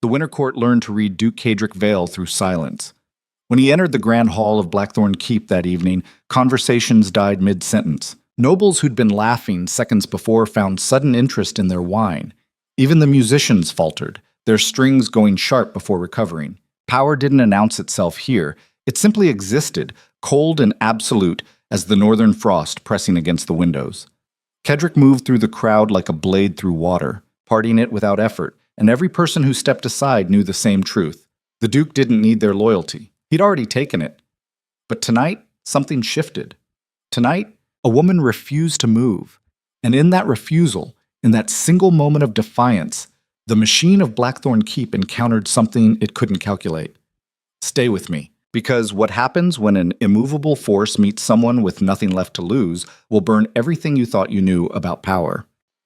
The Winter Court learned to read Duke Cadric Vale through silence. When he entered the grand hall of Blackthorn Keep that evening, conversations died mid-sentence. Nobles who'd been laughing seconds before found sudden interest in their wine. Even the musicians faltered, their strings going sharp before recovering. Power didn't announce itself here. It simply existed, cold and absolute as the northern frost pressing against the windows. Kedrick moved through the crowd like a blade through water, parting it without effort, and every person who stepped aside knew the same truth. The Duke didn't need their loyalty. He'd already taken it. But tonight, something shifted. Tonight, a woman refused to move. And in that refusal, in that single moment of defiance, the machine of Blackthorn Keep encountered something it couldn't calculate. Stay with me, because what happens when an immovable force meets someone with nothing left to lose will burn everything you thought you knew about power.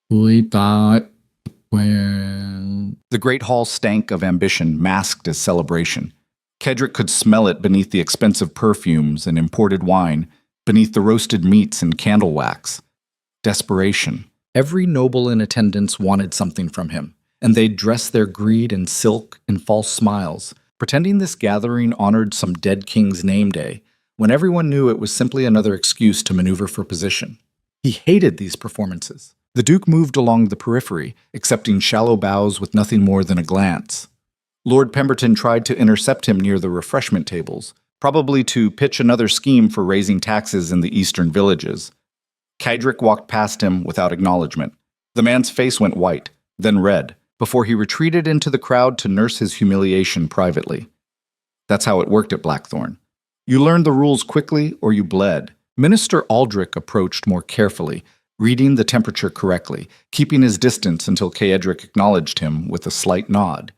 We thought when... The great hall stank of ambition masked as celebration. Kedrick could smell it beneath the expensive perfumes and imported wine, beneath the roasted meats and candle wax. Desperation. Every noble in attendance wanted something from him, and they'd dress their greed in silk and false smiles, pretending this gathering honored some dead king's name day, when everyone knew it was simply another excuse to maneuver for position. He hated these performances. The Duke moved along the periphery, accepting shallow bows with nothing more than a glance. Lord Pemberton tried to intercept him near the refreshment tables, probably to pitch another scheme for raising taxes in the eastern villages. Kedrick walked past him without acknowledgement. The man's face went white, then red, before he retreated into the crowd to nurse his humiliation privately. That's how it worked at Blackthorn. You learned the rules quickly or you bled. Minister Aldrich approached more carefully, reading the temperature correctly, keeping his distance until Kedrick acknowledged him with a slight nod.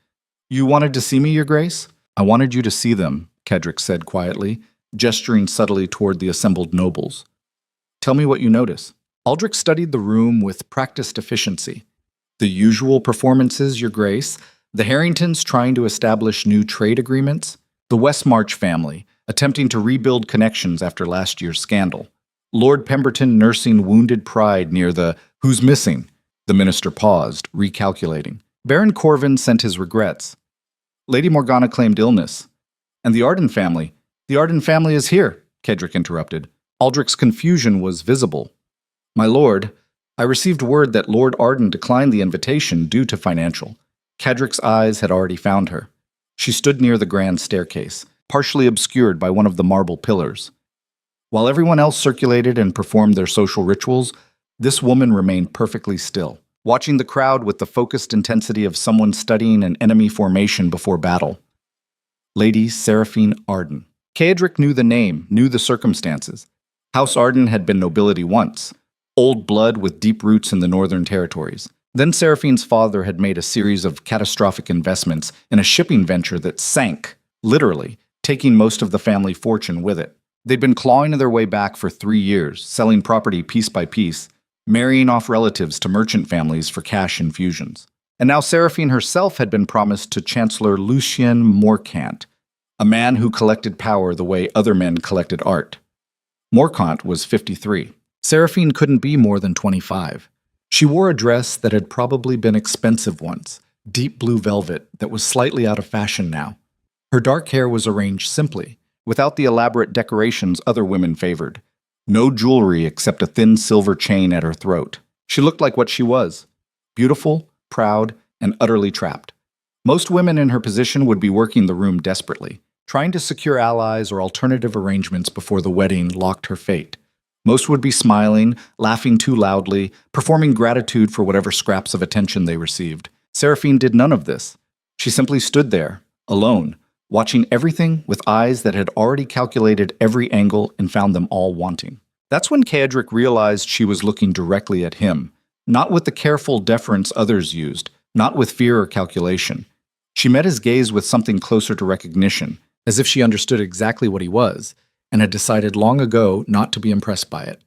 You wanted to see me, Your Grace? I wanted you to see them, Kedrick said quietly, gesturing subtly toward the assembled nobles. Tell me what you notice. Aldrich studied the room with practiced efficiency. The usual performances, Your Grace, the Harringtons trying to establish new trade agreements, the Westmarch family attempting to rebuild connections after last year's scandal, Lord Pemberton nursing wounded pride near the "who's missing." The minister paused, recalculating. Baron Corvin sent his regrets. Lady Morgana claimed illness. And the Arden family. The Arden family is here, Kedrick interrupted. Aldrich's confusion was visible. My lord, I received word that Lord Arden declined the invitation due to financial. Kedrick's eyes had already found her. She stood near the grand staircase, partially obscured by one of the marble pillars. While everyone else circulated and performed their social rituals, this woman remained perfectly still, watching the crowd with the focused intensity of someone studying an enemy formation before battle. Lady Seraphine Arden. Kedrick knew the name, knew the circumstances. House Arden had been nobility once, old blood with deep roots in the northern territories. Then Seraphine's father had made a series of catastrophic investments in a shipping venture that sank, literally, taking most of the family fortune with it. They'd been clawing their way back for 3 years, selling property piece by piece, marrying off relatives to merchant families for cash infusions. And now Seraphine herself had been promised to Chancellor Lucien Morcant, a man who collected power the way other men collected art. Morcant was 53. Seraphine couldn't be more than 25. She wore a dress that had probably been expensive once, deep blue velvet that was slightly out of fashion now. Her dark hair was arranged simply, without the elaborate decorations other women favored. No jewelry except a thin silver chain at her throat. She looked like what she was, beautiful, proud, and utterly trapped. Most women in her position would be working the room desperately, trying to secure allies or alternative arrangements before the wedding locked her fate. Most would be smiling, laughing too loudly, performing gratitude for whatever scraps of attention they received. Seraphine did none of this. She simply stood there, alone, watching everything with eyes that had already calculated every angle and found them all wanting. That's when Kedrick realized she was looking directly at him, not with the careful deference others used, not with fear or calculation. She met his gaze with something closer to recognition, as if she understood exactly what he was, and had decided long ago not to be impressed by it.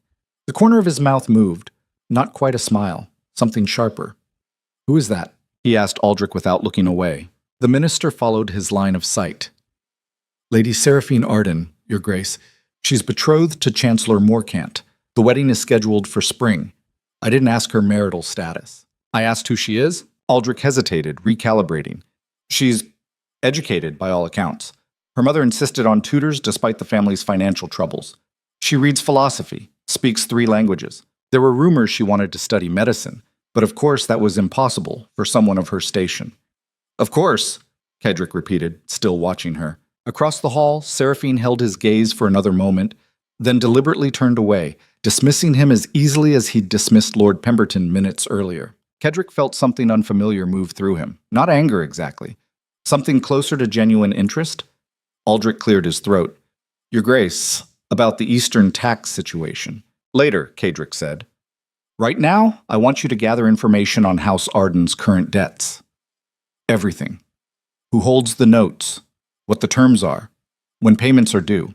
The corner of his mouth moved, not quite a smile, something sharper. "Who is that?" he asked Aldrich without looking away. The minister followed his line of sight. "Lady Seraphine Arden, Your Grace. She's betrothed to Chancellor Morcant. The wedding is scheduled for spring. I didn't ask her marital status." "I asked who she is?" Aldrich hesitated, recalibrating. She's educated by all accounts. Her mother insisted on tutors despite the family's financial troubles. She reads philosophy, speaks 3 languages. There were rumors she wanted to study medicine, but of course that was impossible for someone of her station. Of course, Kedrick repeated, still watching her. Across the hall, Seraphine held his gaze for another moment, then deliberately turned away, dismissing him as easily as he'd dismissed Lord Pemberton minutes earlier. Kedrick felt something unfamiliar move through him. Not anger exactly. Something closer to genuine interest? Aldrich cleared his throat. Your Grace, about the Eastern tax situation. Later, Kedrick said. Right now, I want you to gather information on House Arden's current debts. Everything. Who holds the notes? What the terms are? When payments are due?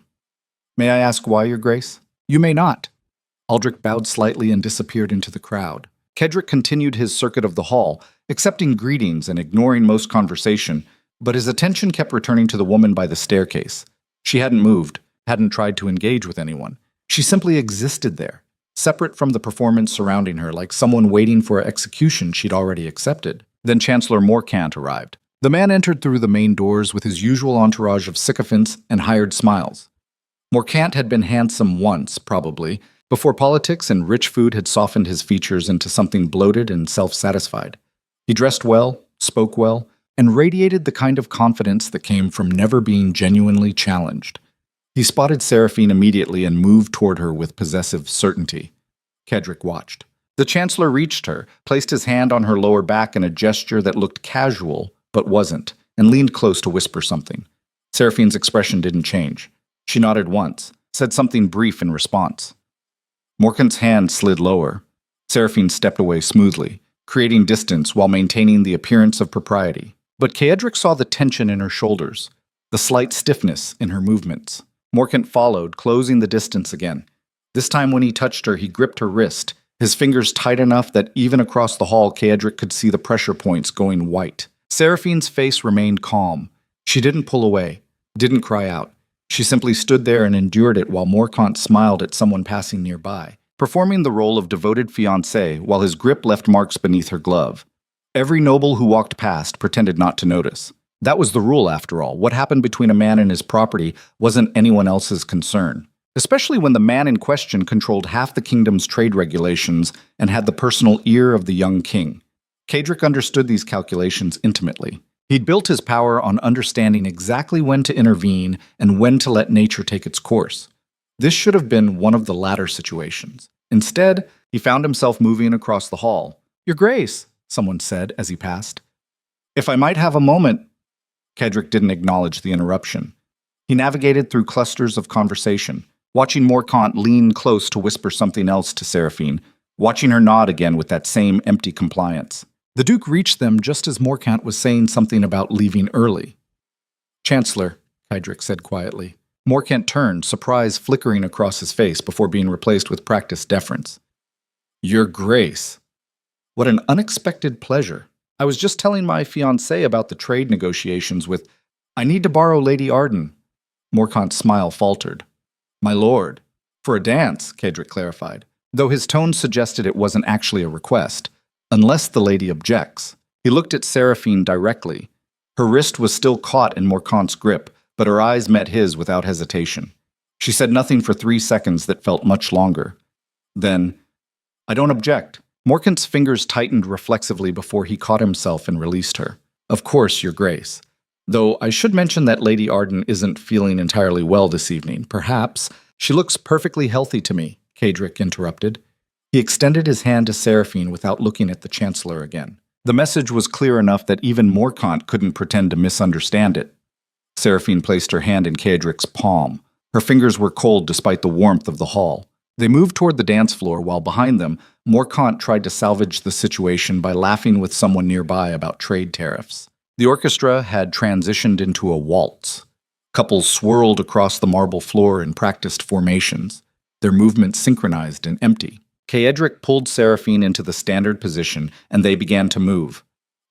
May I ask why, Your Grace? You may not. Aldrich bowed slightly and disappeared into the crowd. Kedrick continued his circuit of the hall, accepting greetings and ignoring most conversation, but his attention kept returning to the woman by the staircase. She hadn't moved, hadn't tried to engage with anyone. She simply existed there, separate from the performance surrounding her, like someone waiting for an execution she'd already accepted. Then Chancellor Morcant arrived. The man entered through the main doors with his usual entourage of sycophants and hired smiles. Morcant had been handsome once, probably, before politics and rich food had softened his features into something bloated and self-satisfied. He dressed well, spoke well, and radiated the kind of confidence that came from never being genuinely challenged. He spotted Seraphine immediately and moved toward her with possessive certainty. Kedrick watched. The Chancellor reached her, placed his hand on her lower back in a gesture that looked casual, but wasn't, and leaned close to whisper something. Seraphine's expression didn't change. She nodded once, said something brief in response. Morcant's hand slid lower. Seraphine stepped away smoothly, creating distance while maintaining the appearance of propriety. But Kedrick saw the tension in her shoulders, the slight stiffness in her movements. Morcant followed, closing the distance again. This time when he touched her, he gripped her wrist, his fingers tight enough that even across the hall, Kedrick could see the pressure points going white. Seraphine's face remained calm. She didn't pull away, didn't cry out. She simply stood there and endured it while Morcant smiled at someone passing nearby, performing the role of devoted fiancé while his grip left marks beneath her glove. Every noble who walked past pretended not to notice. That was the rule, after all. What happened between a man and his property wasn't anyone else's concern, especially when the man in question controlled half the kingdom's trade regulations and had the personal ear of the young king. Kedrick understood these calculations intimately. He'd built his power on understanding exactly when to intervene and when to let nature take its course. This should have been one of the latter situations. Instead, he found himself moving across the hall. Your Grace, someone said as he passed. If I might have a moment. Kedrick didn't acknowledge the interruption. He navigated through clusters of conversation, watching Morcant lean close to whisper something else to Seraphine, watching her nod again with that same empty compliance. The Duke reached them just as Morcant was saying something about leaving early. Chancellor, Kedrick said quietly. Morcant turned, surprise flickering across his face before being replaced with practiced deference. Your Grace. What an unexpected pleasure. I was just telling my fiancé about the trade negotiations with... I need to borrow Lady Arden. Morcant's smile faltered. My lord. For a dance, Kedrick clarified, though his tone suggested it wasn't actually a request. Unless the lady objects. He looked at Seraphine directly. Her wrist was still caught in Morcant's grip, but her eyes met his without hesitation. She said nothing for 3 seconds that felt much longer. Then, I don't object. Morcant's fingers tightened reflexively before he caught himself and released her. Of course, Your Grace. Though I should mention that Lady Arden isn't feeling entirely well this evening. Perhaps. She looks perfectly healthy to me, Kedrick interrupted. He extended his hand to Seraphine without looking at the Chancellor again. The message was clear enough that even Morcant couldn't pretend to misunderstand it. Seraphine placed her hand in Kedrick's palm. Her fingers were cold despite the warmth of the hall. They moved toward the dance floor while behind them, Morcant tried to salvage the situation by laughing with someone nearby about trade tariffs. The orchestra had transitioned into a waltz. Couples swirled across the marble floor in practiced formations, their movements synchronized and empty. Kedrick pulled Seraphine into the standard position, and they began to move.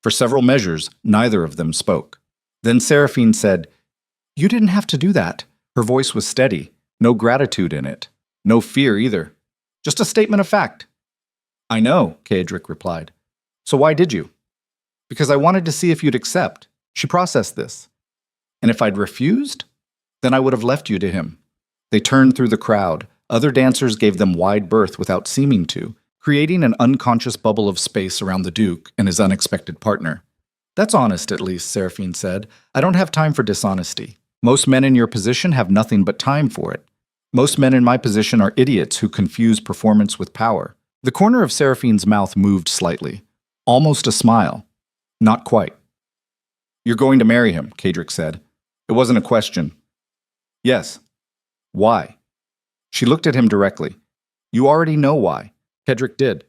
For several measures, neither of them spoke. Then Seraphine said, You didn't have to do that. Her voice was steady, no gratitude in it, no fear either. Just a statement of fact. I know, Kedrick replied. So why did you? Because I wanted to see if you'd accept. She processed this. And if I'd refused, then I would have left you to him. They turned through the crowd. Other dancers gave them wide berth without seeming to, creating an unconscious bubble of space around the Duke and his unexpected partner. That's honest, at least, Seraphine said. I don't have time for dishonesty. Most men in your position have nothing but time for it. Most men in my position are idiots who confuse performance with power. The corner of Seraphine's mouth moved slightly. Almost a smile. Not quite. You're going to marry him, Kadric said. It wasn't a question. Yes. Why? She looked at him directly. You already know why. Kedrick did.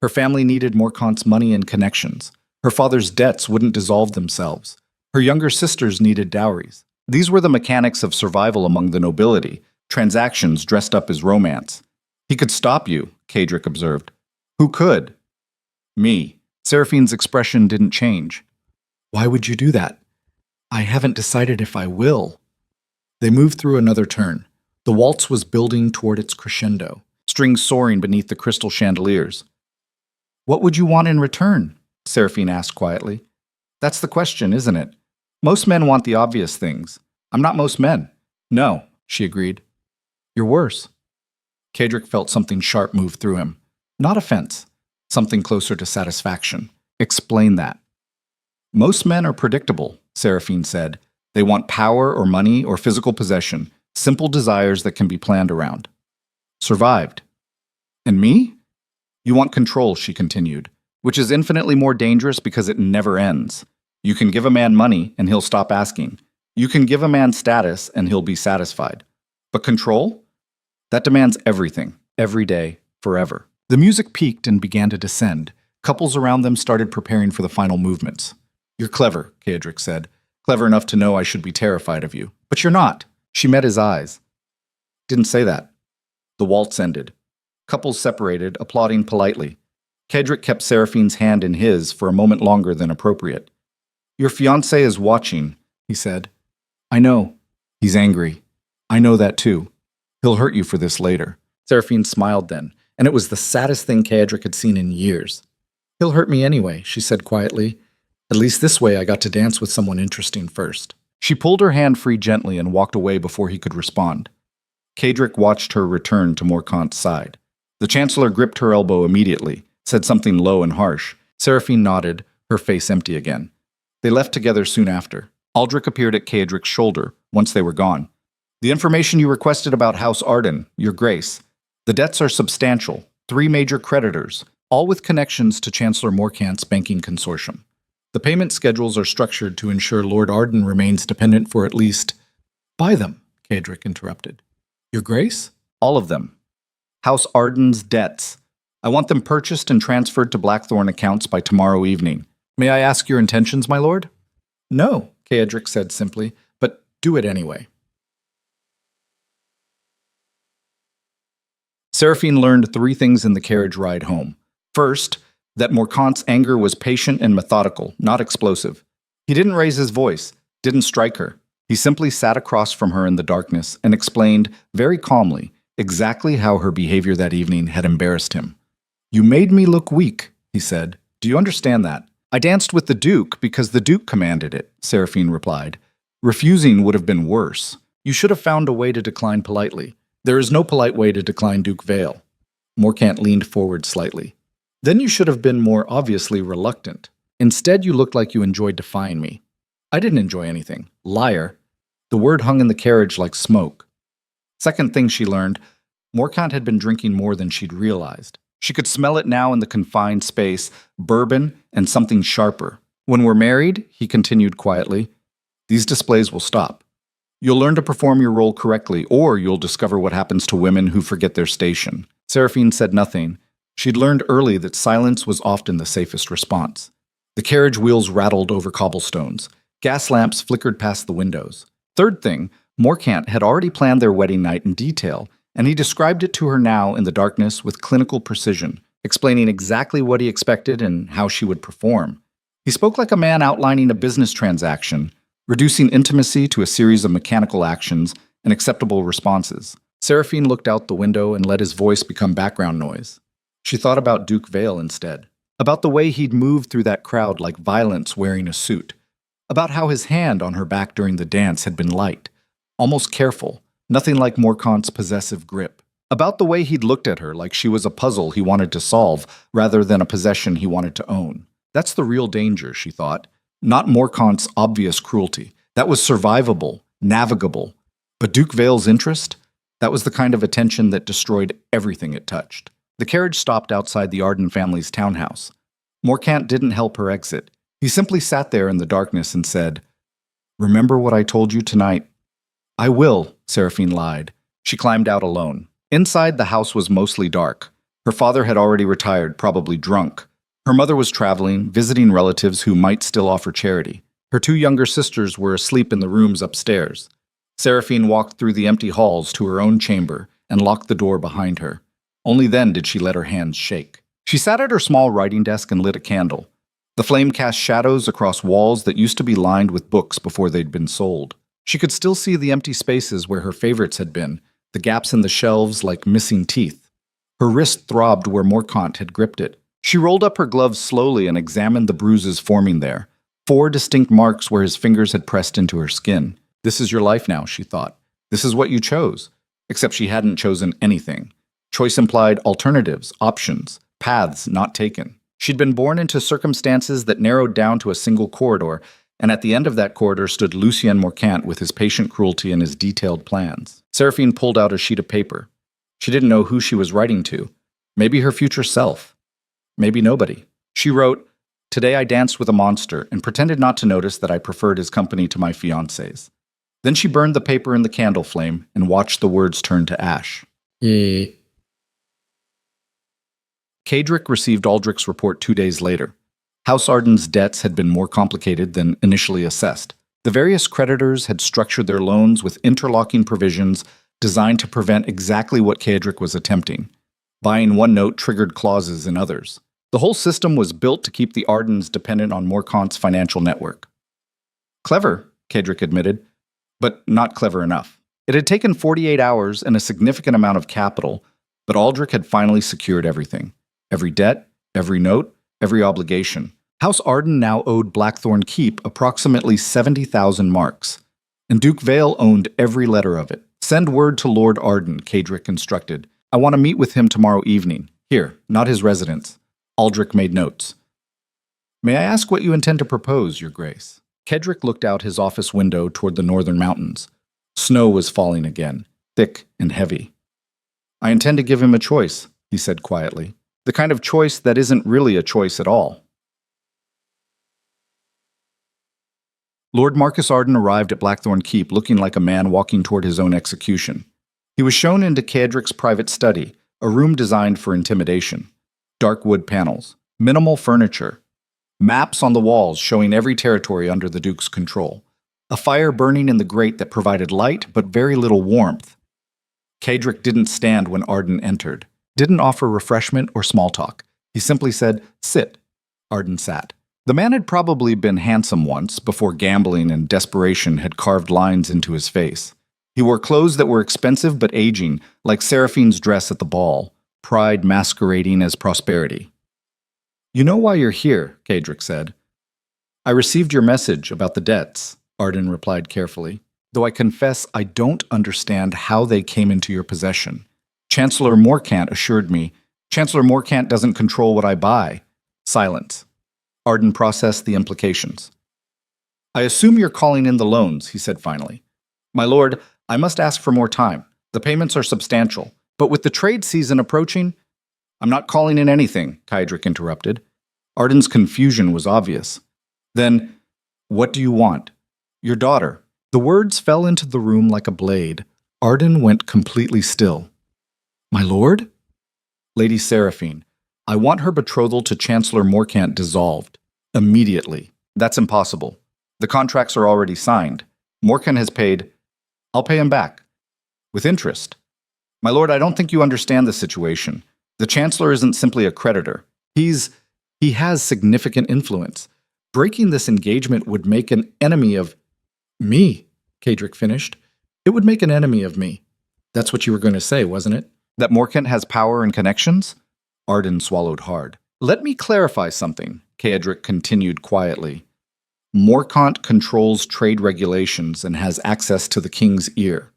Her family needed Morkant's money and connections. Her father's debts wouldn't dissolve themselves. Her younger sisters needed dowries. These were the mechanics of survival among the nobility, transactions dressed up as romance. He could stop you, Kadric observed. Who could? Me. Seraphine's expression didn't change. Why would you do that? I haven't decided if I will. They moved through another turn. The waltz was building toward its crescendo, strings soaring beneath the crystal chandeliers. What would you want in return? Seraphine asked quietly. That's the question, isn't it? Most men want the obvious things. I'm not most men. No, she agreed. You're worse. Kadric felt something sharp move through him. Not offense. Something closer to satisfaction. Explain that. Most men are predictable, Seraphine said. They want power or money or physical possession, simple desires that can be planned around. Survived. And me? You want control, she continued, which is infinitely more dangerous because it never ends. You can give a man money and he'll stop asking. You can give a man status and he'll be satisfied. But control? That demands everything, every day, forever. The music peaked and began to descend. Couples around them started preparing for the final movements. You're clever, Kadric said. Clever enough to know I should be terrified of you. But you're not. She met his eyes. Didn't say that. The waltz ended. Couples separated, applauding politely. Kadric kept Seraphine's hand in his for a moment longer than appropriate. Your fiancé is watching, he said. I know. He's angry. I know that too. He'll hurt you for this later. Seraphine smiled then, and it was the saddest thing Kadric had seen in years. He'll hurt me anyway, she said quietly. At least this way I got to dance with someone interesting first. She pulled her hand free gently and walked away before he could respond. Kadric watched her return to Morkant's side. The Chancellor gripped her elbow immediately, said something low and harsh. Seraphine nodded, her face empty again. They left together soon after. Aldrich appeared at Kadric's shoulder once they were gone. The information you requested about House Arden, Your Grace. The debts are substantial, 3 major creditors, all with connections to Chancellor Morkant's banking consortium. The payment schedules are structured to ensure Lord Arden remains dependent for at least... Buy them, Kadric interrupted. Your Grace? All of them. House Arden's debts. I want them purchased and transferred to Blackthorn accounts by tomorrow evening. May I ask your intentions, my lord? No, Kadric said simply, but do it anyway. Seraphine learned 3 things in the carriage ride home. First, that Morkant's anger was patient and methodical, not explosive. He didn't raise his voice, didn't strike her. He simply sat across from her in the darkness and explained, very calmly, exactly how her behavior that evening had embarrassed him. You made me look weak, he said. Do you understand that? I danced with the Duke because the Duke commanded it, Seraphine replied. Refusing would have been worse. You should have found a way to decline politely. There is no polite way to decline Duke Vale. Morkant leaned forward slightly. Then you should have been more obviously reluctant. Instead, you looked like you enjoyed defying me. I didn't enjoy anything. Liar. The word hung in the carriage like smoke. Second thing she learned, Morkant had been drinking more than she'd realized. She could smell it now in the confined space, bourbon and something sharper. When we're married, he continued quietly, these displays will stop. You'll learn to perform your role correctly, or you'll discover what happens to women who forget their station. Seraphine said nothing. She'd learned early that silence was often the safest response. The carriage wheels rattled over cobblestones. Gas lamps flickered past the windows. Third thing, Morkant had already planned their wedding night in detail, and he described it to her now in the darkness with clinical precision, explaining exactly what he expected and how she would perform. He spoke like a man outlining a business transaction, reducing intimacy to a series of mechanical actions and acceptable responses. Seraphine looked out the window and let his voice become background noise. She thought about Duke Vale instead, about the way he'd moved through that crowd like violence wearing a suit. about how his hand on her back during the dance had been light, almost careful, nothing like Morcant's possessive grip. About the way he'd looked at her like she was a puzzle he wanted to solve rather than a possession he wanted to own. That's the real danger, she thought. Not Morcant's obvious cruelty. That was survivable, navigable. But Duke Vale's interest? That was the kind of attention that destroyed everything it touched. The carriage stopped outside the Arden family's townhouse. Morcant didn't help her exit. He simply sat there in the darkness and said, "Remember what I told you tonight?" "I will," Seraphine lied. She climbed out alone. Inside, the house was mostly dark. Her father had already retired, probably drunk. Her mother was traveling, visiting relatives who might still offer charity. Her two younger sisters were asleep in the rooms upstairs. Seraphine walked through the empty halls to her own chamber and locked the door behind her. Only then did she let her hands shake. She sat at her small writing desk and lit a candle. The flame cast shadows across walls that used to be lined with books before they'd been sold. She could still see the empty spaces where her favorites had been, the gaps in the shelves like missing teeth. Her wrist throbbed where Morcant had gripped it. She rolled up her gloves slowly and examined the bruises forming there, 4 distinct marks where his fingers had pressed into her skin. This is your life now, she thought. This is what you chose. Except she hadn't chosen anything. Choice implied alternatives, options, paths not taken. She'd been born into circumstances that narrowed down to a single corridor, and at the end of that corridor stood Lucien Morcant with his patient cruelty and his detailed plans. Seraphine pulled out a sheet of paper. She didn't know who she was writing to. Maybe her future self. Maybe nobody. She wrote, "Today I danced with a monster and pretended not to notice that I preferred his company to my fiancé's." Then she burned the paper in the candle flame and watched the words turn to ash. Cadric received Aldrich's report 2 days later. House Arden's debts had been more complicated than initially assessed. The various creditors had structured their loans with interlocking provisions designed to prevent exactly what Cadric was attempting. Buying one note triggered clauses in others. The whole system was built to keep the Ardens dependent on Morcant's financial network. Clever, Cadric admitted, but not clever enough. It had taken 48 hours and a significant amount of capital, but Aldrich had finally secured everything. Every debt, every note, every obligation. House Arden now owed Blackthorn Keep approximately 70,000 marks, and Duke Vale owned every letter of it. "Send word to Lord Arden," Cadric instructed. "I want to meet with him tomorrow evening. Here, not his residence." Aldrich made notes. "May I ask what you intend to propose, Your Grace?" Cadric looked out his office window toward the northern mountains. Snow was falling again, thick and heavy. "I intend to give him a choice," he said quietly. "The kind of choice that isn't really a choice at all." Lord Marcus Arden arrived at Blackthorn Keep looking like a man walking toward his own execution. He was shown into Cadric's private study, a room designed for intimidation. Dark wood panels, minimal furniture, maps on the walls showing every territory under the Duke's control, a fire burning in the grate that provided light but very little warmth. Cadric didn't stand when Arden entered, didn't offer refreshment or small talk. He simply said, "Sit." Arden sat. The man had probably been handsome once, before gambling and desperation had carved lines into his face. He wore clothes that were expensive but aging, like Seraphine's dress at the ball, pride masquerading as prosperity. "You know why you're here," Cadric said. "I received your message about the debts," Arden replied carefully, "though I confess I don't understand how they came into your possession. Chancellor Morcant assured me, Chancellor Morcant doesn't control what I buy." Silence. Arden processed the implications. "I assume you're calling in the loans," he said finally. "My lord, I must ask for more time. The payments are substantial, but with the trade season approaching—" "I'm not calling in anything," Cadric interrupted. Arden's confusion was obvious. "Then, what do you want?" "Your daughter." The words fell into the room like a blade. Arden went completely still. "My lord?" "Lady Seraphine, I want her betrothal to Chancellor Morcant dissolved. Immediately. That's impossible. The contracts are already signed. Morcant has paid. I'll pay him back. With interest. My lord, I don't think you understand the situation. The Chancellor isn't simply a creditor. He has significant influence. Breaking this engagement would make an enemy of me," Cadric finished. "It would make an enemy of me." "That's what you were going to say, wasn't it? That Morcant has power and connections?" Arden swallowed hard. "Let me clarify something," Cadric continued quietly. Morkant controls trade regulations and has access to the king's ear.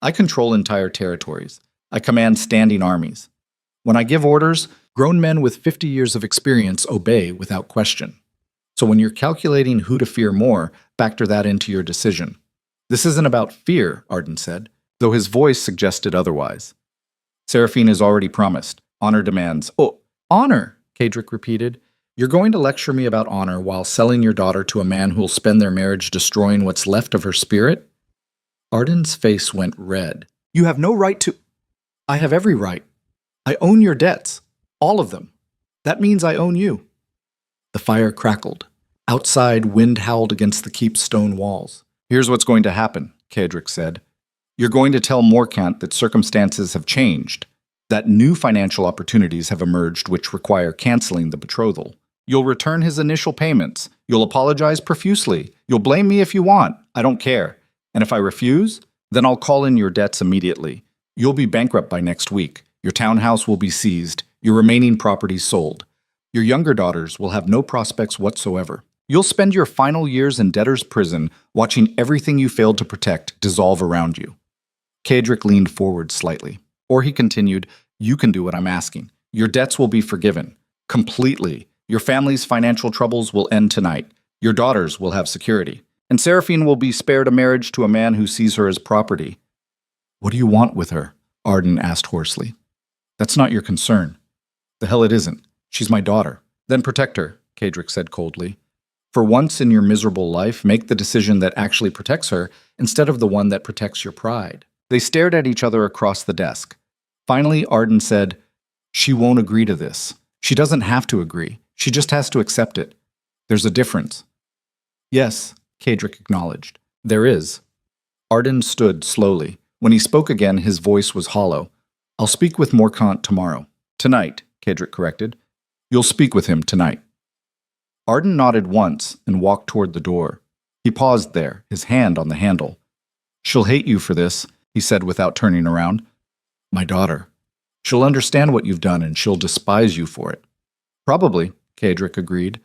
I control entire territories. I command standing armies. When I give orders, grown men with 50 years of experience obey without question. So when you're calculating who to fear more, factor that into your decision. This isn't about fear, Arden said, though his voice suggested otherwise. Seraphine has already promised. Honor demands. Oh, honor, Kadric repeated. You're going to lecture me about honor while selling your daughter to a man who'll spend their marriage destroying what's left of her spirit? Arden's face went red. You have no right to... I have every right. I own your debts. All of them. That means I own you. The fire crackled. Outside, wind howled against the keep's stone walls. Here's what's going to happen, Kadric said. You're going to tell Morkant that circumstances have changed, that new financial opportunities have emerged which require canceling the betrothal. You'll return his initial payments. You'll apologize profusely. You'll blame me if you want. I don't care. And if I refuse, then I'll call in your debts immediately. You'll be bankrupt by next week. Your townhouse will be seized. Your remaining properties sold. Your younger daughters will have no prospects whatsoever. You'll spend your final years in debtor's prison watching everything you failed to protect dissolve around you. Kadric leaned forward slightly. Or he continued, you can do what I'm asking. Your debts will be forgiven. Completely. Your family's financial troubles will end tonight. Your daughters will have security. And Seraphine will be spared a marriage to a man who sees her as property. What do you want with her? Arden asked hoarsely. That's not your concern. The hell it isn't. She's my daughter. Then protect her, Kadric said coldly. For once in your miserable life, make the decision that actually protects her instead of the one that protects your pride. They stared at each other across the desk. Finally, Arden said, she won't agree to this. She doesn't have to agree. She just has to accept it. There's a difference. Yes, Kadric acknowledged. There is. Arden stood slowly. When he spoke again, his voice was hollow. I'll speak with Morkant tomorrow. Tonight, Kadric corrected. You'll speak with him tonight. Arden nodded once and walked toward the door. He paused there, his hand on the handle. She'll hate you for this, he said without turning around. My daughter. She'll understand what you've done and she'll despise you for it. Probably, Kadric agreed.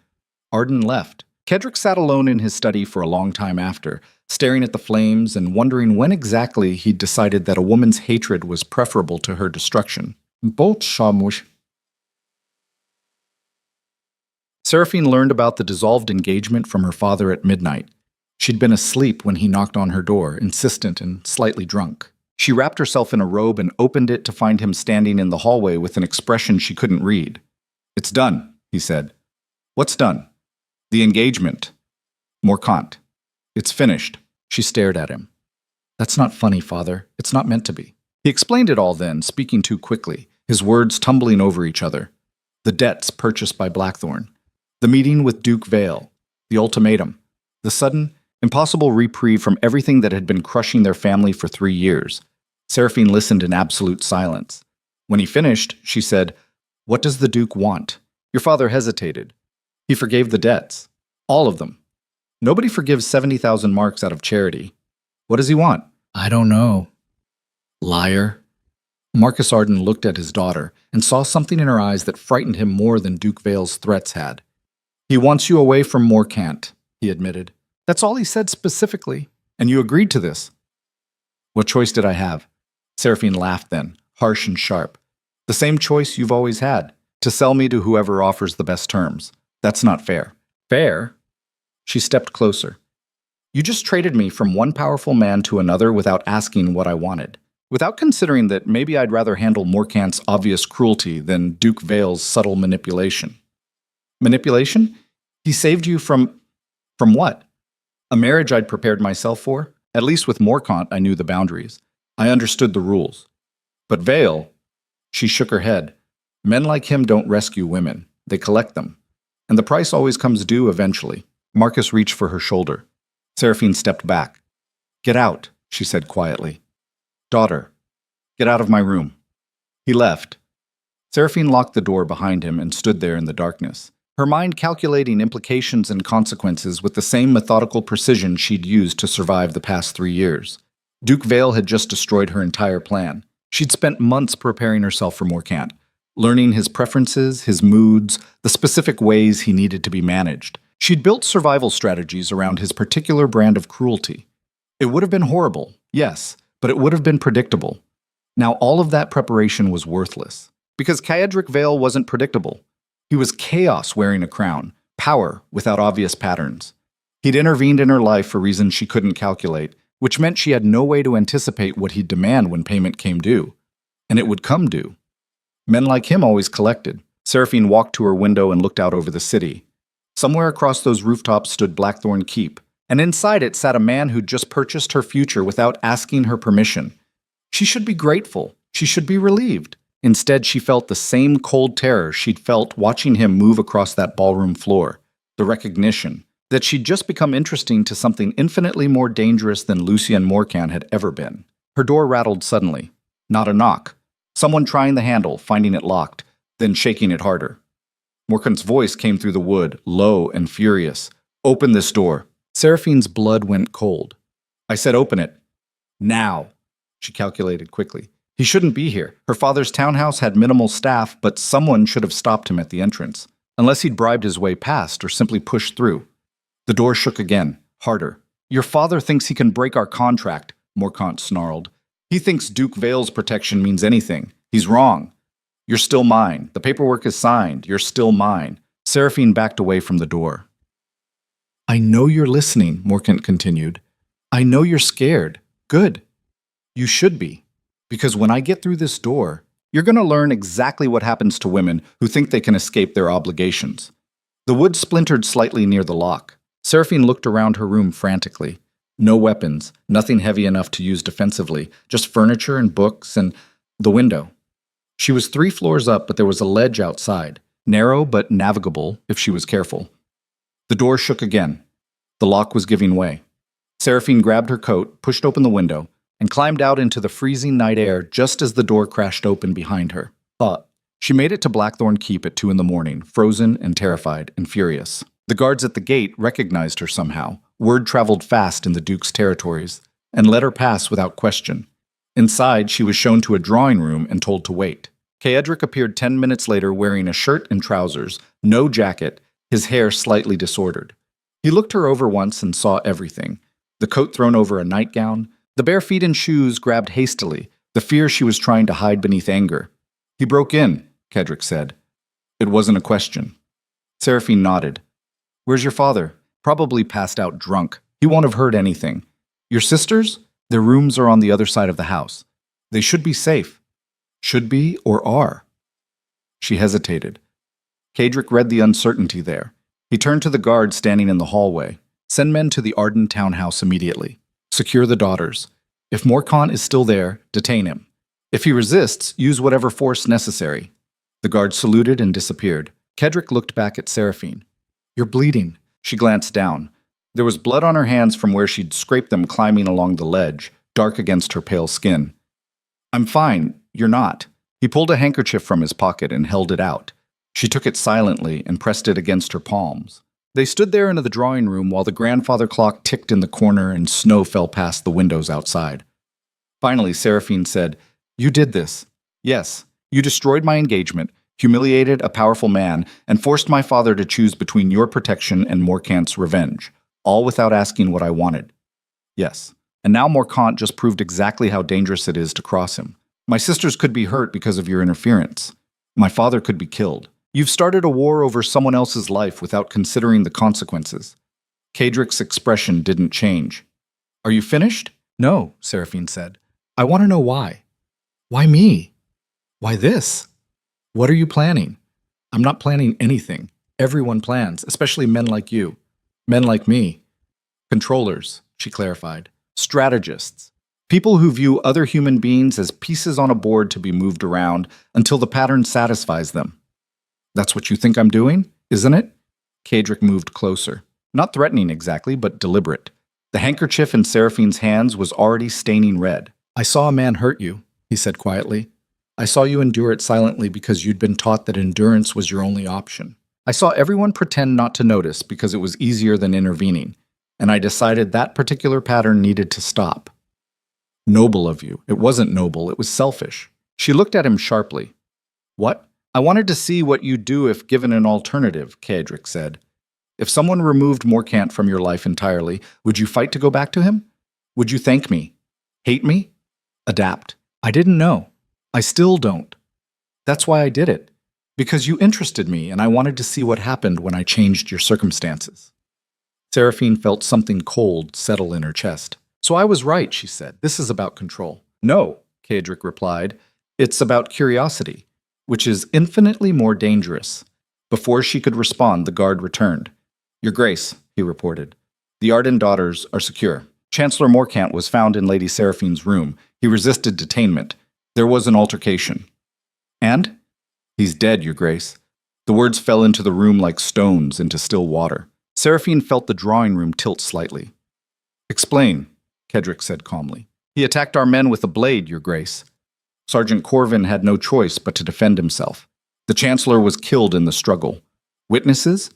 Arden left. Kadric sat alone in his study for a long time after, staring at the flames and wondering when exactly he'd decided that a woman's hatred was preferable to her destruction. Both Shamush. Seraphine learned about the dissolved engagement from her father at midnight. She'd been asleep when he knocked on her door, insistent and slightly drunk. She wrapped herself in a robe and opened it to find him standing in the hallway with an expression she couldn't read. It's done, he said. What's done? The engagement. Morkant. It's finished. She stared at him. That's not funny, Father. It's not meant to be. He explained it all then, speaking too quickly, his words tumbling over each other. The debts purchased by Blackthorn. The meeting with Duke Vale. The ultimatum. The sudden, impossible reprieve from everything that had been crushing their family for 3 years. Seraphine listened in absolute silence. When he finished, she said, What does the Duke want? Your father hesitated. He forgave the debts. All of them. Nobody forgives 70,000 marks out of charity. What does he want? I don't know. Liar. Marcus Arden looked at his daughter and saw something in her eyes that frightened him more than Duke Vale's threats had. He wants you away from Morkant, he admitted. That's all he said specifically, and you agreed to this. What choice did I have? Seraphine laughed then, harsh and sharp. The same choice you've always had, to sell me to whoever offers the best terms. That's not fair. Fair? She stepped closer. You just traded me from one powerful man to another without asking what I wanted, without considering that maybe I'd rather handle Morkant's obvious cruelty than Duke Vale's subtle manipulation. Manipulation? He saved you from what? A marriage I'd prepared myself for? At least with Morkant, I knew the boundaries. I understood the rules. But Vale, she shook her head. Men like him don't rescue women. They collect them. And the price always comes due eventually. Marcus reached for her shoulder. Seraphine stepped back. Get out, she said quietly. Daughter, get out of my room. He left. Seraphine locked the door behind him and stood there in the darkness, her mind calculating implications and consequences with the same methodical precision she'd used to survive the past 3 years. Duke Vale had just destroyed her entire plan. She'd spent months preparing herself for Morkant, learning his preferences, his moods, the specific ways he needed to be managed. She'd built survival strategies around his particular brand of cruelty. It would have been horrible, yes, but it would have been predictable. Now all of that preparation was worthless, because Caedric Vale wasn't predictable. He was chaos wearing a crown, power without obvious patterns. He'd intervened in her life for reasons she couldn't calculate, which meant she had no way to anticipate what he'd demand when payment came due. And it would come due. Men like him always collected. Seraphine walked to her window and looked out over the city. Somewhere across those rooftops stood Blackthorn Keep, and inside it sat a man who'd just purchased her future without asking her permission. She should be grateful. She should be relieved. Instead, she felt the same cold terror she'd felt watching him move across that ballroom floor. The recognition that she'd just become interesting to something infinitely more dangerous than Lucien Morcan had ever been. Her door rattled suddenly. Not a knock. Someone trying the handle, finding it locked, then shaking it harder. Morcan's voice came through the wood, low and furious. "Open this door." Seraphine's blood went cold. "I said open it. Now." She calculated quickly. He shouldn't be here. Her father's townhouse had minimal staff, but someone should have stopped him at the entrance. Unless he'd bribed his way past or simply pushed through. The door shook again, harder. "Your father thinks he can break our contract," Morcant snarled. "He thinks Duke Vale's protection means anything. He's wrong. You're still mine. The paperwork is signed. You're still mine." Seraphine backed away from the door. "I know you're listening," Morcant continued. "I know you're scared. Good. You should be. Because when I get through this door, you're going to learn exactly what happens to women who think they can escape their obligations." The wood splintered slightly near the lock. Seraphine looked around her room frantically. No weapons, nothing heavy enough to use defensively, just furniture and books and the window. She was 3 floors up, but there was a ledge outside, narrow but navigable if she was careful. The door shook again. The lock was giving way. Seraphine grabbed her coat, pushed open the window, and climbed out into the freezing night air just as the door crashed open behind her. She made it to Blackthorn Keep at 2 a.m, frozen and terrified and furious. The guards at the gate recognized her somehow. Word traveled fast in the Duke's territories, and let her pass without question. Inside, she was shown to a drawing room and told to wait. Caedric appeared 10 minutes later wearing a shirt and trousers, no jacket, his hair slightly disordered. He looked her over once and saw everything. The coat thrown over a nightgown, the bare feet and shoes grabbed hastily, the fear she was trying to hide beneath anger. "He broke in," Caedric said. It wasn't a question. Seraphine nodded. "Where's your father?" "Probably passed out drunk. He won't have heard anything." "Your sisters?" "Their rooms are on the other side of the house. They should be safe." "Should be or are?" She hesitated. Caedric read the uncertainty there. He turned to the guard standing in the hallway. "Send men to the Arden townhouse immediately. Secure the daughters. If Morcant is still there, detain him. If he resists, use whatever force necessary." The guard saluted and disappeared. Caedric looked back at Seraphine. "You're bleeding." She glanced down. There was blood on her hands from where she'd scraped them climbing along the ledge, dark against her pale skin. "I'm fine. You're not." He pulled a handkerchief from his pocket and held it out. She took it silently and pressed it against her palms. They stood there in the drawing room while the grandfather clock ticked in the corner and snow fell past the windows outside. Finally, Seraphine said, "You did this. Yes, you destroyed my engagement, humiliated a powerful man, and forced my father to choose between your protection and Morcant's revenge, all without asking what I wanted. Yes, and now Morcant just proved exactly how dangerous it is to cross him. My sisters could be hurt because of your interference. My father could be killed. You've started a war over someone else's life without considering the consequences." Caedric's expression didn't change. "Are you finished?" "No," Seraphine said. "I want to know why. Why me? Why this? What are you planning?" "I'm not planning anything. Everyone plans, especially men like you. Men like me. Controllers," she clarified. "Strategists. People who view other human beings as pieces on a board to be moved around until the pattern satisfies them. That's what you think I'm doing, isn't it?" Caedric moved closer. Not threatening exactly, but deliberate. The handkerchief in Seraphine's hands was already staining red. "I saw a man hurt you," he said quietly. "I saw you endure it silently because you'd been taught that endurance was your only option. I saw everyone pretend not to notice because it was easier than intervening, and I decided that particular pattern needed to stop." "Noble of you." "It wasn't noble, it was selfish." She looked at him sharply. "What?" "I wanted to see what you'd do if given an alternative," Caedric said. If someone removed Morcant from your life entirely, would you fight to go back to him? Would you thank me? Hate me? Adapt? I didn't know. I still don't. That's why I did it. Because you interested me and I wanted to see what happened when I changed your circumstances. Seraphine felt something cold settle in her chest. So I was right, she said. This is about control. No, Kaedric replied. It's about curiosity, which is infinitely more dangerous. Before she could respond, the guard returned. Your Grace, he reported. The Arden daughters are secure. Chancellor Morcant was found in Lady Seraphine's room. He resisted detainment. There was an altercation. And? He's dead, Your Grace. The words fell into the room like stones into still water. Seraphine felt the drawing room tilt slightly. Explain, Kedrick said calmly. He attacked our men with a blade, Your Grace. Sergeant Corvin had no choice but to defend himself. The Chancellor was killed in the struggle. Witnesses?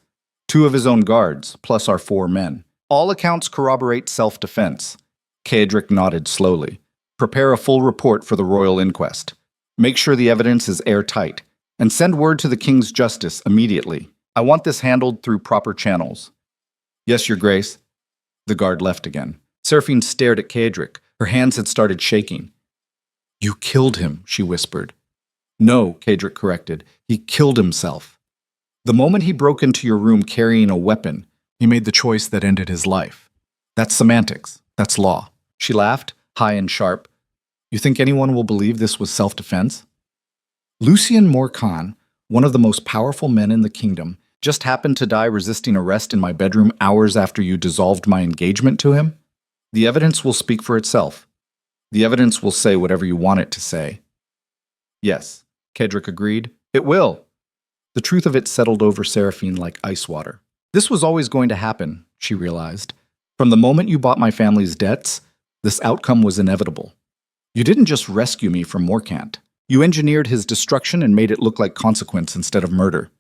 2 of his own guards, plus our 4 men. All accounts corroborate self-defense. Kaedric nodded slowly. Prepare a full report for the royal inquest. Make sure the evidence is airtight. And send word to the King's Justice immediately. I want this handled through proper channels. Yes, Your Grace. The guard left again. Seraphine stared at Kaedric. Her hands had started shaking. You killed him, she whispered. No, Kaedric corrected. He killed himself. The moment he broke into your room carrying a weapon, he made the choice that ended his life. That's semantics. That's law. She laughed, high and sharp. You think anyone will believe this was self-defense? Lucien Morcan, one of the most powerful men in the kingdom, just happened to die resisting arrest in my bedroom hours after you dissolved my engagement to him? The evidence will speak for itself. The evidence will say whatever you want it to say. Yes, Kedrick agreed. It will. The truth of it settled over Seraphine like ice water. This was always going to happen, she realized. From the moment you bought my family's debts, this outcome was inevitable. You didn't just rescue me from Morcant. You engineered his destruction and made it look like consequence instead of murder. It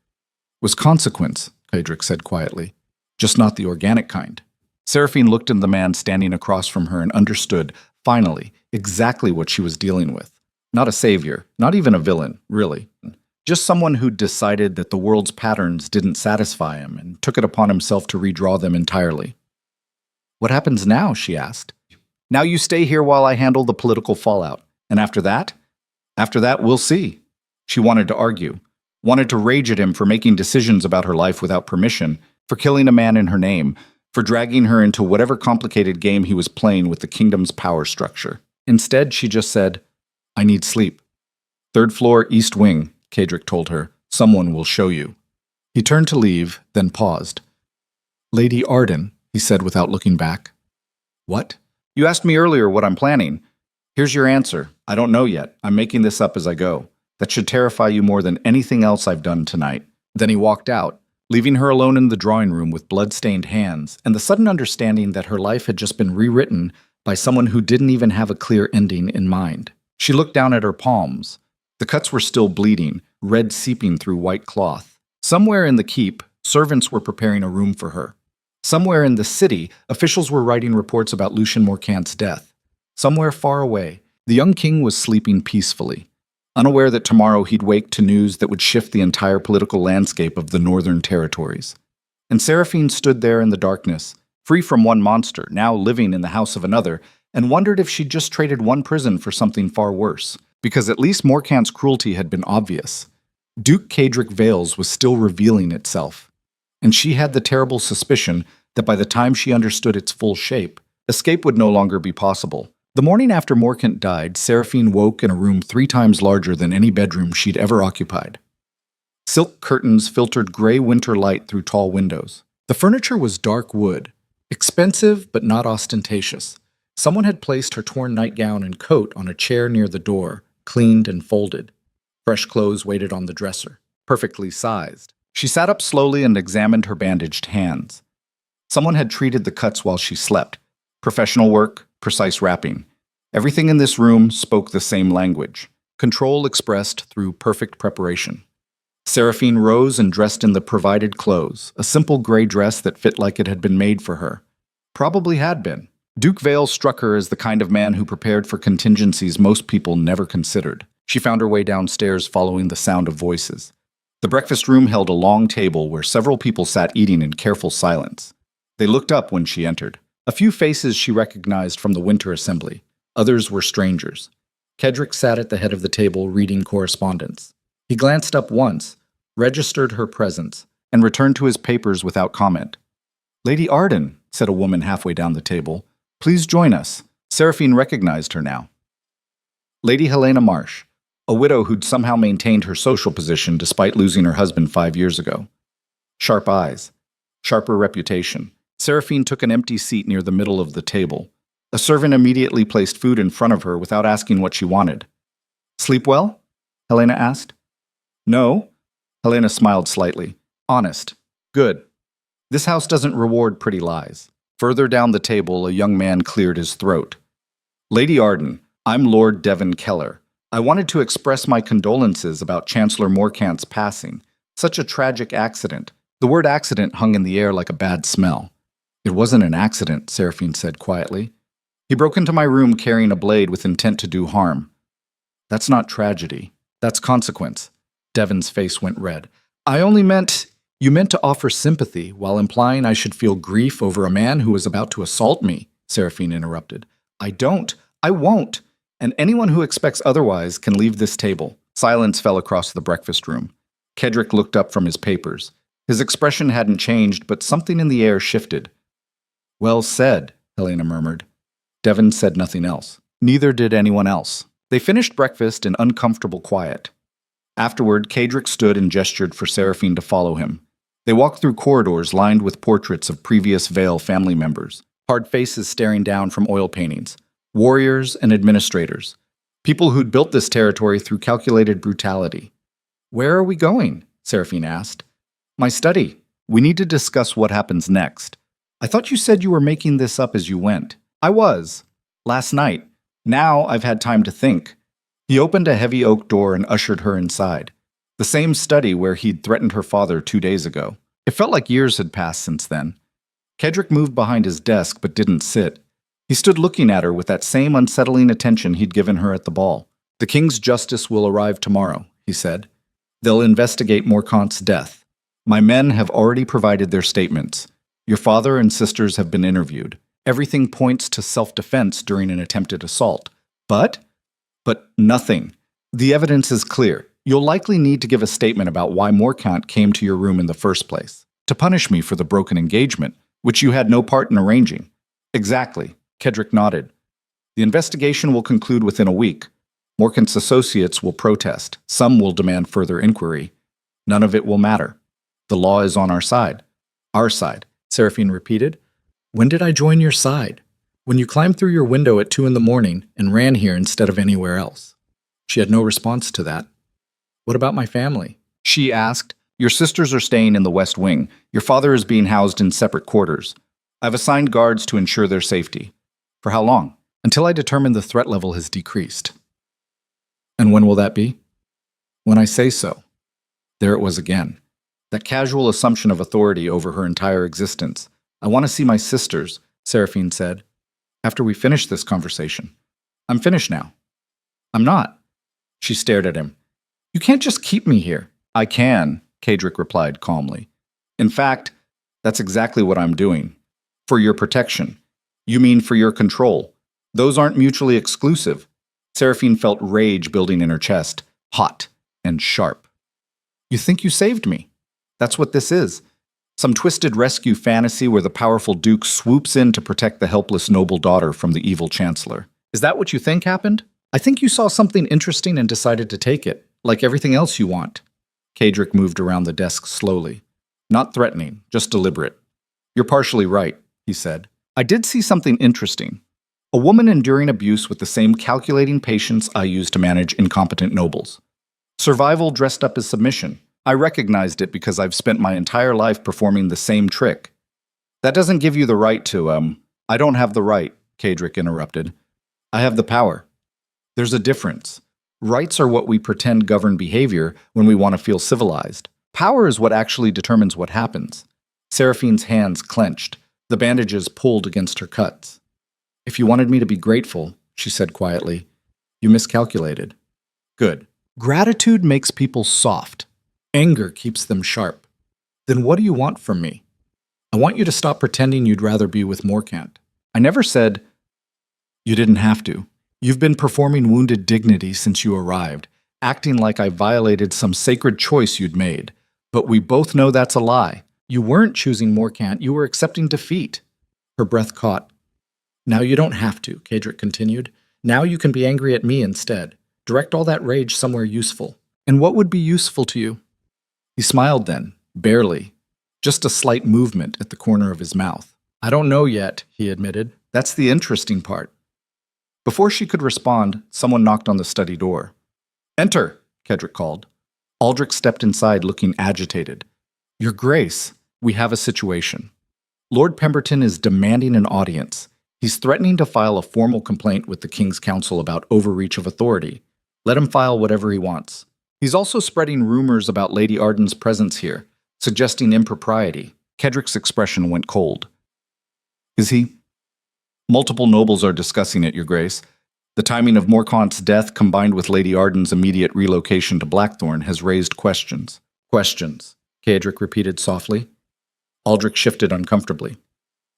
was consequence, Kaedric said quietly, just not the organic kind. Seraphine looked at the man standing across from her and understood, finally, exactly what she was dealing with. Not a savior, not even a villain, really. Just someone who'd decided that the world's patterns didn't satisfy him and took it upon himself to redraw them entirely. What happens now? She asked. Now you stay here while I handle the political fallout. And after that? After that, we'll see. She wanted to argue, wanted to rage at him for making decisions about her life without permission, for killing a man in her name, for dragging her into whatever complicated game he was playing with the kingdom's power structure. Instead, she just said, I need sleep. 3rd floor, East Wing, Kaedric told her. Someone will show you. He turned to leave, then paused. Lady Arden, he said without looking back. What? You asked me earlier what I'm planning. Here's your answer. I don't know yet. I'm making this up as I go. That should terrify you more than anything else I've done tonight. Then he walked out, leaving her alone in the drawing room with blood-stained hands and the sudden understanding that her life had just been rewritten by someone who didn't even have a clear ending in mind. She looked down at her palms. The cuts were still bleeding, red seeping through white cloth. Somewhere in the keep, servants were preparing a room for her. Somewhere in the city, officials were writing reports about Lucien Morcant's death. Somewhere far away, the young king was sleeping peacefully, unaware that tomorrow he'd wake to news that would shift the entire political landscape of the northern territories. And Seraphine stood there in the darkness, free from one monster, now living in the house of another, and wondered if she'd just traded one prison for something far worse, because at least Morcant's cruelty had been obvious. Duke Kaedric Vales was still revealing itself, and she had the terrible suspicion that by the time she understood its full shape, escape would no longer be possible. The morning after Morcant died, Seraphine woke in a room 3 times larger than any bedroom she'd ever occupied. Silk curtains filtered gray winter light through tall windows. The furniture was dark wood, expensive but not ostentatious. Someone had placed her torn nightgown and coat on a chair near the door, cleaned and folded. Fresh clothes waited on the dresser, perfectly sized. She sat up slowly and examined her bandaged hands. Someone had treated the cuts while she slept. Professional work, precise wrapping. Everything in this room spoke the same language, control expressed through perfect preparation. Seraphine rose and dressed in the provided clothes, a simple gray dress that fit like it had been made for her. Probably had been. Duke Vale struck her as the kind of man who prepared for contingencies most people never considered. She found her way downstairs following the sound of voices. The breakfast room held a long table where several people sat eating in careful silence. They looked up when she entered. A few faces she recognized from the winter assembly. Others were strangers. Kedrick sat at the head of the table reading correspondence. He glanced up once, registered her presence, and returned to his papers without comment. "Lady Arden," said a woman halfway down the table, "please join us." Seraphine recognized her now. Lady Helena Marsh, a widow who'd somehow maintained her social position despite losing her husband 5 years ago. Sharp eyes, sharper reputation. Seraphine took an empty seat near the middle of the table. A servant immediately placed food in front of her without asking what she wanted. "Sleep well?" Helena asked. "No." Helena smiled slightly. "Honest. Good. This house doesn't reward pretty lies." Further down the table, a young man cleared his throat. "Lady Arden, I'm Lord Devon Keller. I wanted to express my condolences about Chancellor Morcant's passing. Such a tragic accident." The word accident hung in the air like a bad smell. "It wasn't an accident," Seraphine said quietly. "He broke into my room carrying a blade with intent to do harm." "That's not tragedy. That's consequence." Devon's face went red. "I only meant..." "You meant to offer sympathy while implying I should feel grief over a man who was about to assault me," Seraphine interrupted. "I don't. I won't. And anyone who expects otherwise can leave this table." Silence fell across the breakfast room. Kedrick looked up from his papers. His expression hadn't changed, but something in the air shifted. "Well said," Helena murmured. Devon said nothing else. Neither did anyone else. They finished breakfast in uncomfortable quiet. Afterward, Kedrick stood and gestured for Seraphine to follow him. They walked through corridors lined with portraits of previous Vale family members, hard faces staring down from oil paintings, warriors and administrators, people who'd built this territory through calculated brutality. "Where are we going?" Seraphine asked. "My study. We need to discuss what happens next." "I thought you said you were making this up as you went." "I was. Last night. Now I've had time to think." He opened a heavy oak door and ushered her inside. The same study where he'd threatened her father 2 days ago. It felt like years had passed since then. Kedrick moved behind his desk but didn't sit. He stood looking at her with that same unsettling attention he'd given her at the ball. "The King's justice will arrive tomorrow," he said. "They'll investigate Morcant's death. My men have already provided their statements. Your father and sisters have been interviewed. Everything points to self-defense during an attempted assault. But nothing. The evidence is clear. You'll likely need to give a statement about why Morcant came to your room in the first place. To punish me for the broken engagement, which you had no part in arranging." "Exactly." Kedrick nodded. "The investigation will conclude within a week. Morcant's associates will protest. Some will demand further inquiry. None of it will matter. The law is on our side." "Our side," Seraphine repeated. "When did I join your side?" "When you climbed through your window at 2 a.m. and ran here instead of anywhere else." She had no response to that. "What about my family?" she asked. "Your sisters are staying in the West Wing. Your father is being housed in separate quarters. I've assigned guards to ensure their safety." "For how long?" "Until I determine the threat level has decreased." "And when will that be?" "When I say so." There it was again. That casual assumption of authority over her entire existence. "I want to see my sisters," Seraphine said. "After we finish this conversation." "I'm finished now." "I'm not." She stared at him. "You can't just keep me here." "I can," Kedrick replied calmly. "In fact, that's exactly what I'm doing. For your protection. You mean for your control. Those aren't mutually exclusive." Seraphine felt rage building in her chest, hot and sharp. "You think you saved me? That's what this is. Some twisted rescue fantasy where the powerful duke swoops in to protect the helpless noble daughter from the evil chancellor. Is that what you think happened? I think you saw something interesting and decided to take it, like everything else you want." Kedrick moved around the desk slowly. Not threatening, just deliberate. "You're partially right," he said. "I did see something interesting. A woman enduring abuse with the same calculating patience I use to manage incompetent nobles. Survival dressed up as submission. I recognized it because I've spent my entire life performing the same trick." "That doesn't give you the right to, "I don't have the right," Kedrick interrupted. "I have the power. There's a difference. Rights are what we pretend govern behavior when we want to feel civilized. Power is what actually determines what happens." Seraphine's hands clenched, the bandages pulled against her cuts. "If you wanted me to be grateful," she said quietly, "you miscalculated." "Good. Gratitude makes people soft. Anger keeps them sharp. Then what do you want from me? I want you to stop pretending you'd rather be with Morcant. I never said you didn't have to. You've been performing wounded dignity since you arrived, acting like I violated some sacred choice you'd made. But we both know that's a lie. You weren't choosing Morcant, you were accepting defeat. Her breath caught. Now you don't have to, Kadric continued. Now you can be angry at me instead. Direct all that rage somewhere useful. And what would be useful to you? He smiled then, barely. Just a slight movement at the corner of his mouth. I don't know yet, he admitted. That's the interesting part. Before she could respond, someone knocked on the study door. Enter, Kedrick called. Aldrich stepped inside looking agitated. Your Grace, we have a situation. Lord Pemberton is demanding an audience. He's threatening to file a formal complaint with the King's Council about overreach of authority. Let him file whatever he wants. He's also spreading rumors about Lady Arden's presence here, suggesting impropriety. Kedrick's expression went cold. Is he? Multiple nobles are discussing it, Your Grace. The timing of Morcant's death combined with Lady Arden's immediate relocation to Blackthorn has raised questions. Questions, Kedrick repeated softly. Aldrich shifted uncomfortably.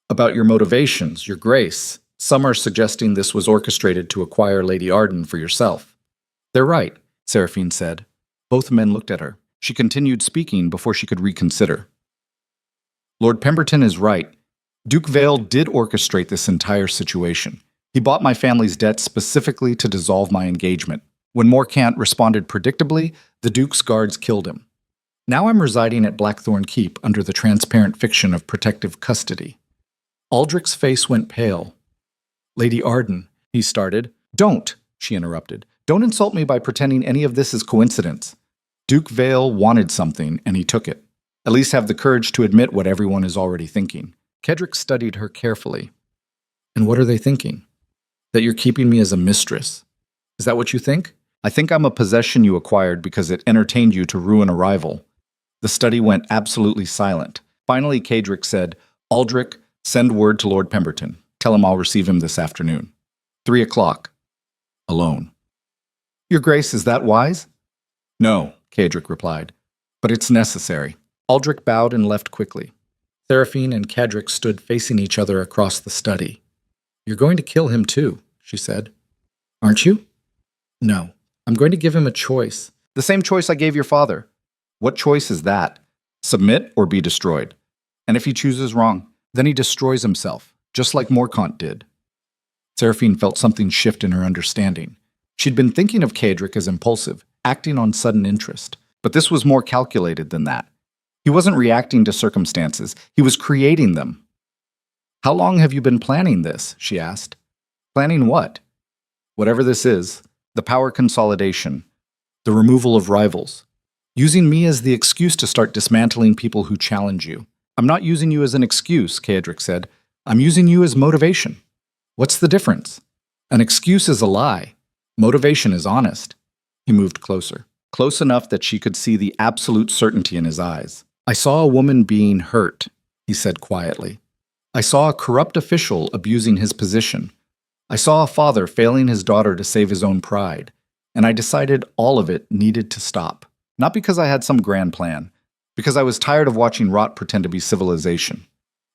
About your motivations, Your Grace. Some are suggesting this was orchestrated to acquire Lady Arden for yourself. They're right, Seraphine said. Both men looked at her. She continued speaking before she could reconsider. Lord Pemberton is right. Duke Vale did orchestrate this entire situation. He bought my family's debt specifically to dissolve my engagement. When Morcant responded predictably, the Duke's guards killed him. Now I'm residing at Blackthorn Keep under the transparent fiction of protective custody. Aldrich's face went pale. Lady Arden, he started. Don't, she interrupted. Don't insult me by pretending any of this is coincidence. Duke Vale wanted something, and he took it. At least have the courage to admit what everyone is already thinking. Kedrick studied her carefully. And what are they thinking? That you're keeping me as a mistress. Is that what you think? I think I'm a possession you acquired because it entertained you to ruin a rival. The study went absolutely silent. Finally, Kedrick said, Aldrich, send word to Lord Pemberton. Tell him I'll receive him this afternoon. 3 o'clock. Alone. Your Grace, is that wise? No, Kedrick replied. But it's necessary. Aldrich bowed and left quickly. Seraphine and Kedrick stood facing each other across the study. You're going to kill him too, she said. Aren't you? No. I'm going to give him a choice. The same choice I gave your father. What choice is that? Submit or be destroyed. And if he chooses wrong, then he destroys himself, just like Morcant did. Seraphine felt something shift in her understanding. She'd been thinking of Kedrick as impulsive, acting on sudden interest. But this was more calculated than that. He wasn't reacting to circumstances. He was creating them. How long have you been planning this? She asked. Planning what? Whatever this is, the power consolidation, the removal of rivals. Using me as the excuse to start dismantling people who challenge you. I'm not using you as an excuse, Kedrick said. I'm using you as motivation. What's the difference? An excuse is a lie. Motivation is honest. He moved closer, close enough that she could see the absolute certainty in his eyes. I saw a woman being hurt, he said quietly. I saw a corrupt official abusing his position. I saw a father failing his daughter to save his own pride. And I decided all of it needed to stop. Not because I had some grand plan, because I was tired of watching rot pretend to be civilization.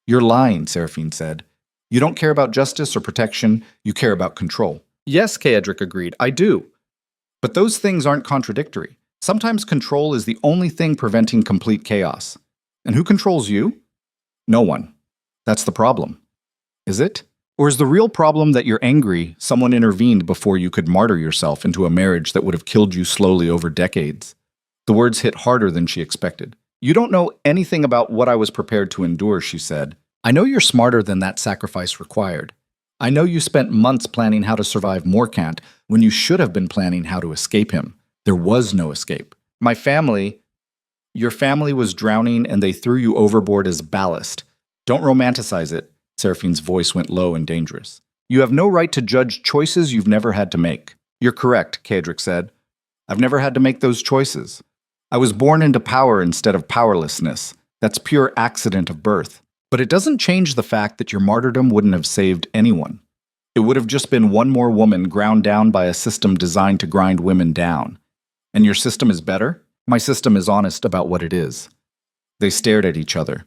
You're lying, Seraphine said. You don't care about justice or protection, you care about control. Yes, Kedrick agreed, I do. But those things aren't contradictory. Sometimes control is the only thing preventing complete chaos. And who controls you? No one. That's the problem. Is it? Or is the real problem that you're angry someone intervened before you could martyr yourself into a marriage that would have killed you slowly over decades? The words hit harder than she expected. You don't know anything about what I was prepared to endure, she said. I know you're smarter than that sacrifice required. I know you spent months planning how to survive Morcant when you should have been planning how to escape him. There was no escape. Your family was drowning and they threw you overboard as ballast. Don't romanticize it. Seraphine's voice went low and dangerous. You have no right to judge choices you've never had to make. You're correct, Kedrick said. I've never had to make those choices. I was born into power instead of powerlessness. That's pure accident of birth. But it doesn't change the fact that your martyrdom wouldn't have saved anyone. It would have just been one more woman ground down by a system designed to grind women down. And your system is better? My system is honest about what it is. They stared at each other.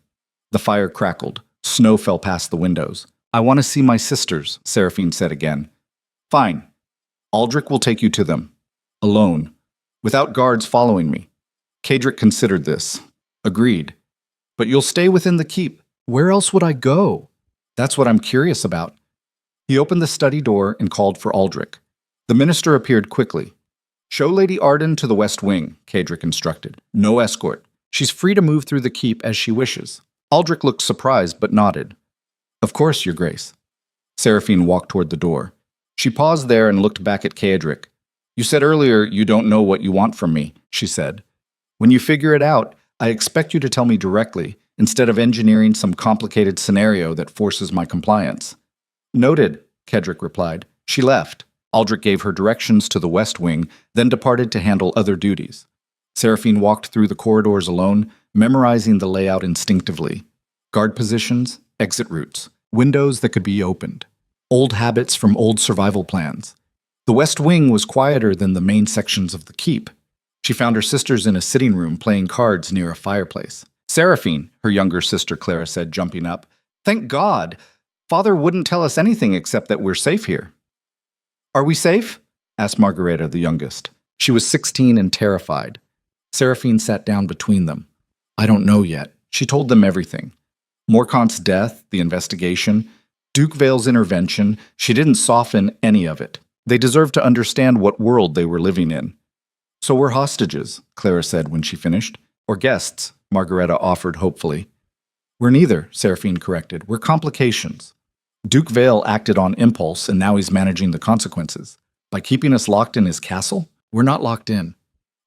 The fire crackled. Snow fell past the windows. I want to see my sisters, Seraphine said again. Fine. Aldrich will take you to them. Alone. Without guards following me. Kedrick considered this. Agreed. But you'll stay within the keep. Where else would I go? That's what I'm curious about. He opened the study door and called for Aldrich. The minister appeared quickly. Show Lady Arden to the west wing, Kedrick instructed. No escort. She's free to move through the keep as she wishes. Aldrich looked surprised but nodded. Of course, Your Grace. Seraphine walked toward the door. She paused there and looked back at Kedrick. You said earlier you don't know what you want from me, she said. When you figure it out, I expect you to tell me directly, instead of engineering some complicated scenario that forces my compliance. Noted, Kedrick replied. She left. Aldrich gave her directions to the west wing, then departed to handle other duties. Seraphine walked through the corridors alone, memorizing the layout instinctively. Guard positions, exit routes, windows that could be opened. Old habits from old survival plans. The west wing was quieter than the main sections of the keep. She found her sisters in a sitting room playing cards near a fireplace. Seraphine, her younger sister Clara said, jumping up. Thank God! Father wouldn't tell us anything except that we're safe here. Are we safe? Asked Margareta, the youngest. She was 16 and terrified. Seraphine sat down between them. I don't know yet. She told them everything. Morcant's death, the investigation, Duke Vale's intervention. She didn't soften any of it. They deserved to understand what world they were living in. So we're hostages, Clara said when she finished. Or guests, Margareta offered hopefully. We're neither, Seraphine corrected. We're complications. Duke Vale acted on impulse, and now he's managing the consequences. By keeping us locked in his castle, we're not locked in.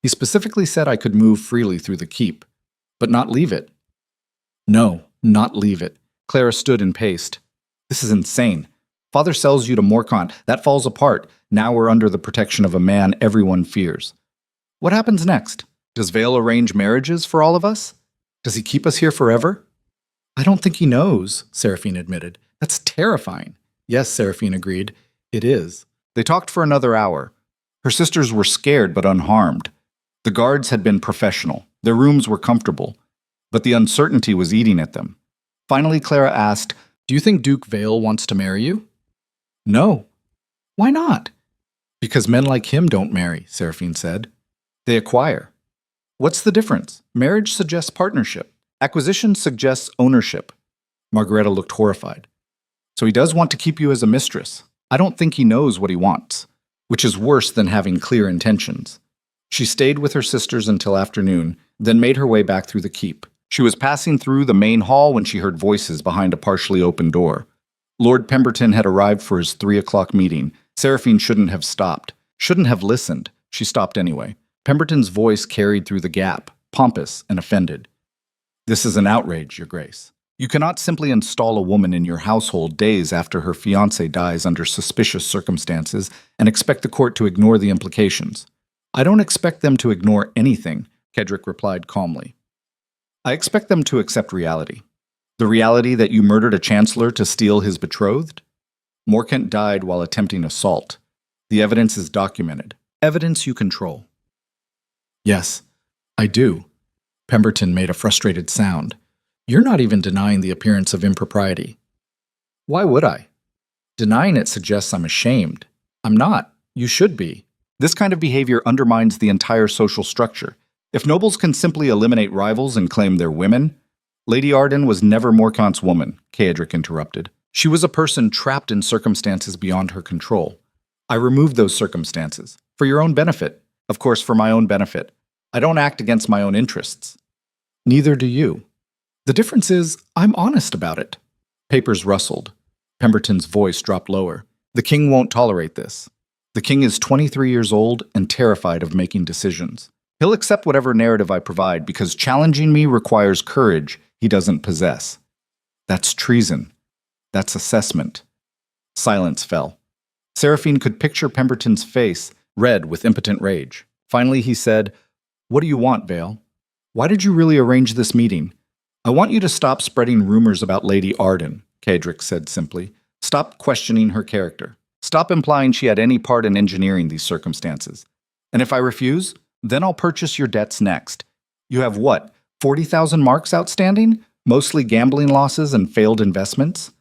He specifically said I could move freely through the keep, but not leave it. No, not leave it. Clara stood and paced. This is insane. Father sells you to Morcant. That falls apart. Now we're under the protection of a man everyone fears. What happens next? Does Vale arrange marriages for all of us? Does he keep us here forever? I don't think he knows, Seraphine admitted. That's terrifying. Yes, Seraphine agreed. It is. They talked for another hour. Her sisters were scared but unharmed. The guards had been professional. Their rooms were comfortable. But the uncertainty was eating at them. Finally, Clara asked, Do you think Duke Vale wants to marry you? No. Why not? Because men like him don't marry, Seraphine said. They acquire. What's the difference? Marriage suggests partnership. Acquisition suggests ownership. Margareta looked horrified. So he does want to keep you as a mistress. I don't think he knows what he wants, which is worse than having clear intentions. She stayed with her sisters until afternoon, then made her way back through the keep. She was passing through the main hall when she heard voices behind a partially open door. Lord Pemberton had arrived for his 3:00 meeting. Seraphine shouldn't have stopped, shouldn't have listened. She stopped anyway. Pemberton's voice carried through the gap, pompous and offended. This is an outrage, Your Grace. You cannot simply install a woman in your household days after her fiancé dies under suspicious circumstances and expect the court to ignore the implications. I don't expect them to ignore anything, Kedrick replied calmly. I expect them to accept reality. The reality that you murdered a chancellor to steal his betrothed? Morcant died while attempting assault. The evidence is documented. Evidence you control. Yes, I do. Pemberton made a frustrated sound. You're not even denying the appearance of impropriety. Why would I? Denying it suggests I'm ashamed. I'm not. You should be. This kind of behavior undermines the entire social structure. If nobles can simply eliminate rivals and claim they're women— Lady Arden was never Morcant's woman, Kedrick interrupted. She was a person trapped in circumstances beyond her control. I removed those circumstances. For your own benefit. Of course, for my own benefit. I don't act against my own interests. Neither do you. The difference is, I'm honest about it. Papers rustled. Pemberton's voice dropped lower. The king won't tolerate this. The king is 23 years old and terrified of making decisions. He'll accept whatever narrative I provide because challenging me requires courage he doesn't possess. That's treason. That's assessment. Silence fell. Seraphine could picture Pemberton's face, red with impotent rage. Finally he said, What do you want, Vale? Why did you really arrange this meeting? I want you to stop spreading rumors about Lady Arden, Kedrick said simply. Stop questioning her character. Stop implying she had any part in engineering these circumstances. And if I refuse, Then I'll purchase your debts next. You have what, 40,000 marks outstanding? Mostly gambling losses and failed investments?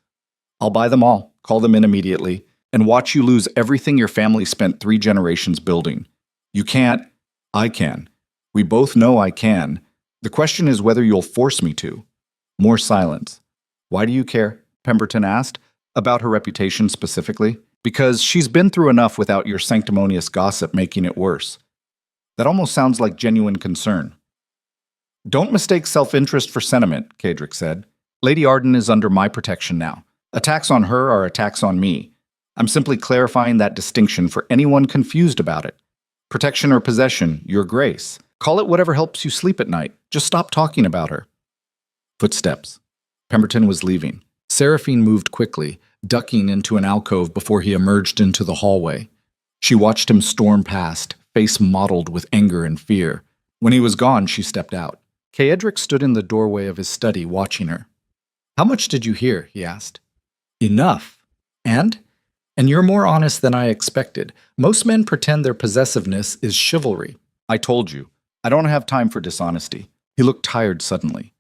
I'll buy them all, call them in immediately, and watch you lose everything your family spent 3 generations building. You can't. I can. We both know I can. The question is whether you'll force me to. More silence. Why do you care? Pemberton asked. About her reputation specifically? Because she's been through enough without your sanctimonious gossip making it worse. That almost sounds like genuine concern. Don't mistake self-interest for sentiment, Kadrick said. Lady Arden is under my protection now. Attacks on her are attacks on me. I'm simply clarifying that distinction for anyone confused about it. Protection or possession, your grace. Call it whatever helps you sleep at night. Just stop talking about her. Footsteps. Pemberton was leaving. Seraphine moved quickly, ducking into an alcove before he emerged into the hallway. She watched him storm past, face mottled with anger and fear. When he was gone, she stepped out. Kaedric stood in the doorway of his study, watching her. How much did you hear? He asked. Enough. And you're more honest than I expected. Most men pretend their possessiveness is chivalry. I told you. I don't have time for dishonesty. He looked tired suddenly,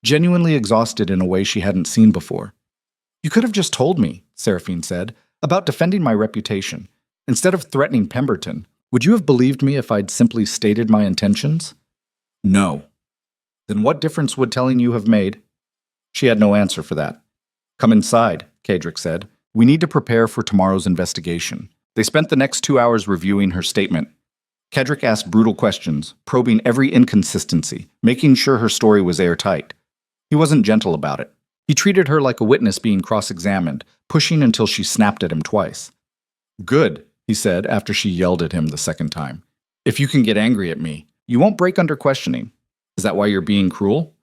genuinely exhausted in a way she hadn't seen before. You could have just told me, Seraphine said, about defending my reputation. Instead of threatening Pemberton, would you have believed me if I'd simply stated my intentions? No. Then what difference would telling you have made? She had no answer for that. Come inside, Kadrick said. We need to prepare for tomorrow's investigation. They spent the next 2 hours reviewing her statement. Kadrick asked brutal questions, probing every inconsistency, making sure her story was airtight. He wasn't gentle about it. He treated her like a witness being cross-examined, pushing until she snapped at him twice. Good, he said after she yelled at him the second time. If you can get angry at me, you won't break under questioning. Is that why you're being cruel?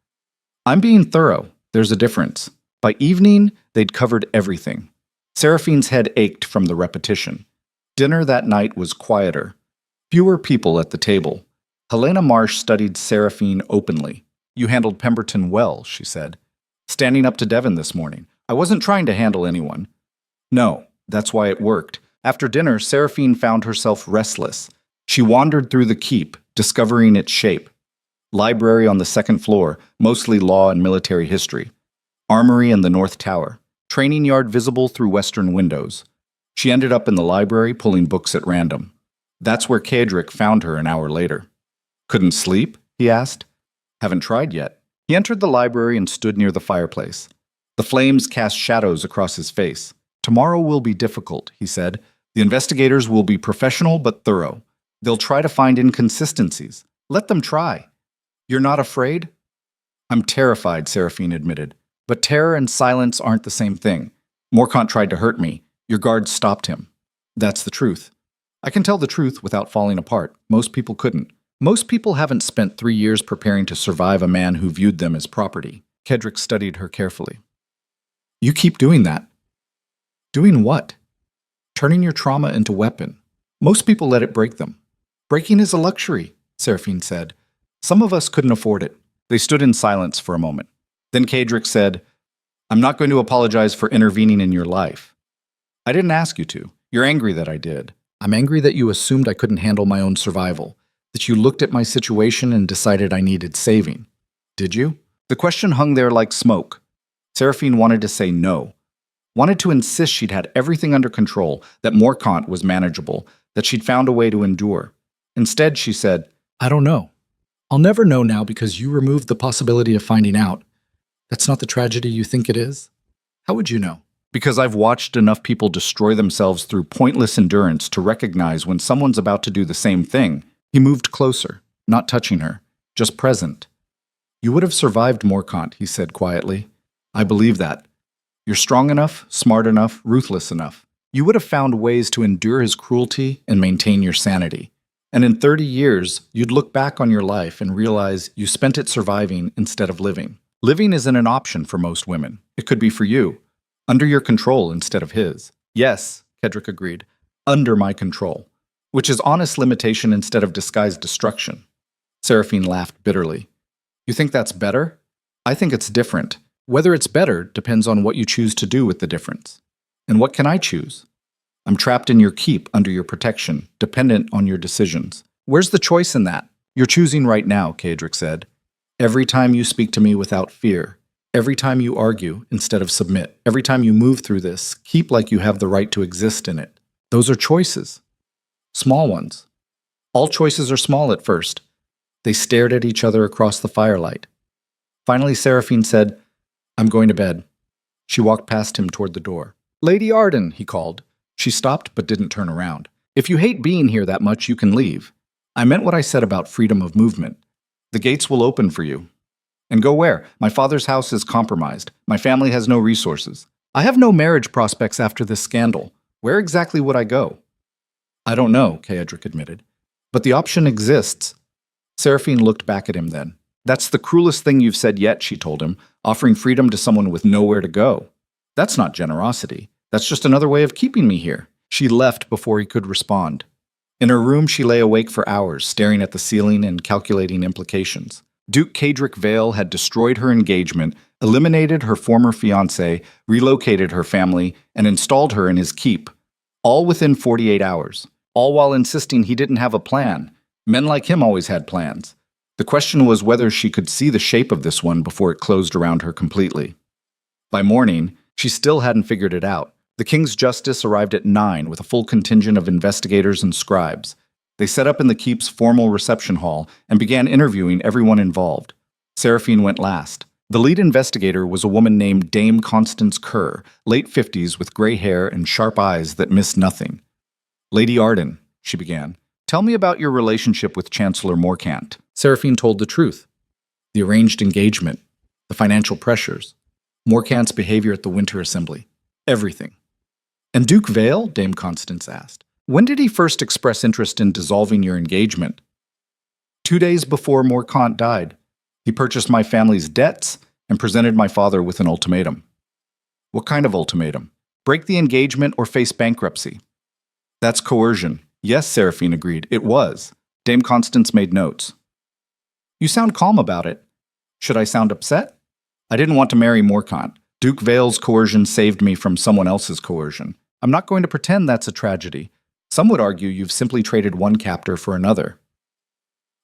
I'm being thorough. There's a difference. By evening, they'd covered everything. Seraphine's head ached from the repetition. Dinner that night was quieter. Fewer people at the table. Helena Marsh studied Seraphine openly. You handled Pemberton well, she said. Standing up to Devon this morning. I wasn't trying to handle anyone. No, that's why it worked. After dinner, Seraphine found herself restless. She wandered through the keep, discovering its shape. Library on the second floor, mostly law and military history. Armory in the north tower. Training yard visible through western windows. She ended up in the library pulling books at random. That's where Kadrick found her an hour later. Couldn't sleep? He asked. Haven't tried yet. He entered the library and stood near the fireplace. The flames cast shadows across his face. Tomorrow will be difficult, he said. The investigators will be professional but thorough. They'll try to find inconsistencies. Let them try. You're not afraid? I'm terrified, Seraphine admitted. But terror and silence aren't the same thing. Morcant tried to hurt me. Your guards stopped him. That's the truth. I can tell the truth without falling apart. Most people couldn't. Most people haven't spent 3 years preparing to survive a man who viewed them as property. Kadrick studied her carefully. You keep doing that. Doing what? Turning your trauma into weapon. Most people let it break them. Breaking is a luxury, Seraphine said. Some of us couldn't afford it. They stood in silence for a moment. Then Kadrick said, I'm not going to apologize for intervening in your life. I didn't ask you to. You're angry that I did. I'm angry that you assumed I couldn't handle my own survival, that you looked at my situation and decided I needed saving. Did you? The question hung there like smoke. Seraphine wanted to say no, wanted to insist she'd had everything under control, that Morcant was manageable, that she'd found a way to endure. Instead, she said, I don't know. I'll never know now because you removed the possibility of finding out. That's not the tragedy you think it is? How would you know? Because I've watched enough people destroy themselves through pointless endurance to recognize when someone's about to do the same thing. He moved closer, not touching her, just present. You would have survived Morcant, he said quietly. I believe that. You're strong enough, smart enough, ruthless enough. You would have found ways to endure his cruelty and maintain your sanity. And in 30 years, you'd look back on your life and realize you spent it surviving instead of living. Living isn't an option for most women. It could be for you. Under your control instead of his. Yes, Kadrick agreed. Under my control. Which is honest limitation instead of disguised destruction. Seraphine laughed bitterly. You think that's better? I think it's different. Whether it's better depends on what you choose to do with the difference. And what can I choose? I'm trapped in your keep under your protection, dependent on your decisions. Where's the choice in that? You're choosing right now, Kaedric said. Every time you speak to me without fear, every time you argue instead of submit, every time you move through this, keep like you have the right to exist in it. Those are choices. Small ones. All choices are small at first. They stared at each other across the firelight. Finally, Seraphine said, I'm going to bed. She walked past him toward the door. Lady Arden, he called. She stopped but didn't turn around. If you hate being here that much, you can leave. I meant what I said about freedom of movement. The gates will open for you. And go where? My father's house is compromised. My family has no resources. I have no marriage prospects after this scandal. Where exactly would I go? I don't know, Kaedric admitted. But the option exists. Seraphine looked back at him then. That's the cruelest thing you've said yet, she told him, offering freedom to someone with nowhere to go. That's not generosity. That's just another way of keeping me here. She left before he could respond. In her room, she lay awake for hours, staring at the ceiling and calculating implications. Duke Kaedric Vale had destroyed her engagement, eliminated her former fiancé, relocated her family, and installed her in his keep, all within 48 hours, all while insisting he didn't have a plan. Men like him always had plans. The question was whether she could see the shape of this one before it closed around her completely. By morning, she still hadn't figured it out. The King's Justice arrived at 9 with a full contingent of investigators and scribes. They set up in the keep's formal reception hall and began interviewing everyone involved. Seraphine went last. The lead investigator was a woman named Dame Constance Kerr, late 50s with gray hair and sharp eyes that missed nothing. Lady Arden, she began, tell me about your relationship with Chancellor Morcant. Seraphine told the truth. The arranged engagement, the financial pressures, Morcant's behavior at the Winter Assembly, everything. And Duke Vale? Dame Constance asked. When did he first express interest in dissolving your engagement? 2 days before Morcant died. He purchased my family's debts and presented my father with an ultimatum. What kind of ultimatum? Break the engagement or face bankruptcy. That's coercion. Yes, Seraphine agreed. It was. Dame Constance made notes. You sound calm about it. Should I sound upset? I didn't want to marry Morcant. Duke Vale's coercion saved me from someone else's coercion. I'm not going to pretend that's a tragedy. Some would argue you've simply traded one captor for another.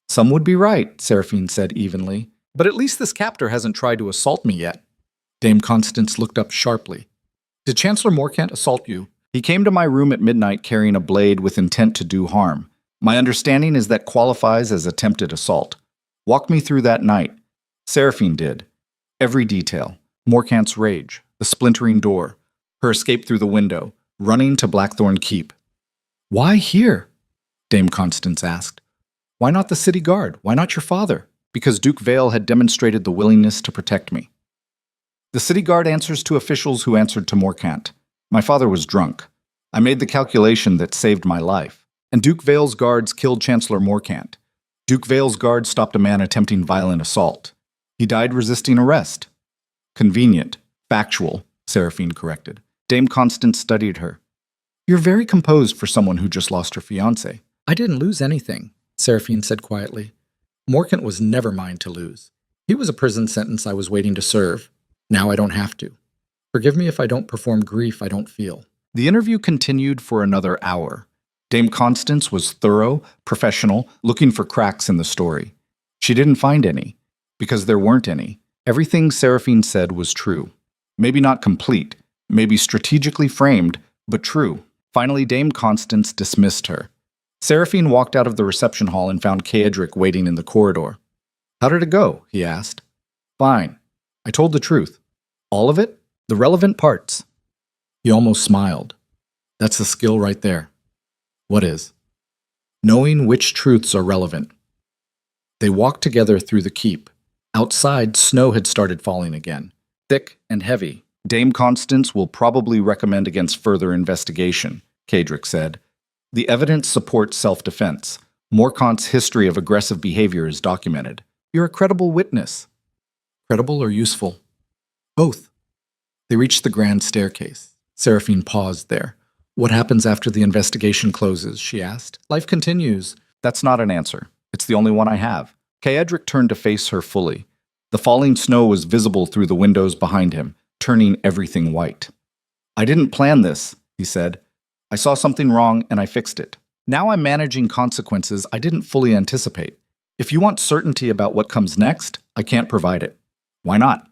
Some would be right, Seraphine said evenly. But at least this captor hasn't tried to assault me yet. Dame Constance looked up sharply. Did Chancellor Morcant assault you? He came to my room at midnight carrying a blade with intent to do harm. My understanding is that qualifies as attempted assault. Walk me through that night. Seraphine did. Every detail. Morcant's rage, the splintering door, her escape through the window, running to Blackthorn Keep. Why here? Dame Constance asked. Why not the city guard? Why not your father? Because Duke Vale had demonstrated the willingness to protect me. The city guard answers to officials who answered to Morcant. My father was drunk. I made the calculation that saved my life. And Duke Vale's guards killed Chancellor Morcant. Duke Vale's guards stopped a man attempting violent assault. He died resisting arrest. Convenient. Factual, Seraphine corrected. Dame Constance studied her. You're very composed for someone who just lost her fiancé. I didn't lose anything, Seraphine said quietly. Morcant was never mine to lose. He was a prison sentence I was waiting to serve. Now I don't have to. Forgive me if I don't perform grief I don't feel. The interview continued for another hour. Dame Constance was thorough, professional, looking for cracks in the story. She didn't find any, because there weren't any. Everything Seraphine said was true. Maybe not complete, maybe strategically framed, but true. Finally, Dame Constance dismissed her. Seraphine walked out of the reception hall and found Kaedric waiting in the corridor. How did it go? He asked. Fine. I told the truth. All of it? The relevant parts. He almost smiled. That's the skill right there. What is? Knowing which truths are relevant. They walked together through the keep. Outside, snow had started falling again, thick and heavy. Dame Constance will probably recommend against further investigation, Kaedric said. The evidence supports self-defense. Morcant's history of aggressive behavior is documented. You're a credible witness. Credible or useful? Both. They reached the grand staircase. Seraphine paused there. What happens after the investigation closes? She asked. Life continues. That's not an answer. It's the only one I have. Kaedric turned to face her fully. The falling snow was visible through the windows behind him, turning everything white. I didn't plan this, he said. I saw something wrong and I fixed it. Now I'm managing consequences I didn't fully anticipate. If you want certainty about what comes next, I can't provide it. Why not?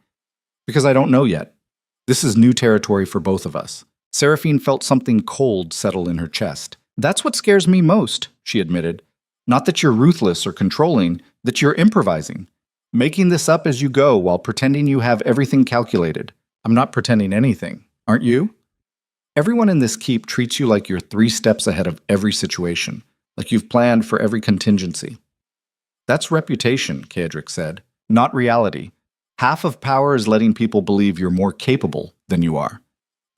Because I don't know yet. This is new territory for both of us. Seraphine felt something cold settle in her chest. That's what scares me most, she admitted. Not that you're ruthless or controlling, that you're improvising. Making this up as you go while pretending you have everything calculated. I'm not pretending anything, aren't you? Everyone in this keep treats you like you're 3 steps ahead of every situation, like you've planned for every contingency. That's reputation, Kaedric said, not reality. Half of power is letting people believe you're more capable than you are.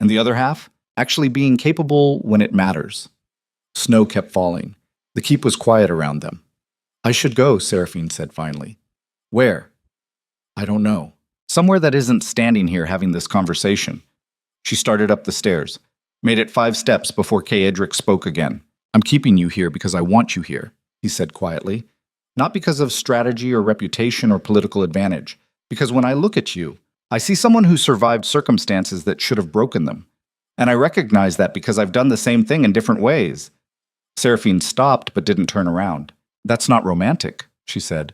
And the other half, actually being capable when it matters. Snow kept falling. The keep was quiet around them. I should go, Seraphine said finally. Where? I don't know. Somewhere that isn't standing here having this conversation. She started up the stairs, made it 5 steps before Kaedric spoke again. I'm keeping you here because I want you here, he said quietly. Not because of strategy or reputation or political advantage. Because when I look at you, I see someone who survived circumstances that should have broken them. And I recognize that because I've done the same thing in different ways. Seraphine stopped but didn't turn around. That's not romantic, she said.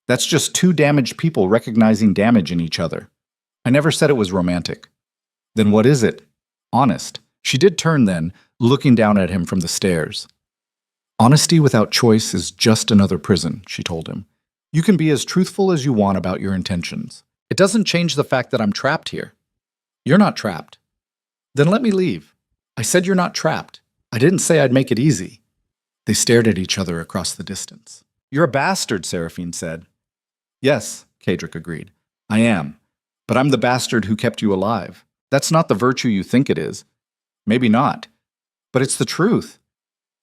That's just 2 damaged people recognizing damage in each other. I never said it was romantic. Then what is it? Honest. She did turn then, looking down at him from the stairs. Honesty without choice is just another prison, she told him. You can be as truthful as you want about your intentions. It doesn't change the fact that I'm trapped here. You're not trapped. Then let me leave. I said you're not trapped. I didn't say I'd make it easy. They stared at each other across the distance. You're a bastard, Seraphine said. Yes, Kaedric agreed. I am. But I'm the bastard who kept you alive. That's not the virtue you think it is. Maybe not. But it's the truth.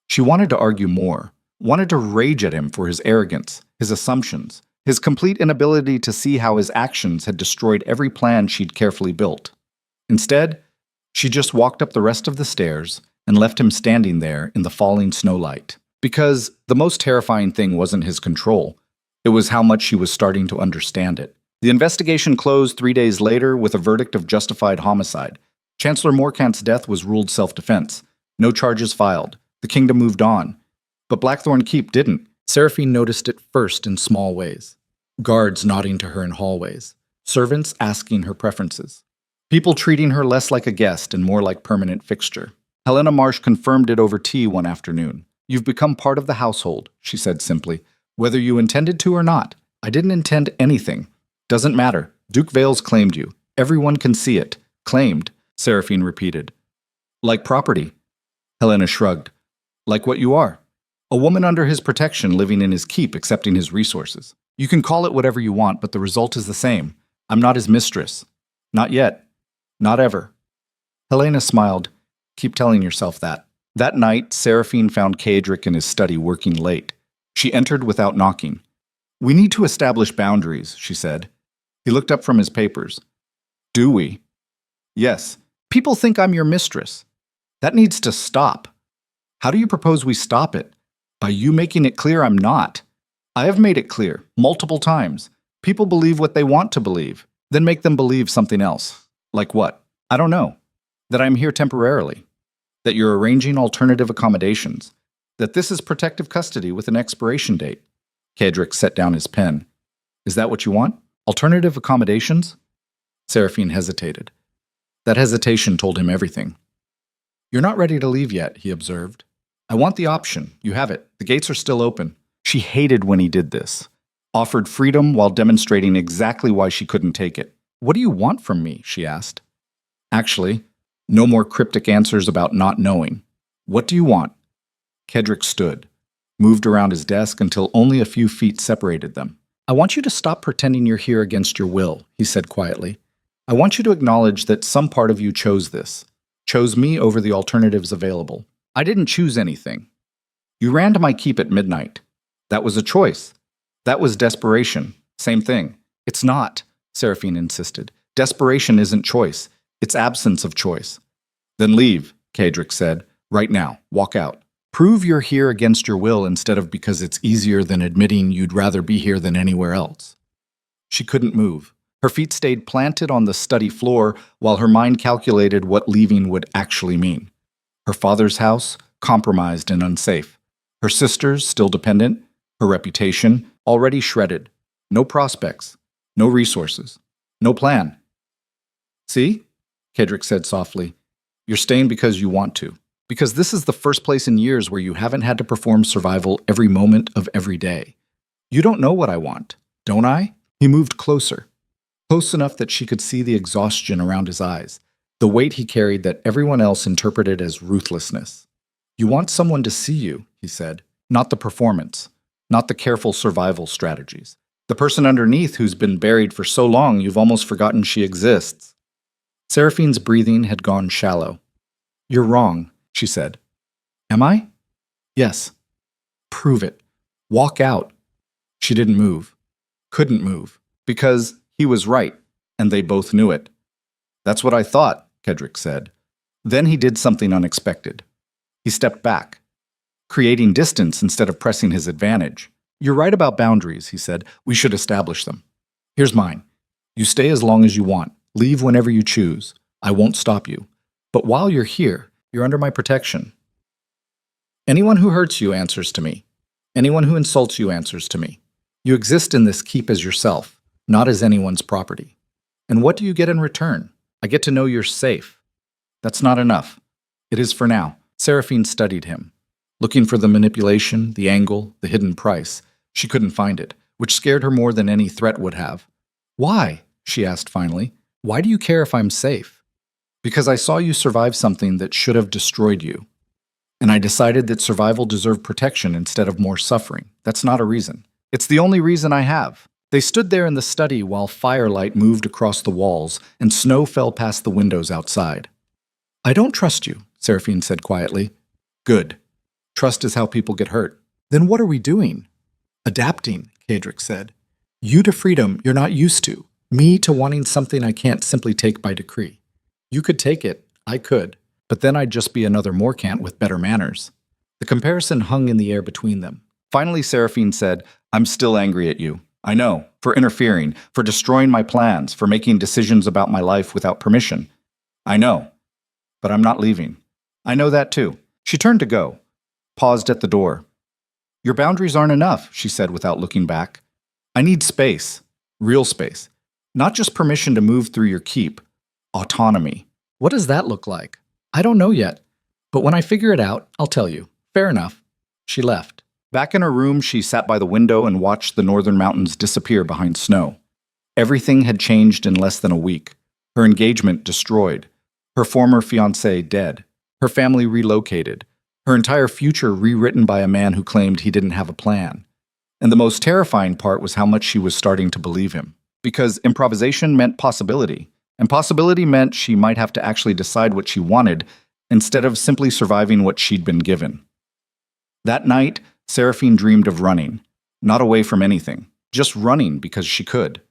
She wanted to argue more, wanted to rage at him for his arrogance, his assumptions, his complete inability to see how his actions had destroyed every plan she'd carefully built. Instead, she just walked up the rest of the stairs and left him standing there in the falling snowlight. Because the most terrifying thing wasn't his control. It was how much she was starting to understand it. The investigation closed 3 days later with a verdict of justified homicide. Chancellor Morkant's death was ruled self-defense. No charges filed. The kingdom moved on. But Blackthorn Keep didn't. Seraphine noticed it first in small ways. Guards nodding to her in hallways. Servants asking her preferences. People treating her less like a guest and more like permanent fixture. Helena Marsh confirmed it over tea one afternoon. You've become part of the household, she said simply. Whether you intended to or not. I didn't intend anything. Doesn't matter. Duke Vales claimed you. Everyone can see it. Claimed, Seraphine repeated. Like property. Helena shrugged. Like what you are. A woman under his protection living in his keep accepting his resources. You can call it whatever you want, but the result is the same. I'm not his mistress. Not yet. Not ever. Helena smiled. Keep telling yourself that. That night, Seraphine found Kaedric in his study working late. She entered without knocking. We need to establish boundaries, she said. He looked up from his papers. Do we? Yes. People think I'm your mistress. That needs to stop. How do you propose we stop it? By you making it clear I'm not. I have made it clear, multiple times. People believe what they want to believe, then make them believe something else. Like what? I don't know. That I'm here temporarily. That you're arranging alternative accommodations. That this is protective custody with an expiration date. Kaedric set down his pen. Is that what you want? Alternative accommodations? Seraphine hesitated. That hesitation told him everything. You're not ready to leave yet, he observed. I want the option. You have it. The gates are still open. She hated when he did this. Offered freedom while demonstrating exactly why she couldn't take it. What do you want from me? She asked. Actually, no more cryptic answers about not knowing. What do you want? Kaedric stood, moved around his desk until only a few feet separated them. I want you to stop pretending you're here against your will, he said quietly. I want you to acknowledge that some part of you chose this, chose me over the alternatives available. I didn't choose anything. You ran to my keep at midnight. That was a choice. That was desperation. Same thing. It's not, Seraphine insisted. Desperation isn't choice. It's absence of choice. Then leave, Kaedric said. Right now. Walk out. Prove you're here against your will instead of because it's easier than admitting you'd rather be here than anywhere else. She couldn't move. Her feet stayed planted on the study floor while her mind calculated what leaving would actually mean. Her father's house, compromised and unsafe. Her sisters, still dependent, her reputation, already shredded. No prospects, no resources, no plan. See? Kedrick said softly. You're staying because you want to. Because this is the first place in years where you haven't had to perform survival every moment of every day. You don't know what I want, don't I? He moved closer, close enough that she could see the exhaustion around his eyes, the weight he carried that everyone else interpreted as ruthlessness. You want someone to see you, he said, not the performance, not the careful survival strategies. The person underneath who's been buried for so long you've almost forgotten she exists. Seraphine's breathing had gone shallow. You're wrong, she said. Am I? Yes. Prove it. Walk out. She didn't move. Couldn't move. Because he was right, and they both knew it. That's what I thought, Kedrick said. Then he did something unexpected. He stepped back, creating distance instead of pressing his advantage. You're right about boundaries, he said. We should establish them. Here's mine. You stay as long as you want. Leave whenever you choose. I won't stop you. But while you're here, you're under my protection. Anyone who hurts you answers to me. Anyone who insults you answers to me. You exist in this keep as yourself, not as anyone's property. And what do you get in return? I get to know you're safe. That's not enough. It is for now. Seraphine studied him, looking for the manipulation, the angle, the hidden price. She couldn't find it, which scared her more than any threat would have. Why? She asked finally. Why do you care if I'm safe? Because I saw you survive something that should have destroyed you. And I decided that survival deserved protection instead of more suffering. That's not a reason. It's the only reason I have. They stood there in the study while firelight moved across the walls and snow fell past the windows outside. I don't trust you, Seraphine said quietly. Good. Trust is how people get hurt. Then what are we doing? Adapting, Kedrick said. You to freedom you're not used to. Me to wanting something I can't simply take by decree. You could take it, I could, but then I'd just be another Morcant with better manners. The comparison hung in the air between them. Finally, Seraphine said, I'm still angry at you. I know, for interfering, for destroying my plans, for making decisions about my life without permission. I know, but I'm not leaving. I know that too. She turned to go, paused at the door. Your boundaries aren't enough, she said without looking back. I need space, real space. Not just permission to move through your keep. Autonomy. What does that look like? I don't know yet. But when I figure it out, I'll tell you. Fair enough. She left. Back in her room, she sat by the window and watched the northern mountains disappear behind snow. Everything had changed in less than a week. Her engagement destroyed. Her former fiancé dead. Her family relocated. Her entire future rewritten by a man who claimed he didn't have a plan. And the most terrifying part was how much she was starting to believe him. Because improvisation meant possibility. And possibility meant she might have to actually decide what she wanted instead of simply surviving what she'd been given. That night, Seraphine dreamed of running. Not away from anything. Just running because she could.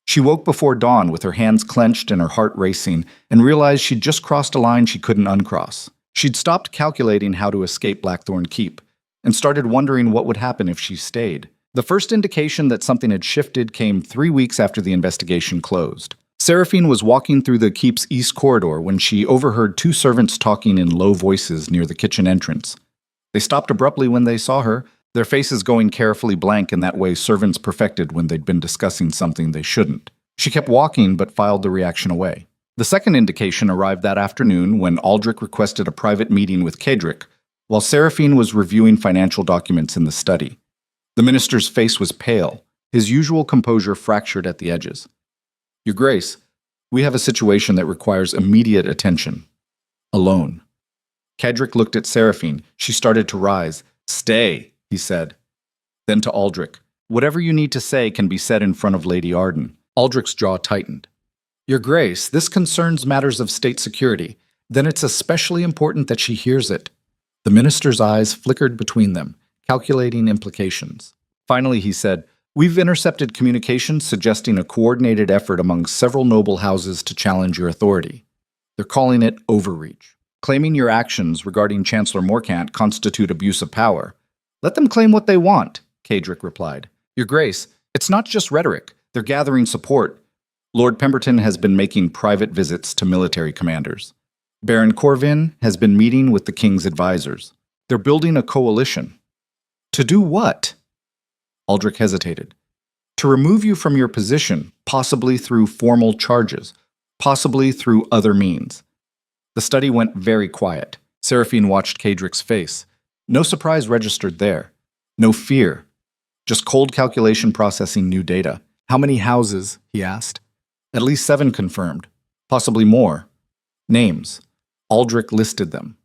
She woke before dawn with her hands clenched and her heart racing and realized she'd just crossed a line she couldn't uncross. She'd stopped calculating how to escape Blackthorn Keep and started wondering what would happen if she stayed. The first indication that something had shifted came 3 weeks after the investigation closed. Seraphine was walking through the keep's east corridor when she overheard 2 servants talking in low voices near the kitchen entrance. They stopped abruptly when they saw her, their faces going carefully blank in that way servants perfected when they'd been discussing something they shouldn't. She kept walking but filed the reaction away. The second indication arrived that afternoon when Aldrich requested a private meeting with Kedrick, while Seraphine was reviewing financial documents in the study. The minister's face was pale, his usual composure fractured at the edges. Your Grace, we have a situation that requires immediate attention. Alone. Kedrick looked at Seraphine. She started to rise. Stay, he said. Then to Aldrich. Whatever you need to say can be said in front of Lady Arden. Aldrich's jaw tightened. Your Grace, this concerns matters of state security. Then it's especially important that she hears it. The minister's eyes flickered between them, calculating implications. Finally, he said, We've intercepted communications suggesting a coordinated effort among several noble houses to challenge your authority. They're calling it overreach, claiming your actions regarding Chancellor Morcant constitute abuse of power. Let them claim what they want, Kedrick replied. Your Grace, it's not just rhetoric. They're gathering support. Lord Pemberton has been making private visits to military commanders. Baron Corvin has been meeting with the king's advisors. They're building a coalition. To do what? Aldrich hesitated. To remove you from your position, possibly through formal charges, possibly through other means. The study went very quiet. Seraphine watched Kadrick's face. No surprise registered there. No fear. Just cold calculation processing new data. How many houses? He asked. At least 7 confirmed. Possibly more. Names. Aldrich listed them.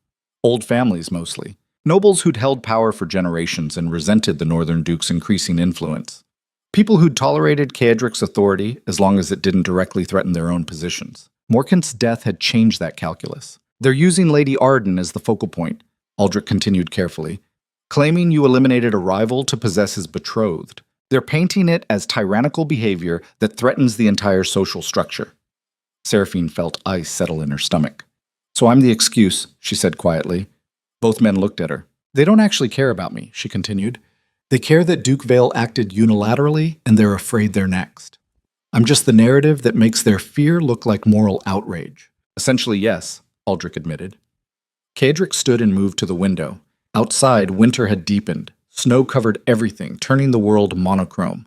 Old families, mostly. Nobles who'd held power for generations and resented the Northern Duke's increasing influence. People who'd tolerated Kadrick's authority as long as it didn't directly threaten their own positions. Morkant's death had changed that calculus. They're using Lady Arden as the focal point, Aldrich continued carefully, claiming you eliminated a rival to possess his betrothed. They're painting it as tyrannical behavior that threatens the entire social structure. Seraphine felt ice settle in her stomach. So I'm the excuse, she said quietly. Both men looked at her. They don't actually care about me, she continued. They care that Duke Vale acted unilaterally, and they're afraid they're next. I'm just the narrative that makes their fear look like moral outrage. Essentially, yes, Aldrich admitted. Kadrick stood and moved to the window. Outside, winter had deepened. Snow covered everything, turning the world monochrome.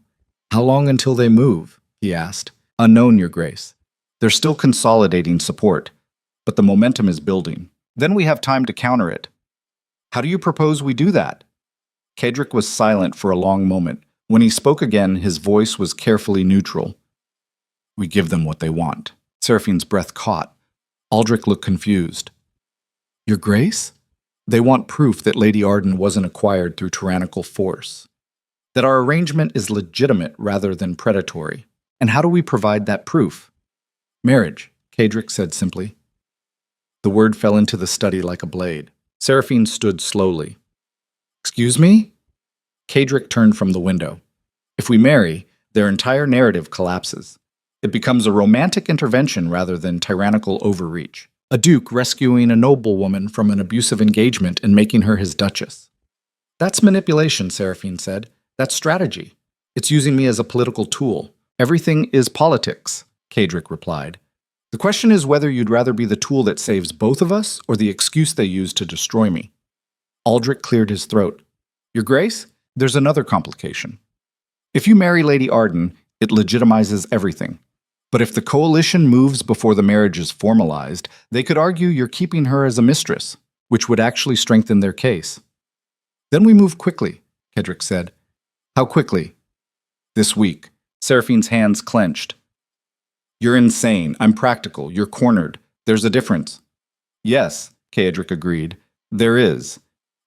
How long until they move? He asked. Unknown, Your Grace. They're still consolidating support, but the momentum is building. Then we have time to counter it. How do you propose we do that? Kadrick was silent for a long moment. When he spoke again, his voice was carefully neutral. We give them what they want. Seraphine's breath caught. Aldrich looked confused. Your Grace? They want proof that Lady Arden wasn't acquired through tyrannical force. That our arrangement is legitimate rather than predatory. And how do we provide that proof? Marriage, Kadrick said simply. The word fell into the study like a blade. Seraphine stood slowly. Excuse me? Kadrick turned from the window. If we marry, their entire narrative collapses. It becomes a romantic intervention rather than tyrannical overreach. A duke rescuing a noblewoman from an abusive engagement and making her his duchess. That's manipulation, Seraphine said. That's strategy. It's using me as a political tool. Everything is politics, Kadrick replied. The question is whether you'd rather be the tool that saves both of us or the excuse they use to destroy me. Aldrich cleared his throat. Your Grace, there's another complication. If you marry Lady Arden, it legitimizes everything. But if the coalition moves before the marriage is formalized, they could argue you're keeping her as a mistress, which would actually strengthen their case. Then we move quickly, Kadrick said. How quickly? This week. Seraphine's hands clenched. You're insane. I'm practical. You're cornered. There's a difference. Yes, Kadrick agreed. There is.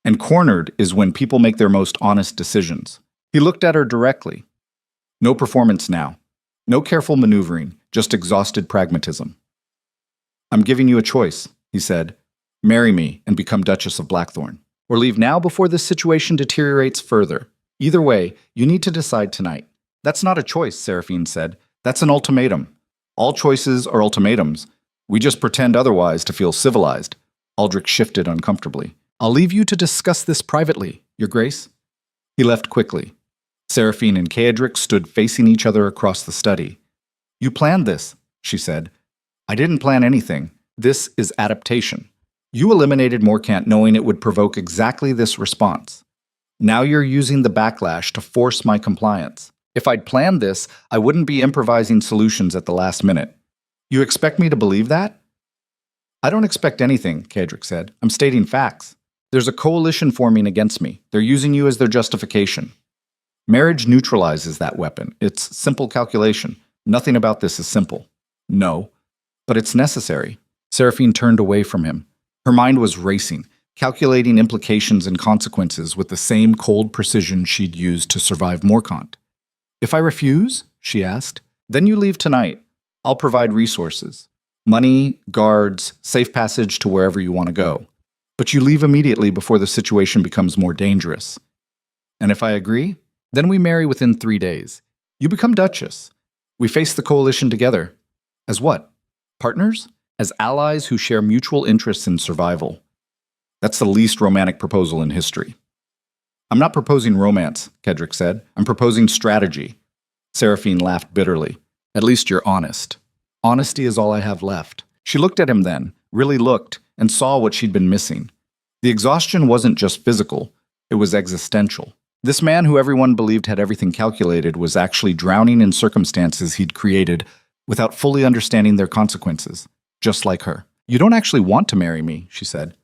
And cornered is when people make their most honest decisions. He looked at her directly. No performance now. No careful maneuvering, just exhausted pragmatism. I'm giving you a choice, he said. Marry me and become Duchess of Blackthorn. Or leave now before this situation deteriorates further. Either way, you need to decide tonight. That's not a choice, Seraphine said. That's an ultimatum. All choices are ultimatums. We just pretend otherwise to feel civilized. Aldrich shifted uncomfortably. I'll leave you to discuss this privately, Your Grace. He left quickly. Seraphine and Kadrick stood facing each other across the study. You planned this, she said. I didn't plan anything. This is adaptation. You eliminated Morkant knowing it would provoke exactly this response. Now you're using the backlash to force my compliance. If I'd planned this, I wouldn't be improvising solutions at the last minute. You expect me to believe that? I don't expect anything, Kadrick said. I'm stating facts. There's a coalition forming against me. They're using you as their justification. Marriage neutralizes that weapon. It's simple calculation. Nothing about this is simple. No. But it's necessary. Seraphine turned away from him. Her mind was racing, calculating implications and consequences with the same cold precision she'd used to survive Morkant. If I refuse, she asked, then you leave tonight. I'll provide resources. Money, guards, safe passage to wherever you want to go. But you leave immediately before the situation becomes more dangerous. And if I agree, then we marry within 3 days. You become Duchess. We face the coalition together. As what? Partners? As allies who share mutual interests in survival. That's the least romantic proposal in history. I'm not proposing romance, Kadrick said. I'm proposing strategy. Seraphine laughed bitterly. At least you're honest. Honesty is all I have left. She looked at him then, really looked, and saw what she'd been missing. The exhaustion wasn't just physical, it was existential. This man who everyone believed had everything calculated was actually drowning in circumstances he'd created without fully understanding their consequences, just like her. You don't actually want to marry me, she said.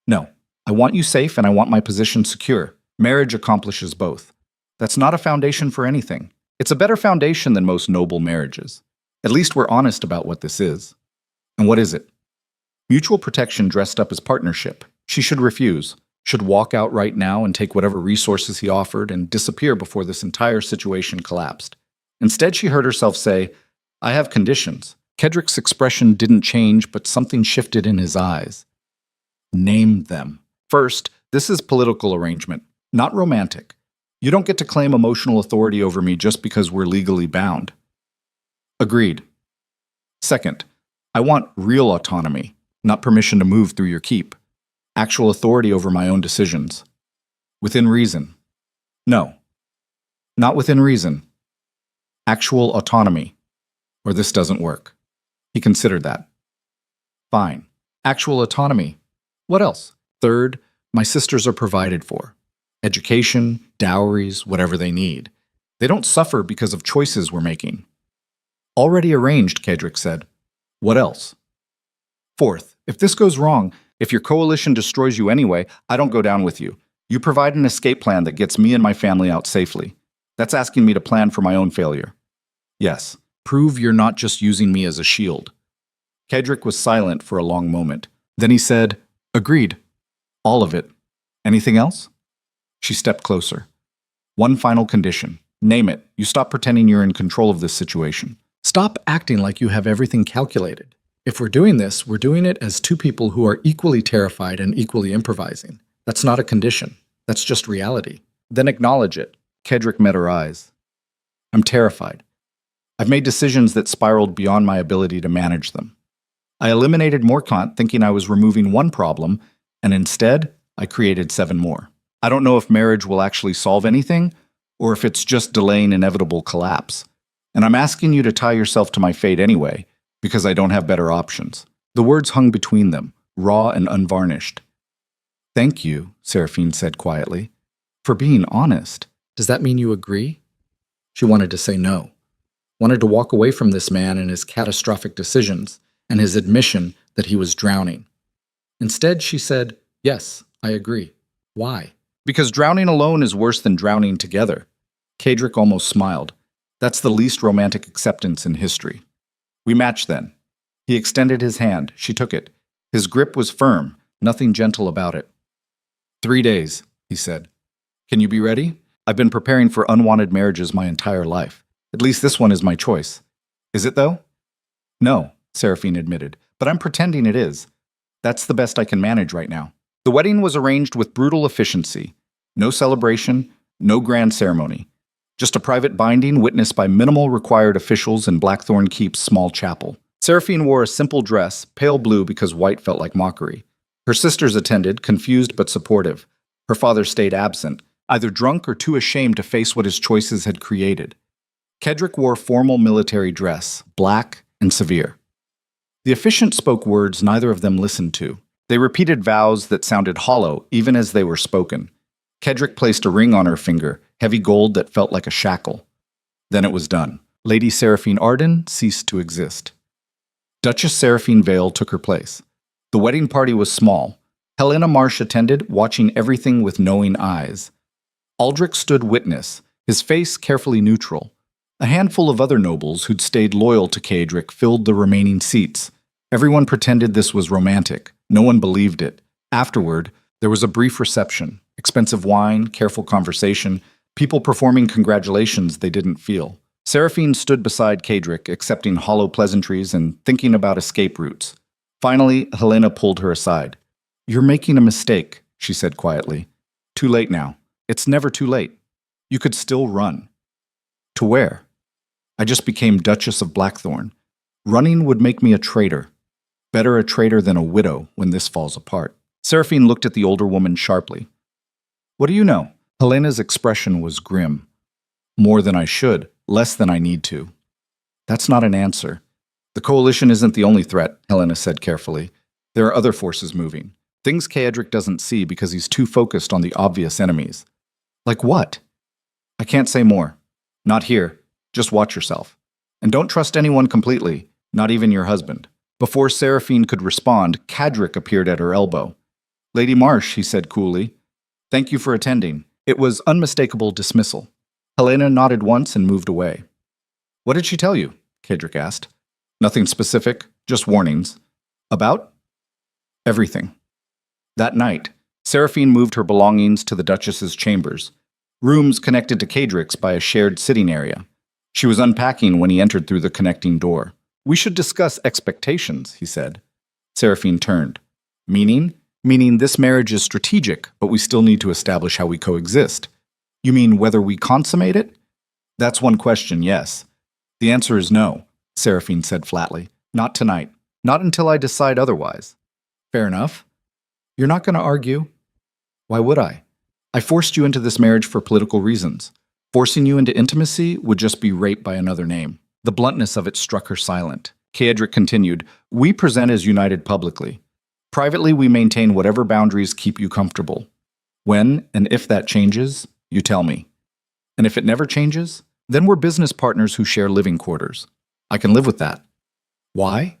No, I want you safe and I want my position secure. Marriage accomplishes both. That's not a foundation for anything. It's a better foundation than most noble marriages. At least we're honest about what this is. And what is it? Mutual protection dressed up as partnership. She should refuse, should walk out right now and take whatever resources he offered and disappear before this entire situation collapsed. Instead, she heard herself say, I have conditions. Kedrick's expression didn't change, but something shifted in his eyes. Name them. First, this is political arrangement, not romantic. You don't get to claim emotional authority over me just because we're legally bound. Agreed. Second, I want real autonomy, not permission to move through your keep. Actual authority over my own decisions. Within reason. No. Not within reason. Actual autonomy. Or this doesn't work. He considered that. Fine. Actual autonomy. What else? Third, my sisters are provided for. Education, dowries, whatever they need. They don't suffer because of choices we're making. Already arranged, Kedrick said. What else? Fourth, if this goes wrong, if your coalition destroys you anyway, I don't go down with you. You provide an escape plan that gets me and my family out safely. That's asking me to plan for my own failure. Yes, prove you're not just using me as a shield. Kedrick was silent for a long moment. Then he said, Agreed. All of it. Anything else? She stepped closer. One final condition. Name it. You stop pretending you're in control of this situation. Stop acting like you have everything calculated. If we're doing this, we're doing it as two people who are equally terrified and equally improvising. That's not a condition. That's just reality. Then acknowledge it. Kedrick met her eyes. I'm terrified. I've made decisions that spiraled beyond my ability to manage them. I eliminated Morkant thinking I was removing one problem, and instead, I created 7 more. I don't know if marriage will actually solve anything, or if it's just delaying inevitable collapse. And I'm asking you to tie yourself to my fate anyway, because I don't have better options. The words hung between them, raw and unvarnished. Thank you, Seraphine said quietly, for being honest. Does that mean you agree? She wanted to say no. Wanted to walk away from this man and his catastrophic decisions and his admission that he was drowning. Instead, she said, yes, I agree. Why? Because drowning alone is worse than drowning together. Kedrick almost smiled. That's the least romantic acceptance in history. We matched then. He extended his hand. She took it. His grip was firm, nothing gentle about it. 3 days, he said. Can you be ready? I've been preparing for unwanted marriages my entire life. At least this one is my choice. Is it, though? No, Seraphine admitted, but I'm pretending it is. That's the best I can manage right now. The wedding was arranged with brutal efficiency. No celebration, no grand ceremony. Just a private binding witnessed by minimal required officials in Blackthorn Keep's small chapel. Seraphine wore a simple dress, pale blue because white felt like mockery. Her sisters attended, confused but supportive. Her father stayed absent, either drunk or too ashamed to face what his choices had created. Kedrick wore formal military dress, black and severe. The officiant spoke words neither of them listened to. They repeated vows that sounded hollow even as they were spoken. Kedrick placed a ring on her finger, heavy gold that felt like a shackle. Then it was done. Lady Seraphine Arden ceased to exist. Duchess Seraphine Vale took her place. The wedding party was small. Helena Marsh attended, watching everything with knowing eyes. Aldrich stood witness, his face carefully neutral. A handful of other nobles who'd stayed loyal to Kedrick filled the remaining seats. Everyone pretended this was romantic. No one believed it. Afterward, there was a brief reception. Expensive wine, careful conversation, people performing congratulations they didn't feel. Seraphine stood beside Kedrick, accepting hollow pleasantries and thinking about escape routes. Finally, Helena pulled her aside. You're making a mistake, she said quietly. Too late now. It's never too late. You could still run. To where? I just became Duchess of Blackthorn. Running would make me a traitor. Better a traitor than a widow when this falls apart. Seraphine looked at the older woman sharply. What do you know? Helena's expression was grim. More than I should, less than I need to. That's not an answer. The coalition isn't the only threat, Helena said carefully. There are other forces moving. Things Kedrick doesn't see because he's too focused on the obvious enemies. Like what? I can't say more. Not here. Just watch yourself. And don't trust anyone completely, not even your husband. Before Seraphine could respond, Cadric appeared at her elbow. Lady Marsh, he said coolly. Thank you for attending. It was unmistakable dismissal. Helena nodded once and moved away. What did she tell you? Cadric asked. Nothing specific, just warnings. About? Everything. That night, Seraphine moved her belongings to the Duchess's chambers, rooms connected to Cadric's by a shared sitting area. She was unpacking when he entered through the connecting door. We should discuss expectations, he said. Seraphine turned. Meaning? Meaning this marriage is strategic, but we still need to establish how we coexist. You mean whether we consummate it? That's one question, yes. The answer is no, Seraphine said flatly. Not tonight. Not until I decide otherwise. Fair enough. You're not going to argue? Why would I? I forced you into this marriage for political reasons. Forcing you into intimacy would just be rape by another name. The bluntness of it struck her silent. Caedric continued, We present as united publicly. Privately, we maintain whatever boundaries keep you comfortable. When and if that changes, you tell me. And if it never changes, then we're business partners who share living quarters. I can live with that. Why?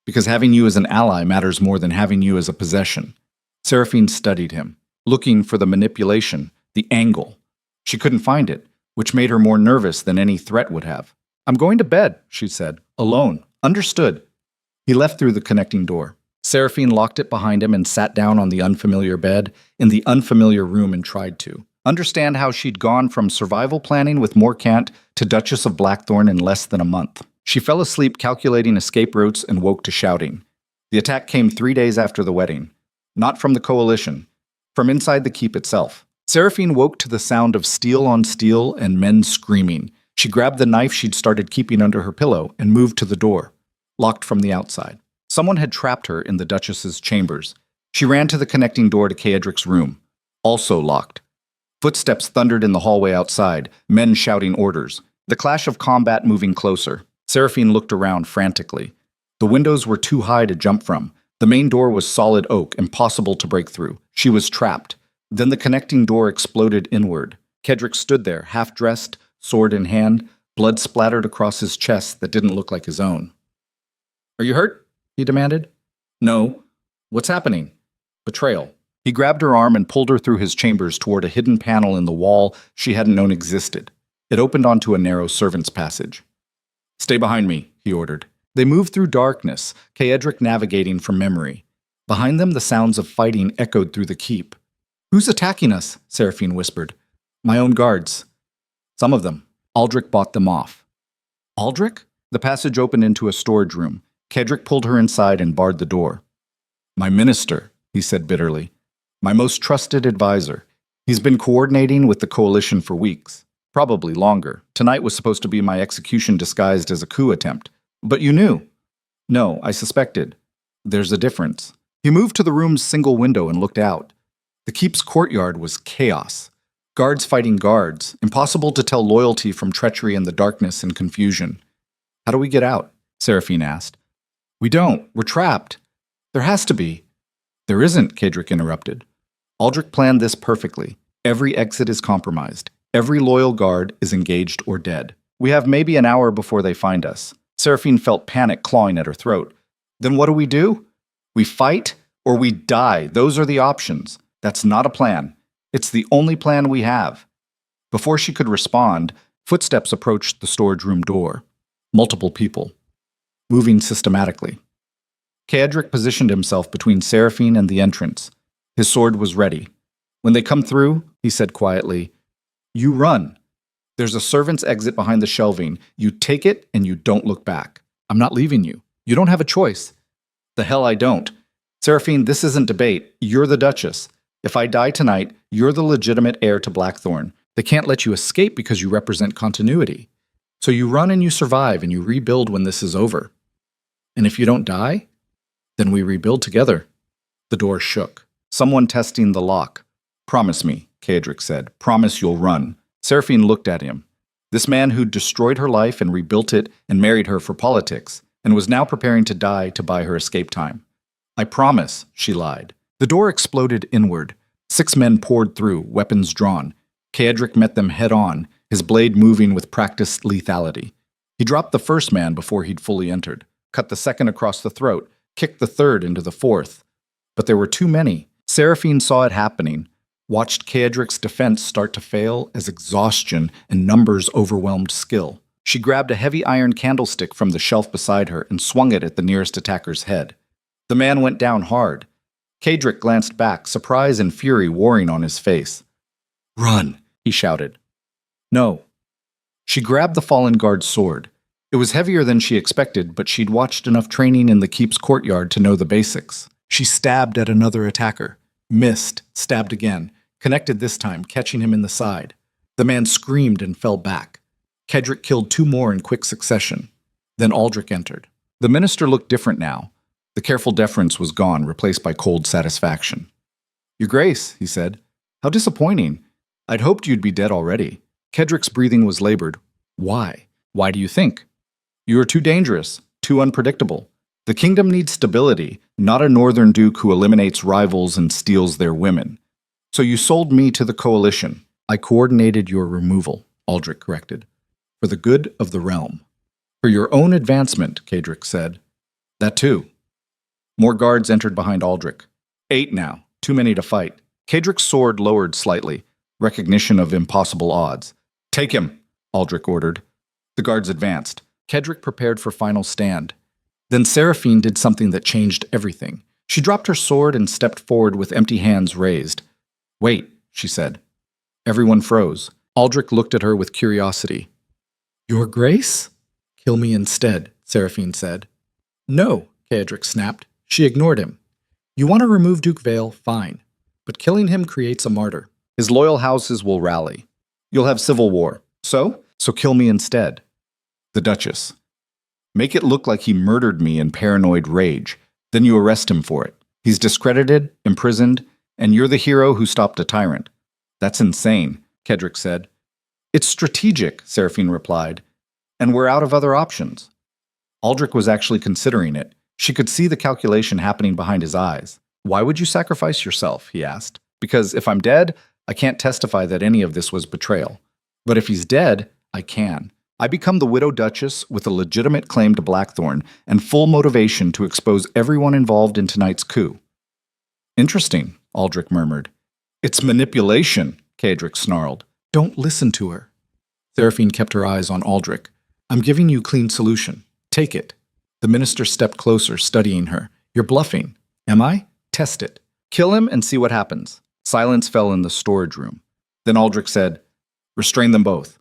Because having you as an ally matters more than having you as a possession. Seraphine studied him, looking for the manipulation, the angle. She couldn't find it, which made her more nervous than any threat would have. I'm going to bed, she said, alone. Understood. He left through the connecting door. Seraphine locked it behind him and sat down on the unfamiliar bed in the unfamiliar room and tried to understand how she'd gone from survival planning with Morcant to Duchess of Blackthorn in less than a month. She fell asleep calculating escape routes and woke to shouting. The attack came 3 days after the wedding. Not from the coalition, from inside the keep itself. Seraphine woke to the sound of steel on steel and men screaming. She grabbed the knife she'd started keeping under her pillow and moved to the door, locked from the outside. Someone had trapped her in the Duchess's chambers. She ran to the connecting door to Caedric's room, also locked. Footsteps thundered in the hallway outside, men shouting orders. The clash of combat moving closer. Seraphine looked around frantically. The windows were too high to jump from. The main door was solid oak, impossible to break through. She was trapped. Then the connecting door exploded inward. Caedric stood there, half-dressed, sword in hand, blood splattered across his chest that didn't look like his own. Are you hurt? He demanded. No. What's happening? Betrayal. He grabbed her arm and pulled her through his chambers toward a hidden panel in the wall she hadn't known existed. It opened onto a narrow servant's passage. Stay behind me, he ordered. They moved through darkness, Caedric navigating from memory. Behind them, the sounds of fighting echoed through the keep. Who's attacking us? Seraphine whispered. My own guards. Some of them. Aldrich bought them off. Aldrich? The passage opened into a storage room. Caedric pulled her inside and barred the door. My minister, he said bitterly. My most trusted advisor. He's been coordinating with the coalition for weeks. Probably longer. Tonight was supposed to be my execution disguised as a coup attempt. But you knew. No, I suspected. There's a difference. He moved to the room's single window and looked out. The keep's courtyard was chaos. Guards fighting guards. Impossible to tell loyalty from treachery in the darkness and confusion. How do we get out? Seraphine asked. We don't. We're trapped. There has to be. There isn't, Caedric interrupted. Aldrich planned this perfectly. Every exit is compromised. Every loyal guard is engaged or dead. We have maybe an hour before they find us. Seraphine felt panic clawing at her throat. Then what do? We fight or we die. Those are the options. That's not a plan. It's the only plan we have. Before she could respond, footsteps approached the storage room door. Multiple people. Moving systematically. Caedric positioned himself between Seraphine and the entrance. His sword was ready. When they come through, he said quietly, You run. There's a servant's exit behind the shelving. You take it and you don't look back. I'm not leaving you. You don't have a choice. The hell I don't. Seraphine, this isn't debate. You're the Duchess. If I die tonight, you're the legitimate heir to Blackthorn. They can't let you escape because you represent continuity. So you run and you survive and you rebuild when this is over. And if you don't die, then we rebuild together. The door shook. Someone testing the lock. Promise me, Caedric said. Promise you'll run. Seraphine looked at him. This man who'd destroyed her life and rebuilt it and married her for politics, and was now preparing to die to buy her escape time. I promise, she lied. The door exploded inward. 6 men poured through, weapons drawn. Kaedric met them head-on, his blade moving with practiced lethality. He dropped the first man before he'd fully entered, cut the second across the throat, kicked the third into the fourth. But there were too many. Seraphine saw it happening, watched Kaedric's defense start to fail as exhaustion and numbers overwhelmed skill. She grabbed a heavy iron candlestick from the shelf beside her and swung it at the nearest attacker's head. The man went down hard. Kaedric glanced back, surprise and fury warring on his face. "Run," he shouted. "No." She grabbed the fallen guard's sword. It was heavier than she expected, but she'd watched enough training in the keep's courtyard to know the basics. She stabbed at another attacker, missed, stabbed again, connected this time, catching him in the side. The man screamed and fell back. Kaedric killed 2 more in quick succession. Then Aldrich entered. The minister looked different now. The careful deference was gone, replaced by cold satisfaction. "Your Grace," he said. "How disappointing. I'd hoped you'd be dead already." Kaedric's breathing was labored. "Why? Why do you think?" "You are too dangerous, too unpredictable. The kingdom needs stability, not a northern duke who eliminates rivals and steals their women. So you sold me to the coalition. I coordinated your removal," Aldrich corrected. "For the good of the realm." "For your own advancement," Kaedric said. "That too." More guards entered behind Aldrich. 8 now, too many to fight. Kaedric's sword lowered slightly, recognition of impossible odds. "Take him," Aldrich ordered. The guards advanced. Kaedric prepared for final stand. Then Seraphine did something that changed everything. She dropped her sword and stepped forward with empty hands raised. "Wait," she said. Everyone froze. Aldrich looked at her with curiosity. "Your Grace?" "Kill me instead," Seraphine said. "No," Kaedric snapped. She ignored him. "You want to remove Duke Vale? Fine. But killing him creates a martyr. His loyal houses will rally. You'll have civil war. So kill me instead." The Duchess. "Make it look like he murdered me in paranoid rage. Then you arrest him for it. He's discredited, imprisoned, and you're the hero who stopped a tyrant." "That's insane," Kaedric said. "It's strategic," Seraphine replied. "And we're out of other options." Aldrich was actually considering it. She could see the calculation happening behind his eyes. "Why would you sacrifice yourself?" he asked. "Because if I'm dead, I can't testify that any of this was betrayal. But if he's dead, I can. I become the Widow Duchess with a legitimate claim to Blackthorn and full motivation to expose everyone involved in tonight's coup." "Interesting," Aldrich murmured. "It's manipulation," Kaedric snarled. "Don't listen to her." Seraphine kept her eyes on Aldrich. "I'm giving you a clean solution. Take it." The minister stepped closer, studying her. "You're bluffing." "Am I? Test it. Kill him and see what happens." Silence fell in the storage room. Then Aldrich said, "Restrain them both.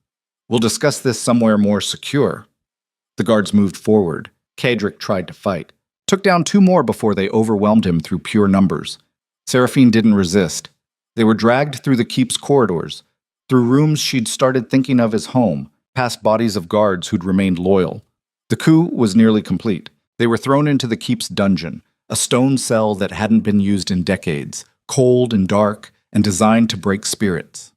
We'll discuss this somewhere more secure." The guards moved forward. Kaedric tried to fight. Took down 2 more before they overwhelmed him through pure numbers. Seraphine didn't resist. They were dragged through the keep's corridors, through rooms she'd started thinking of as home, past bodies of guards who'd remained loyal. The coup was nearly complete. They were thrown into the keep's dungeon, a stone cell that hadn't been used in decades, cold and dark and designed to break spirits.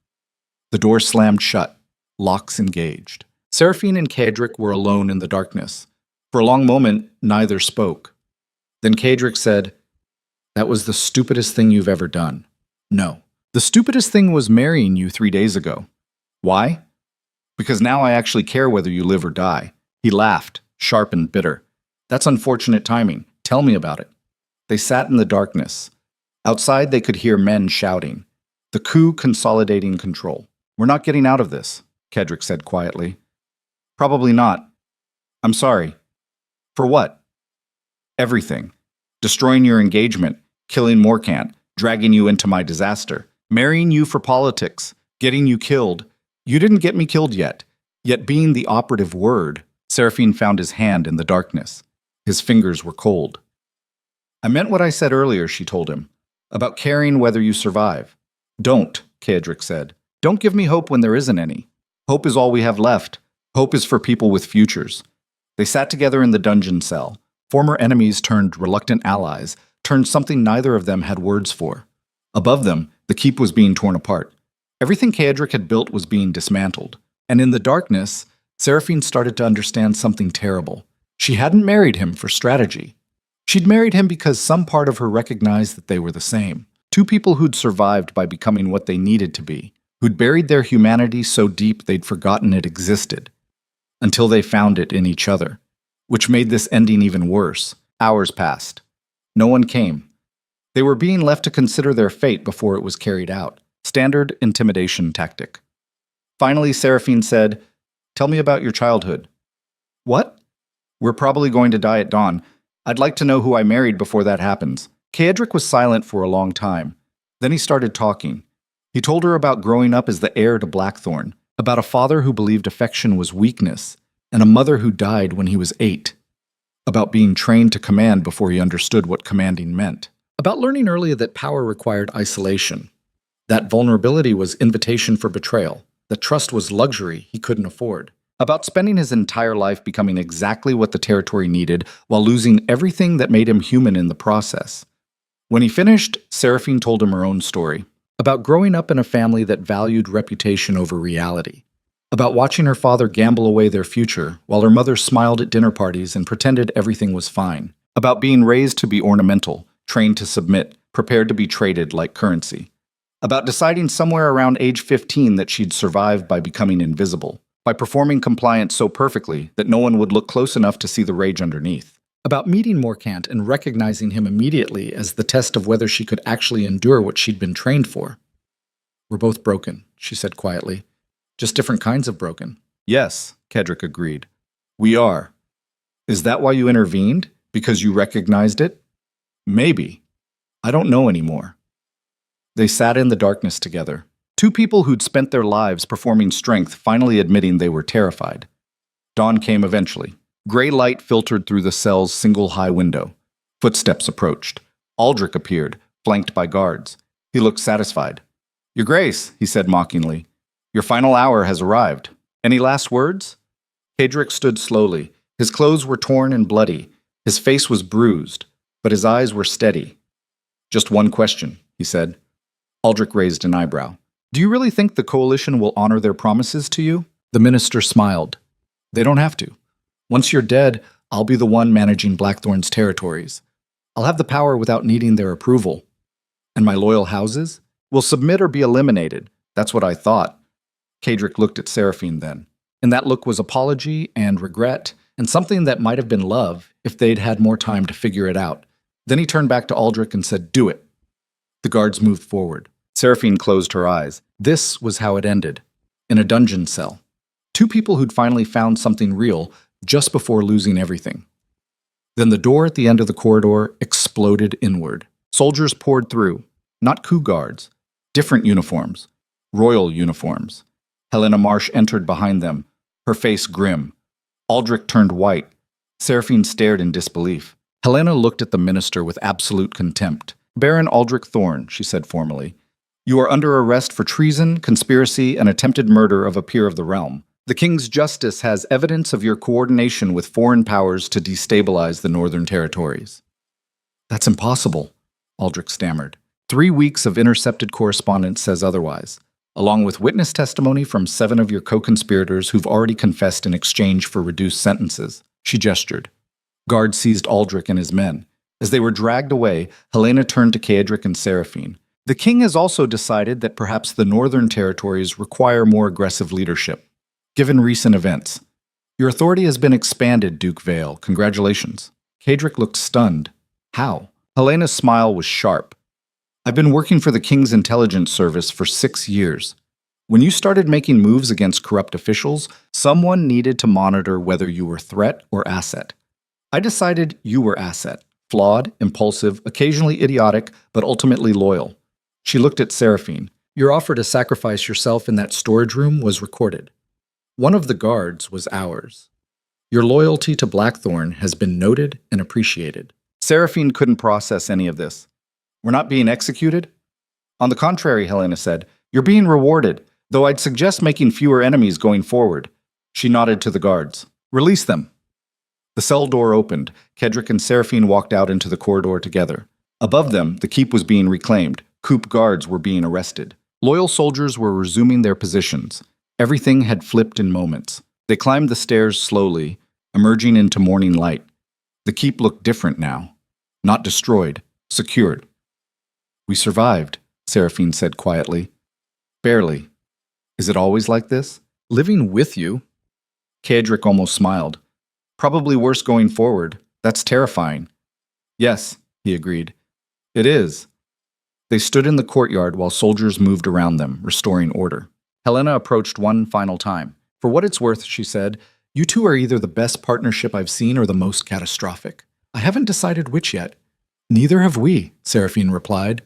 The door slammed shut. Locks engaged. Seraphine and Kaedric were alone in the darkness. For a long moment, neither spoke. Then Kaedric said, "That was the stupidest thing you've ever done." "No. The stupidest thing was marrying you 3 days ago." "Why?" "Because now I actually care whether you live or die." He laughed, sharp and bitter. "That's unfortunate timing. Tell me about it." They sat in the darkness. Outside, they could hear men shouting. The coup consolidating control. "We're not getting out of this," Kaedric said quietly. "Probably not. I'm sorry." "For what?" "Everything. Destroying your engagement, killing Morcant, dragging you into my disaster, marrying you for politics, getting you killed. You didn't get me killed yet being the operative word." Seraphine found his hand in the darkness. His fingers were cold. "I meant what I said earlier," she told him, "about caring whether you survive." "Don't," Kaedric said. "Don't give me hope when there isn't any. Hope is all we have left. Hope is for people with futures." They sat together in the dungeon cell. Former enemies turned reluctant allies, turned something neither of them had words for. Above them, the keep was being torn apart. Everything Kaedric had built was being dismantled. And in the darkness, Seraphine started to understand something terrible. She hadn't married him for strategy. She'd married him because some part of her recognized that they were the same. 2 people who'd survived by becoming what they needed to be. who'd buried their humanity so deep they'd forgotten it existed, until they found it in each other, which made this ending even worse. Hours passed. No one came. They were being left to consider their fate before it was carried out. Standard intimidation tactic. Finally, Seraphine said, "Tell me about your childhood." "What?" "We're probably going to die at dawn. I'd like to know who I married before that happens." Kaedric was silent for a long time. Then he started talking. He told her about growing up as the heir to Blackthorn, about a father who believed affection was weakness, and a mother who died when he was 8, about being trained to command before he understood what commanding meant, about learning early that power required isolation, that vulnerability was invitation for betrayal, that trust was luxury he couldn't afford, about spending his entire life becoming exactly what the territory needed while losing everything that made him human in the process. When he finished, Seraphine told him her own story, about growing up in a family that valued reputation over reality, about watching her father gamble away their future while her mother smiled at dinner parties and pretended everything was fine, about being raised to be ornamental, trained to submit, prepared to be traded like currency, about deciding somewhere around age 15 that she'd survive by becoming invisible, by performing compliance so perfectly that no one would look close enough to see the rage underneath, about meeting Morcant and recognizing him immediately as the test of whether she could actually endure what she'd been trained for. "We're both broken," she said quietly. "Just different kinds of broken." "Yes," Kedrick agreed. "We are. Is that why you intervened? Because you recognized it?" "Maybe. I don't know anymore." They sat in the darkness together. Two people who'd spent their lives performing strength finally admitting they were terrified. Dawn came eventually. Gray light filtered through the cell's single high window. Footsteps approached. Aldrich appeared, flanked by guards. He looked satisfied. "Your Grace," he said mockingly, "your final hour has arrived. Any last words?" Kedrick stood slowly. His clothes were torn and bloody. His face was bruised, but his eyes were steady. "Just one question," he said. Aldrich raised an eyebrow. "Do you really think the Coalition will honor their promises to you?" The minister smiled. "They don't have to. Once you're dead, I'll be the one managing Blackthorn's territories. I'll have the power without needing their approval. And my loyal houses will submit or be eliminated. That's what I thought." Kedrick looked at Seraphine then. And that look was apology and regret, and something that might have been love if they'd had more time to figure it out. Then he turned back to Aldrich and said, "Do it." The guards moved forward. Seraphine closed her eyes. This was how it ended. In a dungeon cell. Two people who'd finally found something real just before losing everything. Then the door at the end of the corridor exploded inward. Soldiers poured through, not coup guards, different uniforms, royal uniforms. Helena Marsh entered behind them, her face grim. Aldrich turned white. Seraphine stared in disbelief. Helena looked at the minister with absolute contempt. "Baron Aldrich Thorne," she said formally, "you are under arrest for treason, conspiracy, and attempted murder of a peer of the realm. The King's Justice has evidence of your coordination with foreign powers to destabilize the Northern Territories." "That's impossible," Aldrich stammered. 3 weeks of intercepted correspondence says otherwise, along with witness testimony from 7 of your co-conspirators who've already confessed in exchange for reduced sentences. She gestured. Guards seized Aldrich and his men. As they were dragged away, Helena turned to Kaedric and Seraphine. "The king has also decided that perhaps the Northern Territories require more aggressive leadership. Given recent events, your authority has been expanded, Duke Vale. Congratulations." Kaedric looked stunned. "How?" Helena's smile was sharp. "I've been working for the King's Intelligence Service for 6 years. When you started making moves against corrupt officials, someone needed to monitor whether you were threat or asset. I decided you were asset. Flawed, impulsive, occasionally idiotic, but ultimately loyal." She looked at Seraphine. "Your offer to sacrifice yourself in that storage room was recorded. One of the guards was ours. Your loyalty to Blackthorn has been noted and appreciated." Seraphine couldn't process any of this. "We're not being executed?" "On the contrary," Helena said, "you're being rewarded, though I'd suggest making fewer enemies going forward." She nodded to the guards. "Release them." The cell door opened. Kedrick and Seraphine walked out into the corridor together. Above them, the keep was being reclaimed. Coop guards were being arrested. Loyal soldiers were resuming their positions. Everything had flipped in moments. They climbed the stairs slowly, emerging into morning light. The keep looked different now. Not destroyed, secured. "We survived," Seraphine said quietly. "Barely." Is it always like this? Living with you? Kedrick almost smiled. Probably worse going forward. That's terrifying. Yes, he agreed. It is. They stood in the courtyard while soldiers moved around them, restoring order. Helena approached one final time. For what it's worth, she said, you two are either the best partnership I've seen or the most catastrophic. I haven't decided which yet. Neither have we, Seraphine replied.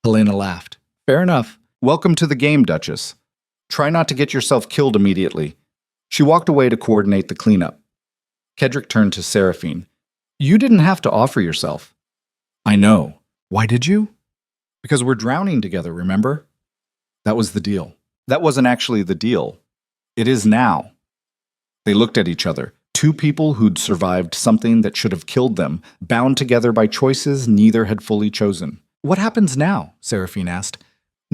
Helena laughed. Fair enough. Welcome to the game, Duchess. Try not to get yourself killed immediately. She walked away to coordinate the cleanup. Kedrick turned to Seraphine. You didn't have to offer yourself. I know. Why did you? Because we're drowning together, remember? That was the deal. That wasn't actually the deal. It is now. They looked at each other, two people who'd survived something that should have killed them, bound together by choices neither had fully chosen. What happens now? Seraphine asked.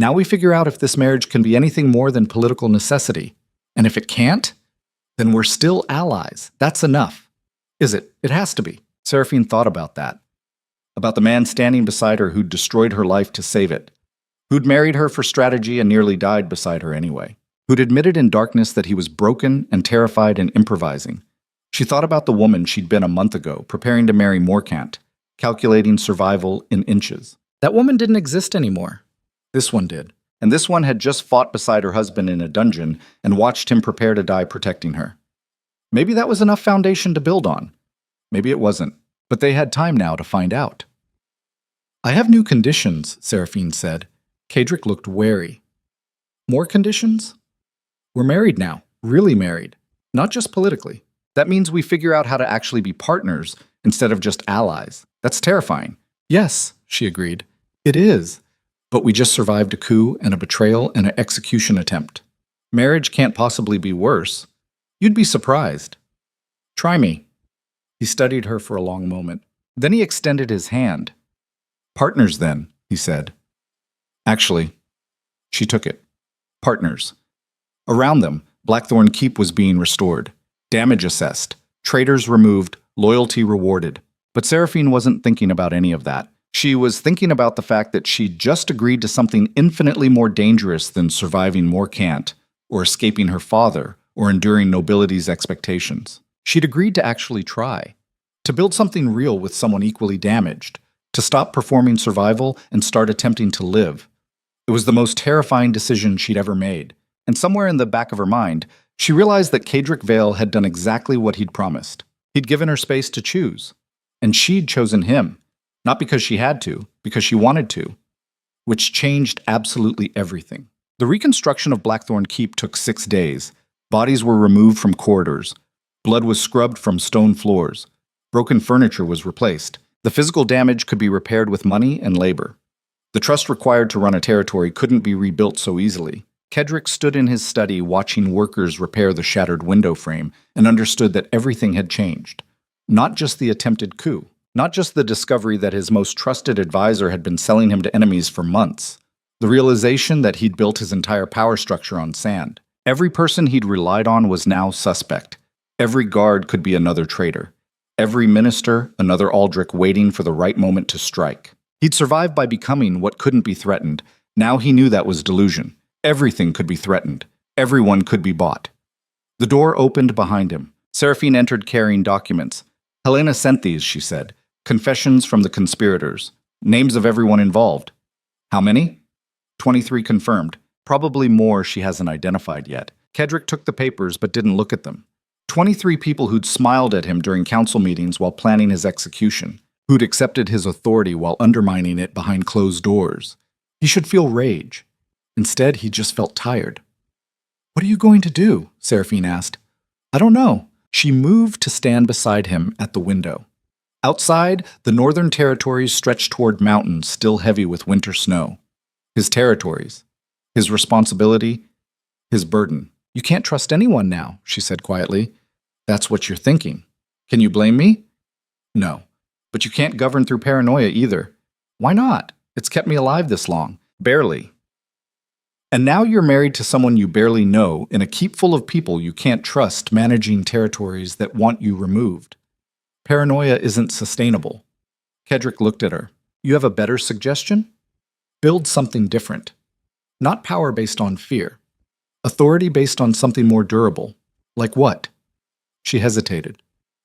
Now we figure out if this marriage can be anything more than political necessity. And if it can't, then we're still allies. That's enough. Is it? It has to be. Seraphine thought about that. About the man standing beside her who'd destroyed her life to save it. Who'd married her for strategy and nearly died beside her anyway. Who'd admitted in darkness that he was broken and terrified and improvising. She thought about the woman she'd been a month ago, preparing to marry Morkant, calculating survival in inches. That woman didn't exist anymore. This one did. And this one had just fought beside her husband in a dungeon and watched him prepare to die protecting her. Maybe that was enough foundation to build on. Maybe it wasn't. But they had time now to find out. I have new conditions, Seraphine said. Kedrick looked wary. More conditions? We're married now. Really married. Not just politically. That means we figure out how to actually be partners instead of just allies. That's terrifying. Yes, she agreed. It is. But we just survived a coup and a betrayal and an execution attempt. Marriage can't possibly be worse. You'd be surprised. Try me. He studied her for a long moment. Then he extended his hand. Partners, then, he said. Actually, she took it. Partners. Around them, Blackthorn Keep was being restored. Damage assessed. Traitors removed. Loyalty rewarded. But Seraphine wasn't thinking about any of that. She was thinking about the fact that she'd just agreed to something infinitely more dangerous than surviving Morkant, or escaping her father, or enduring nobility's expectations. She'd agreed to actually try. To build something real with someone equally damaged. To stop performing survival and start attempting to live. It was the most terrifying decision she'd ever made. And somewhere in the back of her mind, she realized that Kedrick Vale had done exactly what he'd promised. He'd given her space to choose. And she'd chosen him. Not because she had to, because she wanted to. Which changed absolutely everything. The reconstruction of Blackthorn Keep took 6 days. Bodies were removed from corridors. Blood was scrubbed from stone floors. Broken furniture was replaced. The physical damage could be repaired with money and labor. The trust required to run a territory couldn't be rebuilt so easily. Kedrick stood in his study watching workers repair the shattered window frame and understood that everything had changed. Not just the attempted coup. Not just the discovery that his most trusted advisor had been selling him to enemies for months. The realization that he'd built his entire power structure on sand. Every person he'd relied on was now suspect. Every guard could be another traitor. Every minister, another Aldrich waiting for the right moment to strike. He'd survived by becoming what couldn't be threatened. Now he knew that was delusion. Everything could be threatened. Everyone could be bought. The door opened behind him. Seraphine entered carrying documents. Helena sent these, she said. Confessions from the conspirators. Names of everyone involved. How many? 23 confirmed. Probably more she hasn't identified yet. Kedrick took the papers but didn't look at them. 23 people who'd smiled at him during council meetings while planning his execution. Who'd accepted his authority while undermining it behind closed doors. He should feel rage. Instead, he just felt tired. What are you going to do? Seraphine asked. I don't know. She moved to stand beside him at the window. Outside, the northern territories stretched toward mountains still heavy with winter snow. His territories. His responsibility. His burden. You can't trust anyone now, she said quietly. That's what you're thinking. Can you blame me? No. But you can't govern through paranoia either. Why not? It's kept me alive this long. Barely. And now you're married to someone you barely know in a keep full of people you can't trust managing territories that want you removed. Paranoia isn't sustainable. Kedrick looked at her. You have a better suggestion? Build something different. Not power based on fear. Authority based on something more durable. Like what? She hesitated.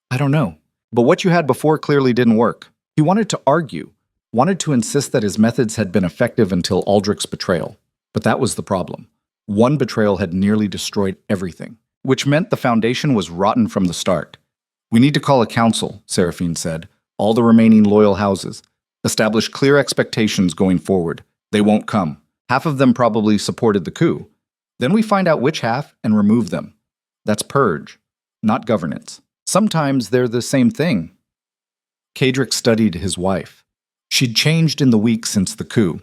I don't know. But what you had before clearly didn't work. He wanted to argue, wanted to insist that his methods had been effective until Aldrich's betrayal. But that was the problem. One betrayal had nearly destroyed everything, which meant the foundation was rotten from the start. We need to call a council, Seraphine said, all the remaining loyal houses. Establish clear expectations going forward. They won't come. Half of them probably supported the coup. Then we find out which half and remove them. That's purge, not governance. Sometimes they're the same thing. Kedrick studied his wife. She'd changed in the week since the coup.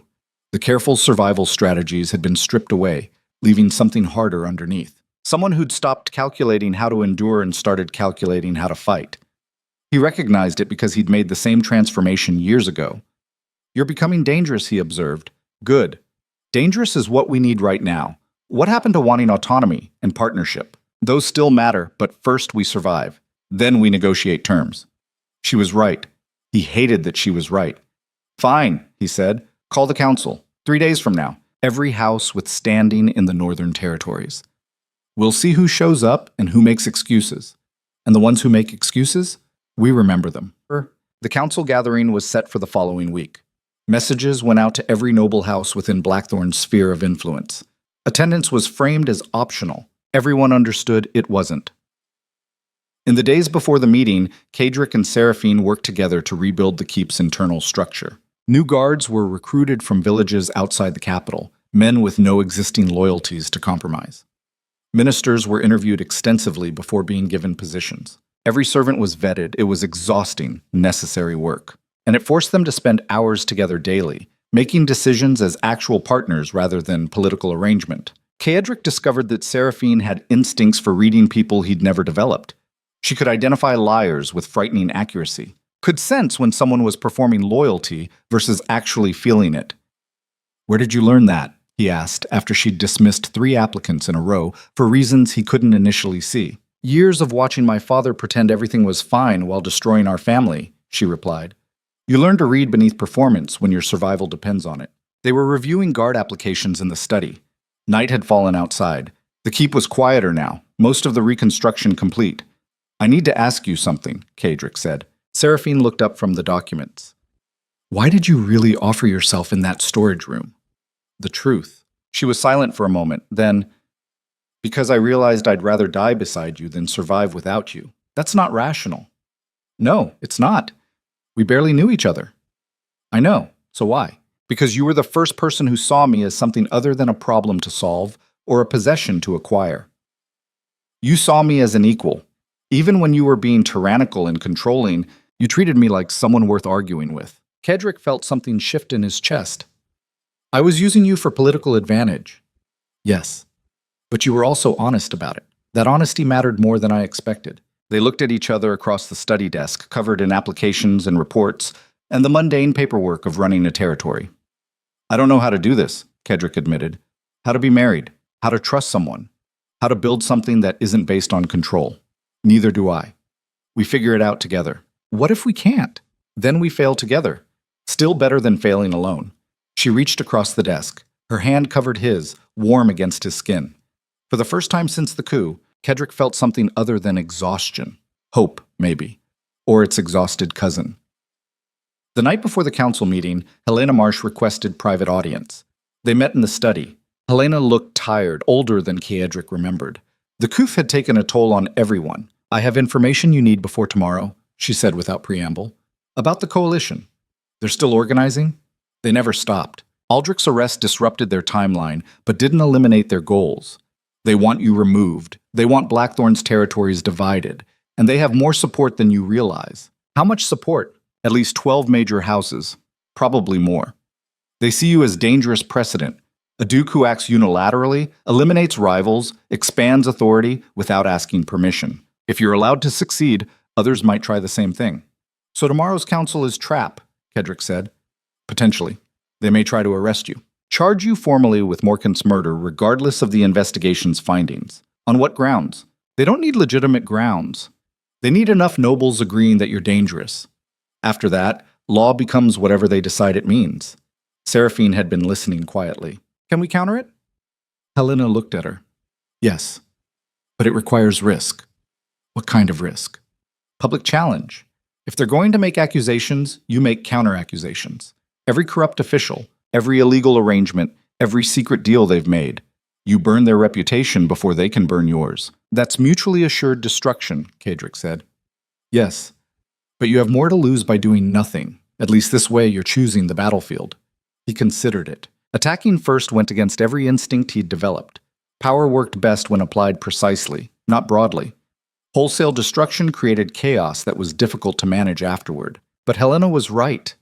The careful survival strategies had been stripped away, leaving something harder underneath. Someone who'd stopped calculating how to endure and started calculating how to fight. He recognized it because he'd made the same transformation years ago. You're becoming dangerous, he observed. Good. Dangerous is what we need right now. What happened to wanting autonomy and partnership? Those still matter, but first we survive. Then we negotiate terms. She was right. He hated that she was right. Fine, he said. Call the council. 3 days from now. Every house with standing in the Northern Territories. We'll see who shows up and who makes excuses. And the ones who make excuses, we remember them. The council gathering was set for the following week. Messages went out to every noble house within Blackthorn's sphere of influence. Attendance was framed as optional. Everyone understood it wasn't. In the days before the meeting, Kedrick and Seraphine worked together to rebuild the keep's internal structure. New guards were recruited from villages outside the capital, men with no existing loyalties to compromise. Ministers were interviewed extensively before being given positions. Every servant was vetted. It was exhausting, necessary work. And it forced them to spend hours together daily, making decisions as actual partners rather than political arrangement. Kedrick discovered that Seraphine had instincts for reading people he'd never developed. She could identify liars with frightening accuracy, could sense when someone was performing loyalty versus actually feeling it. Where did you learn that? He asked after she'd dismissed 3 applicants in a row for reasons he couldn't initially see. Years of watching my father pretend everything was fine while destroying our family, she replied. You learn to read beneath performance when your survival depends on it. They were reviewing guard applications in the study. Night had fallen outside. The keep was quieter now, most of the reconstruction complete. I need to ask you something, Kedrick said. Seraphine looked up from the documents. Why did you really offer yourself in that storage room? The truth. She was silent for a moment, then, because I realized I'd rather die beside you than survive without you. That's not rational. No, it's not. We barely knew each other. I know. So why? Because you were the first person who saw me as something other than a problem to solve or a possession to acquire. You saw me as an equal. Even when you were being tyrannical and controlling, you treated me like someone worth arguing with. Kedrick felt something shift in his chest. I was using you for political advantage. Yes, but you were also honest about it. That honesty mattered more than I expected. They looked at each other across the study desk, covered in applications and reports, and the mundane paperwork of running a territory. I don't know how to do this, Kedrick admitted. How to be married, how to trust someone, how to build something that isn't based on control. Neither do I. We figure it out together. What if we can't? Then we fail together. Still better than failing alone. She reached across the desk. Her hand covered his, warm against his skin. For the first time since the coup, Kedrick felt something other than exhaustion. Hope, maybe. Or its exhausted cousin. The night before the council meeting, Helena Marsh requested private audience. They met in the study. Helena looked tired, older than Kedrick remembered. The coup had taken a toll on everyone. I have information you need before tomorrow, she said without preamble. About the coalition. They're still organizing? They never stopped. Aldrich's arrest disrupted their timeline, but didn't eliminate their goals. They want you removed. They want Blackthorn's territories divided. And they have more support than you realize. How much support? At least 12 major houses. Probably more. They see you as dangerous precedent. A duke who acts unilaterally, eliminates rivals, expands authority without asking permission. If you're allowed to succeed, others might try the same thing. So tomorrow's council is trap, Kedrick said. Potentially. They may try to arrest you. Charge you formally with Morkant's murder regardless of the investigation's findings. On what grounds? They don't need legitimate grounds. They need enough nobles agreeing that you're dangerous. After that, law becomes whatever they decide it means. Seraphine had been listening quietly. Can we counter it? Helena looked at her. Yes, but it requires risk. What kind of risk? Public challenge. If they're going to make accusations, you make counter-accusations. Every corrupt official, every illegal arrangement, every secret deal they've made. You burn their reputation before they can burn yours. That's mutually assured destruction, Kedrick said. Yes, but you have more to lose by doing nothing. At least this way you're choosing the battlefield. He considered it. Attacking first went against every instinct he'd developed. Power worked best when applied precisely, not broadly. Wholesale destruction created chaos that was difficult to manage afterward. But Helena was right.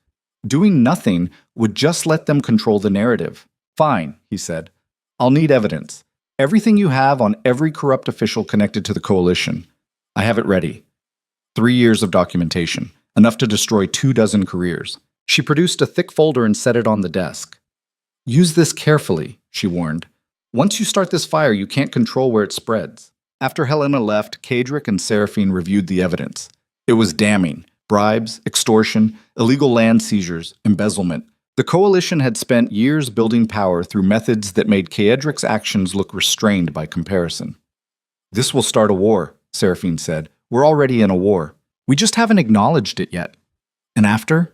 Doing nothing would just let them control the narrative. Fine, he said. I'll need evidence. Everything you have on every corrupt official connected to the coalition. I have it ready. 3 years of documentation, enough to destroy 24 careers. She produced a thick folder and set it on the desk. Use this carefully, she warned. Once you start this fire, you can't control where it spreads. After Helena left, Kedrick and Seraphine reviewed the evidence. It was damning. Bribes, extortion, illegal land seizures, embezzlement. The coalition had spent years building power through methods that made Kedrick's actions look restrained by comparison. This will start a war, Seraphine said. We're already in a war. We just haven't acknowledged it yet. And after?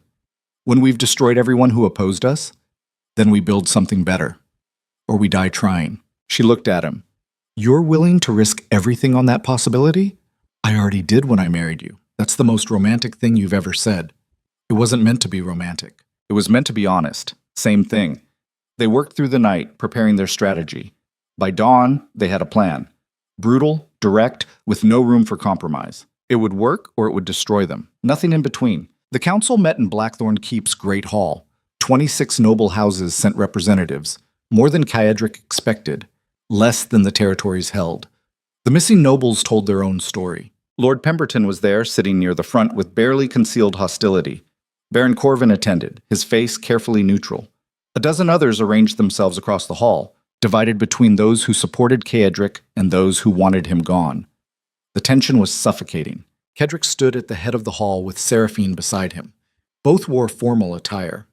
When we've destroyed everyone who opposed us, then we build something better. Or we die trying. She looked at him. You're willing to risk everything on that possibility? I already did when I married you. That's the most romantic thing you've ever said. It wasn't meant to be romantic. It was meant to be honest. Same thing. They worked through the night, preparing their strategy. By dawn, they had a plan. Brutal, direct, with no room for compromise. It would work or it would destroy them. Nothing in between. The council met in Blackthorn Keep's Great Hall. 26 noble houses sent representatives. More than Kedrick expected. Less than the territories held. The missing nobles told their own story. Lord Pemberton was there, sitting near the front with barely concealed hostility. Baron Corvin attended, his face carefully neutral. A dozen others arranged themselves across the hall, divided between those who supported Kedrick and those who wanted him gone. The tension was suffocating. Kedrick stood at the head of the hall with Seraphine beside him. Both wore formal attire.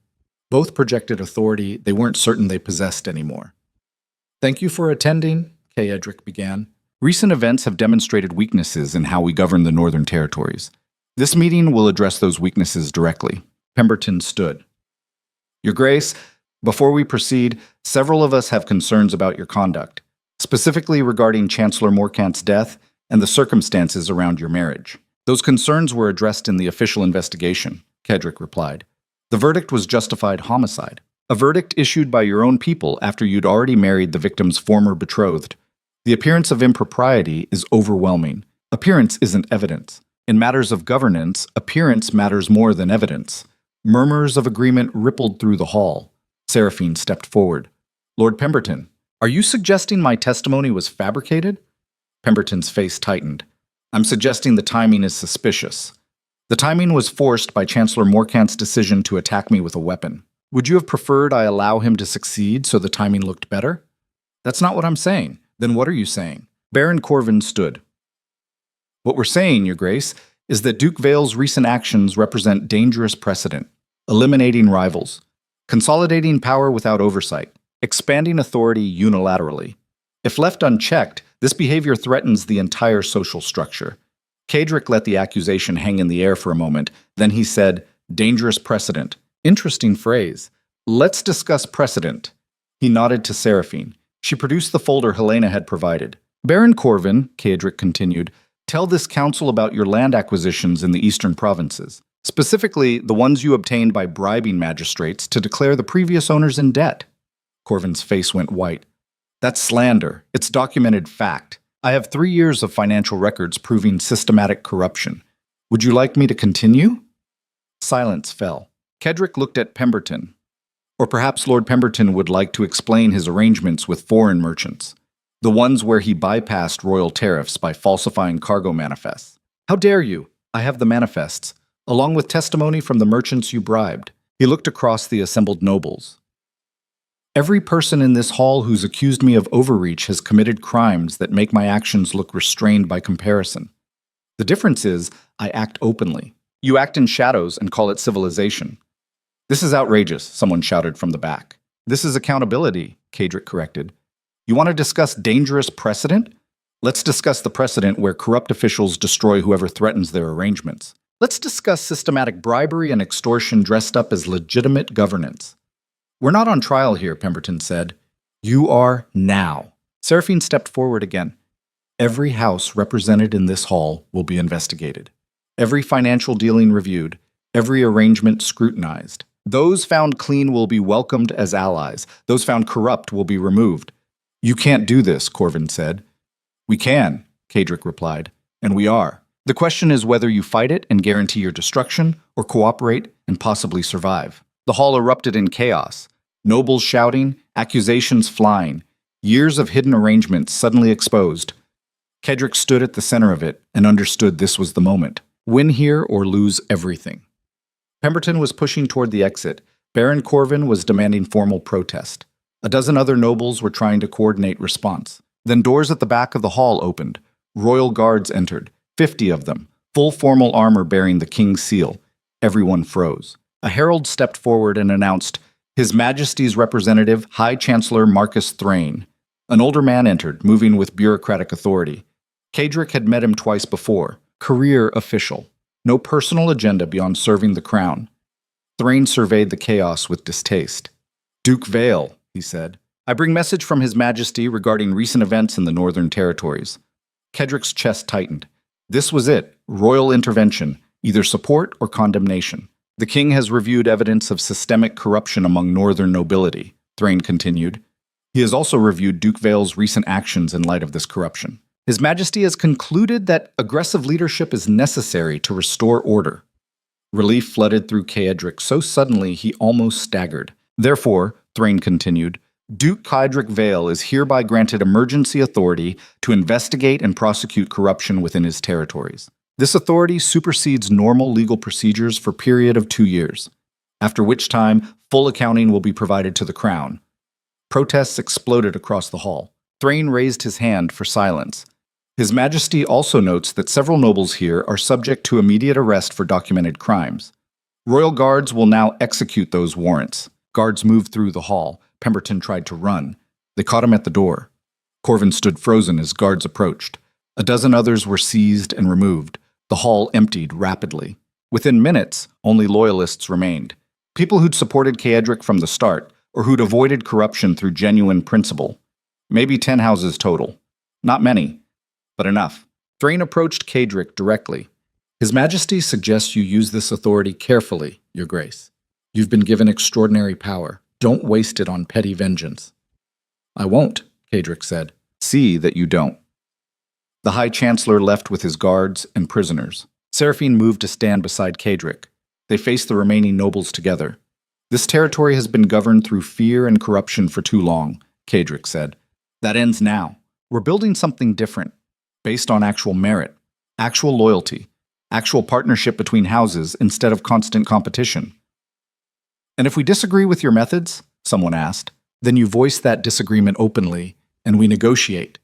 Both projected authority they weren't certain they possessed anymore. Thank you for attending, Kedrick began. Recent events have demonstrated weaknesses in how we govern the Northern Territories. This meeting will address those weaknesses directly. Pemberton stood. Your Grace, before we proceed, several of us have concerns about your conduct, specifically regarding Chancellor Morcant's death and the circumstances around your marriage. Those concerns were addressed in the official investigation, Kedrick replied. The verdict was justified homicide, a verdict issued by your own people after you'd already married the victim's former betrothed. The appearance of impropriety is overwhelming. Appearance isn't evidence. In matters of governance, appearance matters more than evidence. Murmurs of agreement rippled through the hall. Seraphine stepped forward. Lord Pemberton, are you suggesting my testimony was fabricated? Pemberton's face tightened. I'm suggesting the timing is suspicious. The timing was forced by Chancellor Morcant's decision to attack me with a weapon. Would you have preferred I allow him to succeed so the timing looked better? That's not what I'm saying. Then what are you saying? Baron Corvin stood. What we're saying, Your Grace, is that Duke Vale's recent actions represent dangerous precedent, eliminating rivals, consolidating power without oversight, expanding authority unilaterally. If left unchecked, this behavior threatens the entire social structure. Kedrick let the accusation hang in the air for a moment. Then he said, dangerous precedent. Interesting phrase. Let's discuss precedent. He nodded to Seraphine. She produced the folder Helena had provided. Baron Corvin, Kedrick continued, tell this council about your land acquisitions in the eastern provinces, specifically the ones you obtained by bribing magistrates to declare the previous owners in debt. Corvin's face went white. That's slander. It's documented fact. I have 3 years of financial records proving systematic corruption. Would you like me to continue? Silence fell. Kedrick looked at Pemberton. Or perhaps Lord Pemberton would like to explain his arrangements with foreign merchants, the ones where he bypassed royal tariffs by falsifying cargo manifests. How dare you? I have the manifests, along with testimony from the merchants you bribed. He looked across the assembled nobles. Every person in this hall who's accused me of overreach has committed crimes that make my actions look restrained by comparison. The difference is, I act openly. You act in shadows and call it civilization. This is outrageous, someone shouted from the back. This is accountability, Kedrick corrected. You want to discuss dangerous precedent? Let's discuss the precedent where corrupt officials destroy whoever threatens their arrangements. Let's discuss systematic bribery and extortion dressed up as legitimate governance. We're not on trial here, Pemberton said. You are now. Seraphine stepped forward again. Every house represented in this hall will be investigated. Every financial dealing reviewed. Every arrangement scrutinized. Those found clean will be welcomed as allies. Those found corrupt will be removed. You can't do this, Corvin said. We can, Kadrick replied, and we are. The question is whether you fight it and guarantee your destruction, or cooperate and possibly survive. The hall erupted in chaos. Nobles shouting, accusations flying, years of hidden arrangements suddenly exposed. Kedrick stood at the center of it and understood this was the moment. Win here or lose everything. Pemberton was pushing toward the exit. Baron Corvin was demanding formal protest. A dozen other nobles were trying to coordinate response. Then doors at the back of the hall opened. Royal guards entered, 50 of them, full formal armor bearing the king's seal. Everyone froze. A herald stepped forward and announced, His Majesty's representative, High Chancellor Marcus Thrain. An older man entered, moving with bureaucratic authority. Kadrick had met him twice before. Career official. No personal agenda beyond serving the crown. Thrain surveyed the chaos with distaste. Duke Vale, he said. I bring message from His Majesty regarding recent events in the Northern Territories. Kedrick's chest tightened. This was it, royal intervention, either support or condemnation. The king has reviewed evidence of systemic corruption among northern nobility, Thrain continued. He has also reviewed Duke Vale's recent actions in light of this corruption. His Majesty has concluded that aggressive leadership is necessary to restore order. Relief flooded through Kedrick so suddenly he almost staggered. Therefore, Thrain continued, Duke Kedrick Vale is hereby granted emergency authority to investigate and prosecute corruption within his territories. This authority supersedes normal legal procedures for a period of 2 years, after which time full accounting will be provided to the crown. Protests exploded across the hall. Thrain raised his hand for silence. His Majesty also notes that several nobles here are subject to immediate arrest for documented crimes. Royal guards will now execute those warrants. Guards moved through the hall. Pemberton tried to run. They caught him at the door. Corvin stood frozen as guards approached. A dozen others were seized and removed. The hall emptied rapidly. Within minutes, only loyalists remained. People who'd supported Kedrick from the start, or who'd avoided corruption through genuine principle. Maybe 10 houses total. Not many, but enough. Thrain approached Kedrick directly. His Majesty suggests you use this authority carefully, Your Grace. You've been given extraordinary power. Don't waste it on petty vengeance. I won't, Kedrick said. See that you don't. The High Chancellor left with his guards and prisoners. Seraphine moved to stand beside Kedrick. They faced the remaining nobles together. This territory has been governed through fear and corruption for too long, Kedrick said. That ends now. We're building something different, based on actual merit, actual loyalty, actual partnership between houses instead of constant competition. And if we disagree with your methods, someone asked, then you voice that disagreement openly and we negotiate.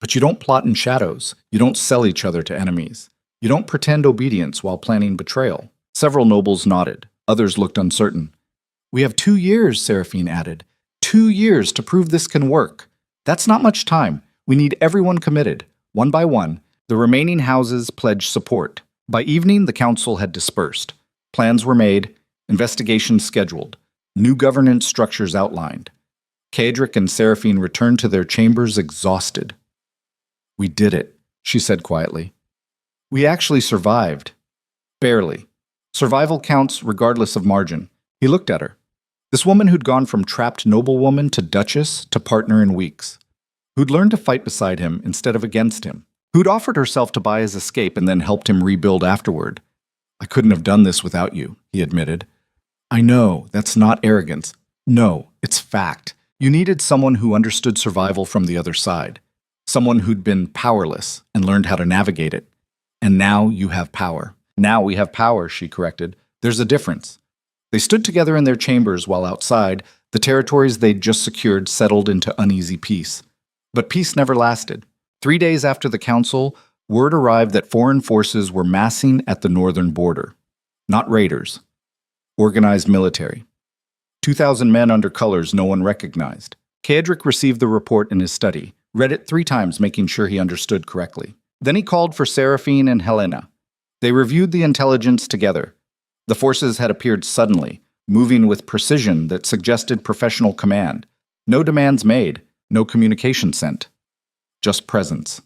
But you don't plot in shadows. You don't sell each other to enemies. You don't pretend obedience while planning betrayal. Several nobles nodded. Others looked uncertain. We have 2 years, Seraphine added. 2 years to prove this can work. That's not much time. We need everyone committed. One by one, the remaining houses pledged support. By evening, the council had dispersed. Plans were made, investigations scheduled, new governance structures outlined. Kedrick and Seraphine returned to their chambers exhausted. We did it, she said quietly. We actually survived. Barely. Survival counts regardless of margin. He looked at her. This woman who'd gone from trapped noblewoman to duchess to partner in weeks. Who'd learned to fight beside him instead of against him. Who'd offered herself to buy his escape and then helped him rebuild afterward. I couldn't have done this without you, he admitted. I know, that's not arrogance. No, it's fact. You needed someone who understood survival from the other side. Someone who'd been powerless and learned how to navigate it. And now you have power. Now we have power, she corrected. There's a difference. They stood together in their chambers while outside, the territories they'd just secured settled into uneasy peace. But peace never lasted. 3 days after the council, word arrived that foreign forces were massing at the northern border. Not raiders. Organized military. 2,000 men under colors no one recognized. Keadric received the report in his study, read it 3 times, making sure he understood correctly. Then he called for Seraphine and Helena. They reviewed the intelligence together. The forces had appeared suddenly, moving with precision that suggested professional command. No demands made, no communication sent. Just presence.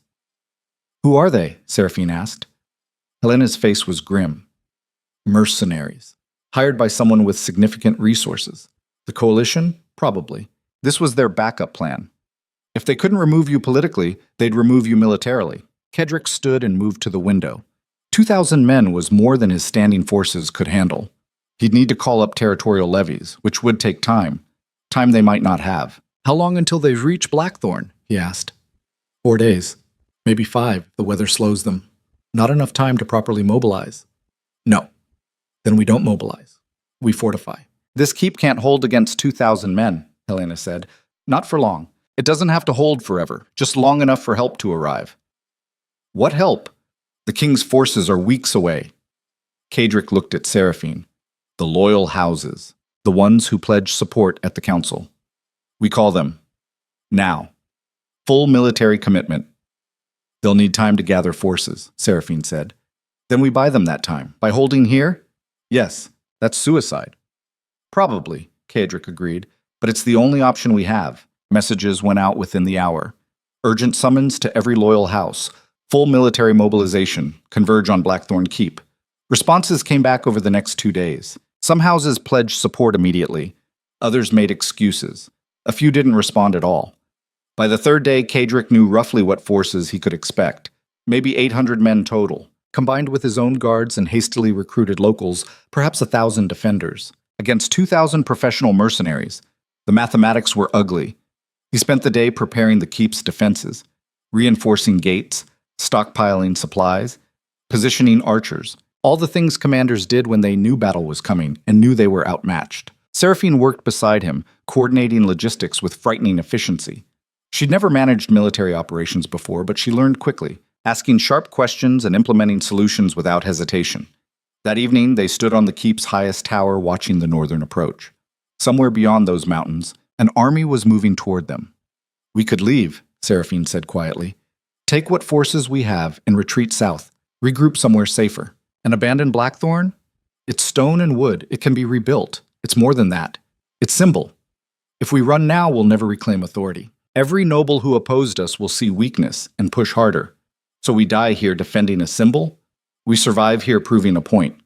"Who are they?" Seraphine asked. Helena's face was grim. Mercenaries. Hired by someone with significant resources. The coalition? Probably. This was their backup plan. If they couldn't remove you politically, they'd remove you militarily. Keadric stood and moved to the window. 2,000 men was more than his standing forces could handle. He'd need to call up territorial levies, which would take time they might not have. "How long until they reach Blackthorn?" he asked. 4 days. Maybe 5 if the weather slows them. Not enough time to properly mobilize. No. Then we don't mobilize. We fortify. "This keep can't hold against 2,000 men," Helena said. "Not for long. It doesn't have to hold forever, just long enough for help to arrive." "What help? The king's forces are weeks away." Keadric looked at Seraphine. "The loyal houses, the ones who pledge support at the council. We call them. Now. Full military commitment." "They'll need time to gather forces," Seraphine said. "Then we buy them that time. By holding here? Yes, that's suicide." "Probably," Keadric agreed, "but it's the only option we have." Messages went out within the hour. Urgent summons to every loyal house. Full military mobilization. Converge on Blackthorn Keep. Responses came back over the next 2 days. Some houses pledged support immediately. Others made excuses. A few didn't respond at all. By the 3rd day, Keadric knew roughly what forces he could expect. Maybe 800 men total. Combined with his own guards and hastily recruited locals, perhaps 1,000 defenders. Against 2,000 professional mercenaries. The mathematics were ugly. He spent the day preparing the keep's defenses, reinforcing gates, stockpiling supplies, positioning archers, all the things commanders did when they knew battle was coming and knew they were outmatched. Seraphine worked beside him, coordinating logistics with frightening efficiency. She'd never managed military operations before, but she learned quickly, asking sharp questions and implementing solutions without hesitation. That evening, they stood on the keep's highest tower watching the northern approach. Somewhere beyond those mountains, an army was moving toward them. "We could leave," Seraphine said quietly. "Take what forces we have and retreat south, regroup somewhere safer. And abandon Blackthorn? It's stone and wood. It can be rebuilt. It's more than that. It's symbol. If we run now, we'll never reclaim authority. Every noble who opposed us will see weakness and push harder. So we die here defending a symbol. We survive here proving a point."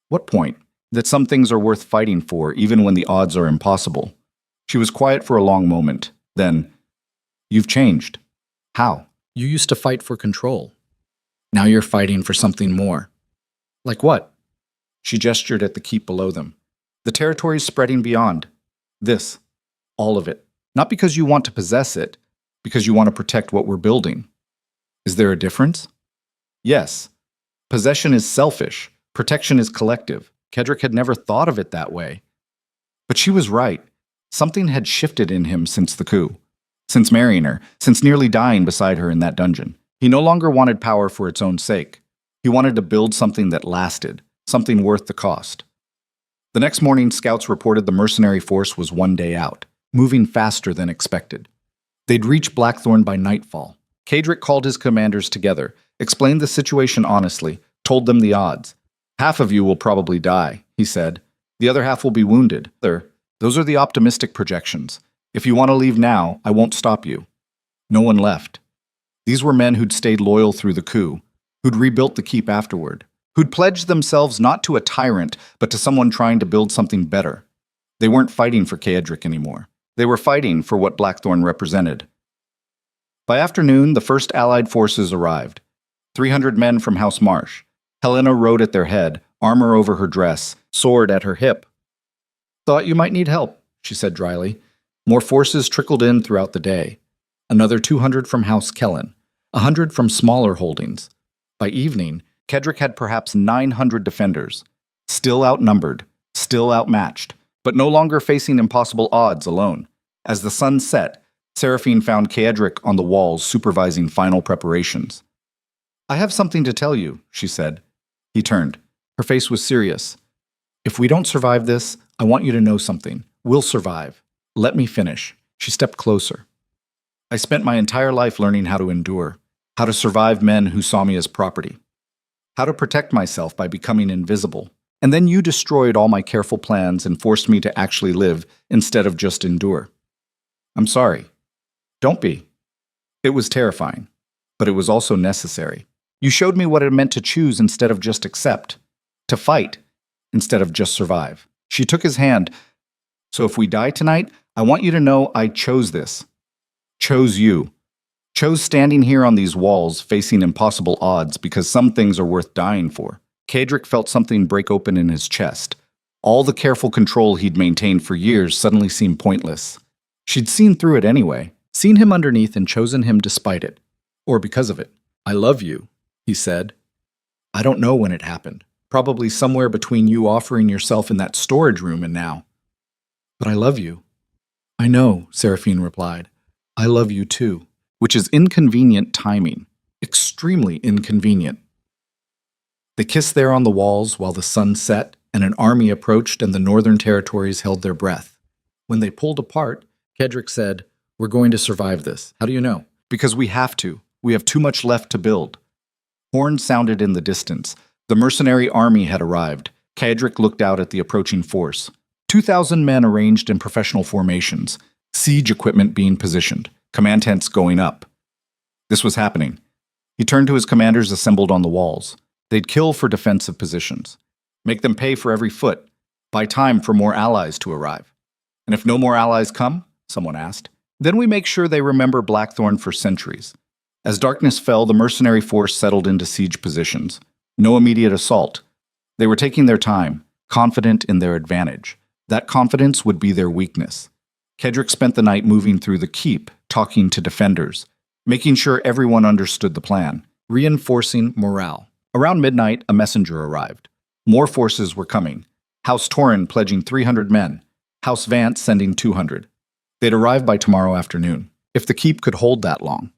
"What point?" "That some things are worth fighting for, even when the odds are impossible." She was quiet for a long moment. Then, "You've changed." "How?" "You used to fight for control. Now you're fighting for something more." "Like what?" She gestured at the keep below them. "The territory's spreading beyond. This. All of it. Not because you want to possess it, because you want to protect what we're building." "Is there a difference?" "Yes. Possession is selfish. Protection is collective." Keadric had never thought of it that way. But she was right. Something had shifted in him since the coup. Since marrying her, since nearly dying beside her in that dungeon. He no longer wanted power for its own sake. He wanted to build something that lasted, something worth the cost. The next morning, scouts reported the mercenary force was 1 day out, moving faster than expected. They'd reach Blackthorn by nightfall. Keadric called his commanders together, explained the situation honestly, told them the odds. "Half of you will probably die," he said. "The other half will be wounded. Those are the optimistic projections. If you want to leave now, I won't stop you." No one left. These were men who'd stayed loyal through the coup, who'd rebuilt the keep afterward, who'd pledged themselves not to a tyrant, but to someone trying to build something better. They weren't fighting for Keadric anymore. They were fighting for what Blackthorn represented. By afternoon, the first Allied forces arrived. 300 men from House Marsh. Helena rode at their head, armor over her dress, sword at her hip. "Thought you might need help," she said dryly. More forces trickled in throughout the day. Another 200 from House Kellen, 100 from smaller holdings. By evening, Keadric had perhaps 900 defenders. Still outnumbered, still outmatched, but no longer facing impossible odds alone. As the sun set, Seraphine found Keadric on the walls supervising final preparations. "I have something to tell you," she said. He turned. Her face was serious. "If we don't survive this, I want you to know something. We'll survive. Let me finish. She stepped closer. I spent my entire life learning how to endure, how to survive men who saw me as property, how to protect myself by becoming invisible. And then you destroyed all my careful plans and forced me to actually live instead of just endure. I'm sorry. Don't be. It was terrifying, but it was also necessary. You showed me what it meant to choose instead of just accept, to fight instead of just survive. She took his hand. So if we die tonight, I want you to know I chose this. Chose you. Chose standing here on these walls facing impossible odds because some things are worth dying for. Kedrick felt something break open in his chest. All the careful control he'd maintained for years suddenly seemed pointless. She'd seen through it anyway, seen him underneath and chosen him despite it. Or because of it. I love you, he said. I don't know when it happened. Probably somewhere between you offering yourself in that storage room and now. But I love you. I know, Seraphine replied. I love you too. Which is inconvenient timing. Extremely inconvenient. They kissed there on the walls while the sun set and an army approached and the northern territories held their breath. When they pulled apart, Kedrick said, We're going to survive this. How do you know? Because we have to. We have too much left to build. Horns sounded in the distance. The mercenary army had arrived. Kedrick looked out at the approaching force. 2,000 men arranged in professional formations, siege equipment being positioned, command tents going up. This was happening. He turned to his commanders assembled on the walls. They'd kill for defensive positions, make them pay for every foot, buy time for more allies to arrive. And if no more allies come, someone asked, then we make sure they remember Blackthorn for centuries. As darkness fell, the mercenary force settled into siege positions. No immediate assault. They were taking their time, confident in their advantage. That confidence would be their weakness. Kedrick spent the night moving through the keep, talking to defenders, making sure everyone understood the plan, reinforcing morale. Around midnight, a messenger arrived. More forces were coming. House Torrin pledging 300 men. House Vance sending 200. They'd arrive by tomorrow afternoon, if the keep could hold that long.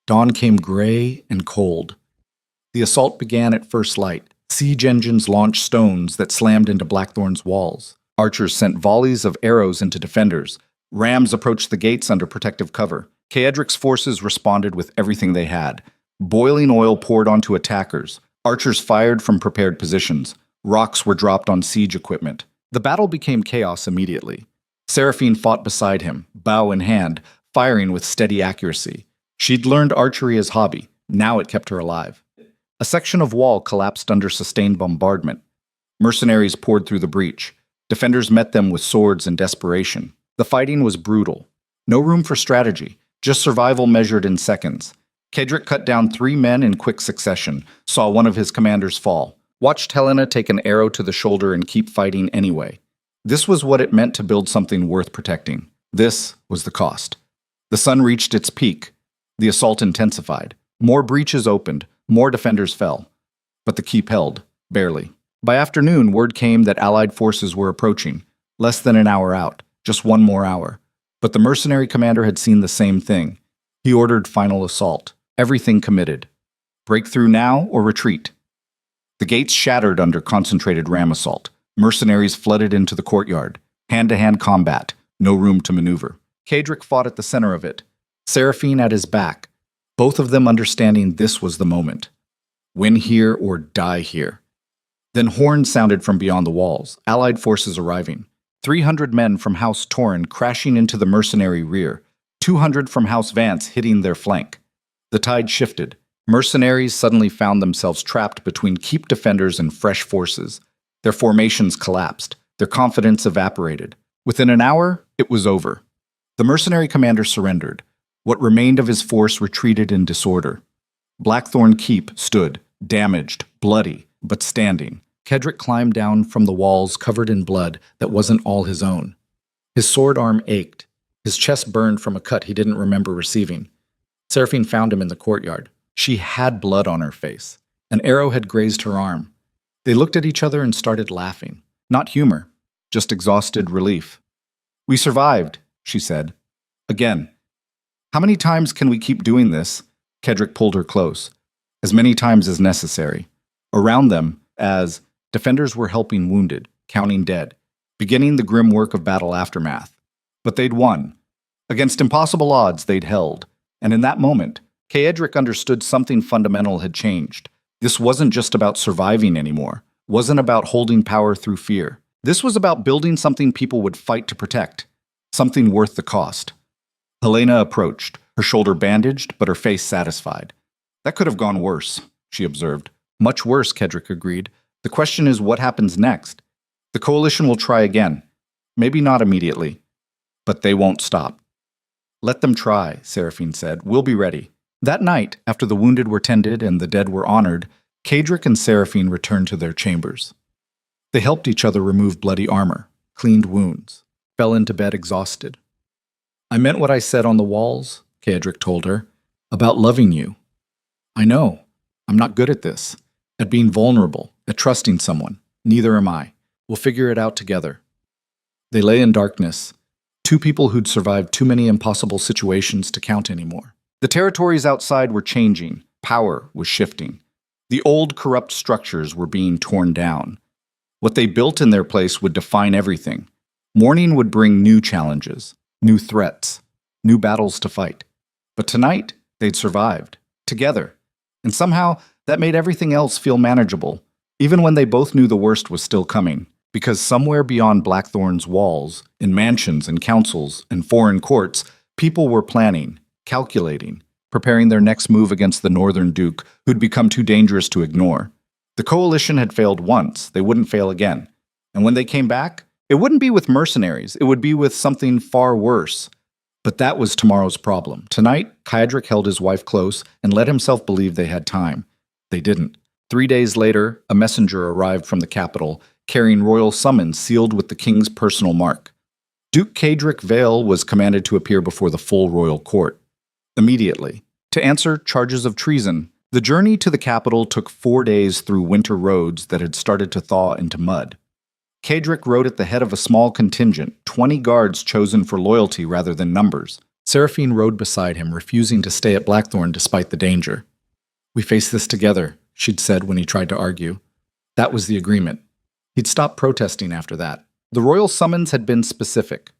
Dawn came gray and cold. The assault began at first light. Siege engines launched stones that slammed into Blackthorn's walls. Archers sent volleys of arrows into defenders. Rams approached the gates under protective cover. Kedrick's forces responded with everything they had. Boiling oil poured onto attackers. Archers fired from prepared positions. Rocks were dropped on siege equipment. The battle became chaos immediately. Seraphine fought beside him, bow in hand, firing with steady accuracy. She'd learned archery as hobby. Now it kept her alive. A section of wall collapsed under sustained bombardment. Mercenaries poured through the breach. Defenders met them with swords and desperation. The fighting was brutal. No room for strategy, just survival measured in seconds. Kedrick cut down 3 men in quick succession, saw one of his commanders fall, watched Helena take an arrow to the shoulder and keep fighting anyway. This was what it meant to build something worth protecting. This was the cost. The sun reached its peak. The assault intensified. More breaches opened, more defenders fell. But the keep held, barely. By afternoon, word came that Allied forces were approaching, less than an hour out, just one more hour. But the mercenary commander had seen the same thing. He ordered final assault. Everything committed. Breakthrough now or retreat. The gates shattered under concentrated ram assault. Mercenaries flooded into the courtyard. Hand-to-hand combat. No room to maneuver. Kedrick fought at the center of it. Seraphine at his back. Both of them understanding this was the moment. Win here or die here. Then horns sounded from beyond the walls. Allied forces arriving. 300 men from House Torrin crashing into the mercenary rear. 200 from House Vance hitting their flank. The tide shifted. Mercenaries suddenly found themselves trapped between keep defenders and fresh forces. Their formations collapsed. Their confidence evaporated. Within an hour, it was over. The mercenary commander surrendered. What remained of his force retreated in disorder. Blackthorn Keep stood, damaged, bloody, but standing. Kedrick climbed down from the walls covered in blood that wasn't all his own. His sword arm ached. His chest burned from a cut he didn't remember receiving. Seraphine found him in the courtyard. She had blood on her face. An arrow had grazed her arm. They looked at each other and started laughing. Not humor, just exhausted relief. We survived, she said. Again. How many times can we keep doing this? Kedrick pulled her close. As many times as necessary. Around them, as defenders were helping wounded, counting dead, beginning the grim work of battle aftermath. But they'd won. Against impossible odds, they'd held. And in that moment, Kaedric understood something fundamental had changed. This wasn't just about surviving anymore, wasn't about holding power through fear. This was about building something people would fight to protect, something worth the cost. Helena approached, her shoulder bandaged, but her face satisfied. That could have gone worse, she observed. Much worse, Kedrick agreed. The question is what happens next? The coalition will try again. Maybe not immediately, but they won't stop. Let them try, Seraphine said. We'll be ready. That night, after the wounded were tended and the dead were honored, Kaedric and Seraphine returned to their chambers. They helped each other remove bloody armor, cleaned wounds, fell into bed exhausted. I meant what I said on the walls, Kaedric told her, about loving you. I know. I'm not good at this, at being vulnerable, at trusting someone. Neither am I. We'll figure it out together. They lay in darkness, two people who'd survived too many impossible situations to count anymore. The territories outside were changing. Power was shifting. The old corrupt structures were being torn down. What they built in their place would define everything. Morning would bring new challenges, new threats, new battles to fight. But tonight, they'd survived, together. And somehow, that made everything else feel manageable, even when they both knew the worst was still coming. Because somewhere beyond Blackthorn's walls, in mansions and councils and foreign courts, people were planning, calculating, preparing their next move against the Northern Duke, who'd become too dangerous to ignore. The coalition had failed once, they wouldn't fail again. And when they came back, it wouldn't be with mercenaries, it would be with something far worse. But that was tomorrow's problem. Tonight, Kaedric held his wife close and let himself believe they had time. They didn't. 3 days later, a messenger arrived from the capital, carrying royal summons sealed with the king's personal mark. Duke Kaedric Vale was commanded to appear before the full royal court. Immediately. To answer charges of treason, the journey to the capital took 4 days through winter roads that had started to thaw into mud. Kaedric rode at the head of a small contingent, 20 guards chosen for loyalty rather than numbers. Seraphine rode beside him, refusing to stay at Blackthorn despite the danger. We face this together, she'd said when he tried to argue. That was the agreement. He'd stopped protesting after that. The royal summons had been specific.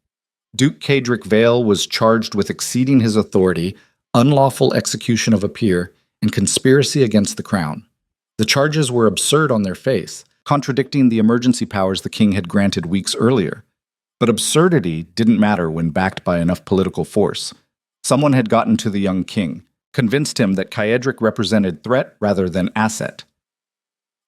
Duke Kaedric Vale was charged with exceeding his authority, unlawful execution of a peer, and conspiracy against the crown. The charges were absurd on their face, contradicting the emergency powers the king had granted weeks earlier. But absurdity didn't matter when backed by enough political force. Someone had gotten to the young king, convinced him that Kaedric represented threat rather than asset.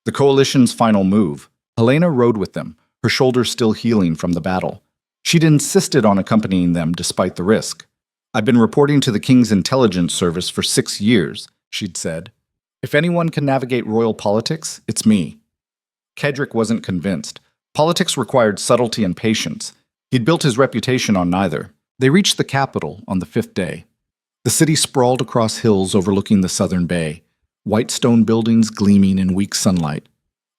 The coalition's final move. Helena rode with them, her shoulder still healing from the battle. She'd insisted on accompanying them despite the risk. I've been reporting to the king's intelligence service for 6 years, she'd said. If anyone can navigate royal politics, it's me. Kaedric wasn't convinced. Politics required subtlety and patience. He'd built his reputation on neither. They reached the capital on the 5th day. The city sprawled across hills overlooking the southern bay, white stone buildings gleaming in weak sunlight,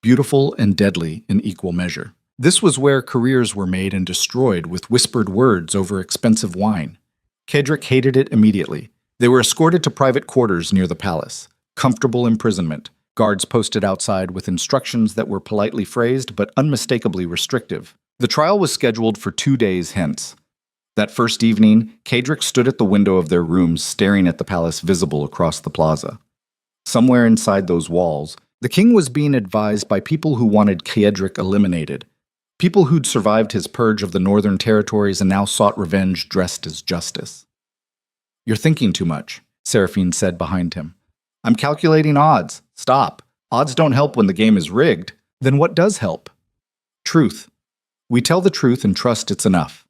beautiful and deadly in equal measure. This was where careers were made and destroyed with whispered words over expensive wine. Kaedric hated it immediately. They were escorted to private quarters near the palace. Comfortable imprisonment. Guards posted outside with instructions that were politely phrased but unmistakably restrictive. The trial was scheduled for 2 days hence. That first evening, Kaedric stood at the window of their rooms staring at the palace visible across the plaza. Somewhere inside those walls, the king was being advised by people who wanted Kaedric eliminated. People who'd survived his purge of the northern territories and now sought revenge dressed as justice. You're thinking too much, Seraphine said behind him. I'm calculating odds. Stop. Odds don't help when the game is rigged. Then what does help? Truth. We tell the truth and trust it's enough.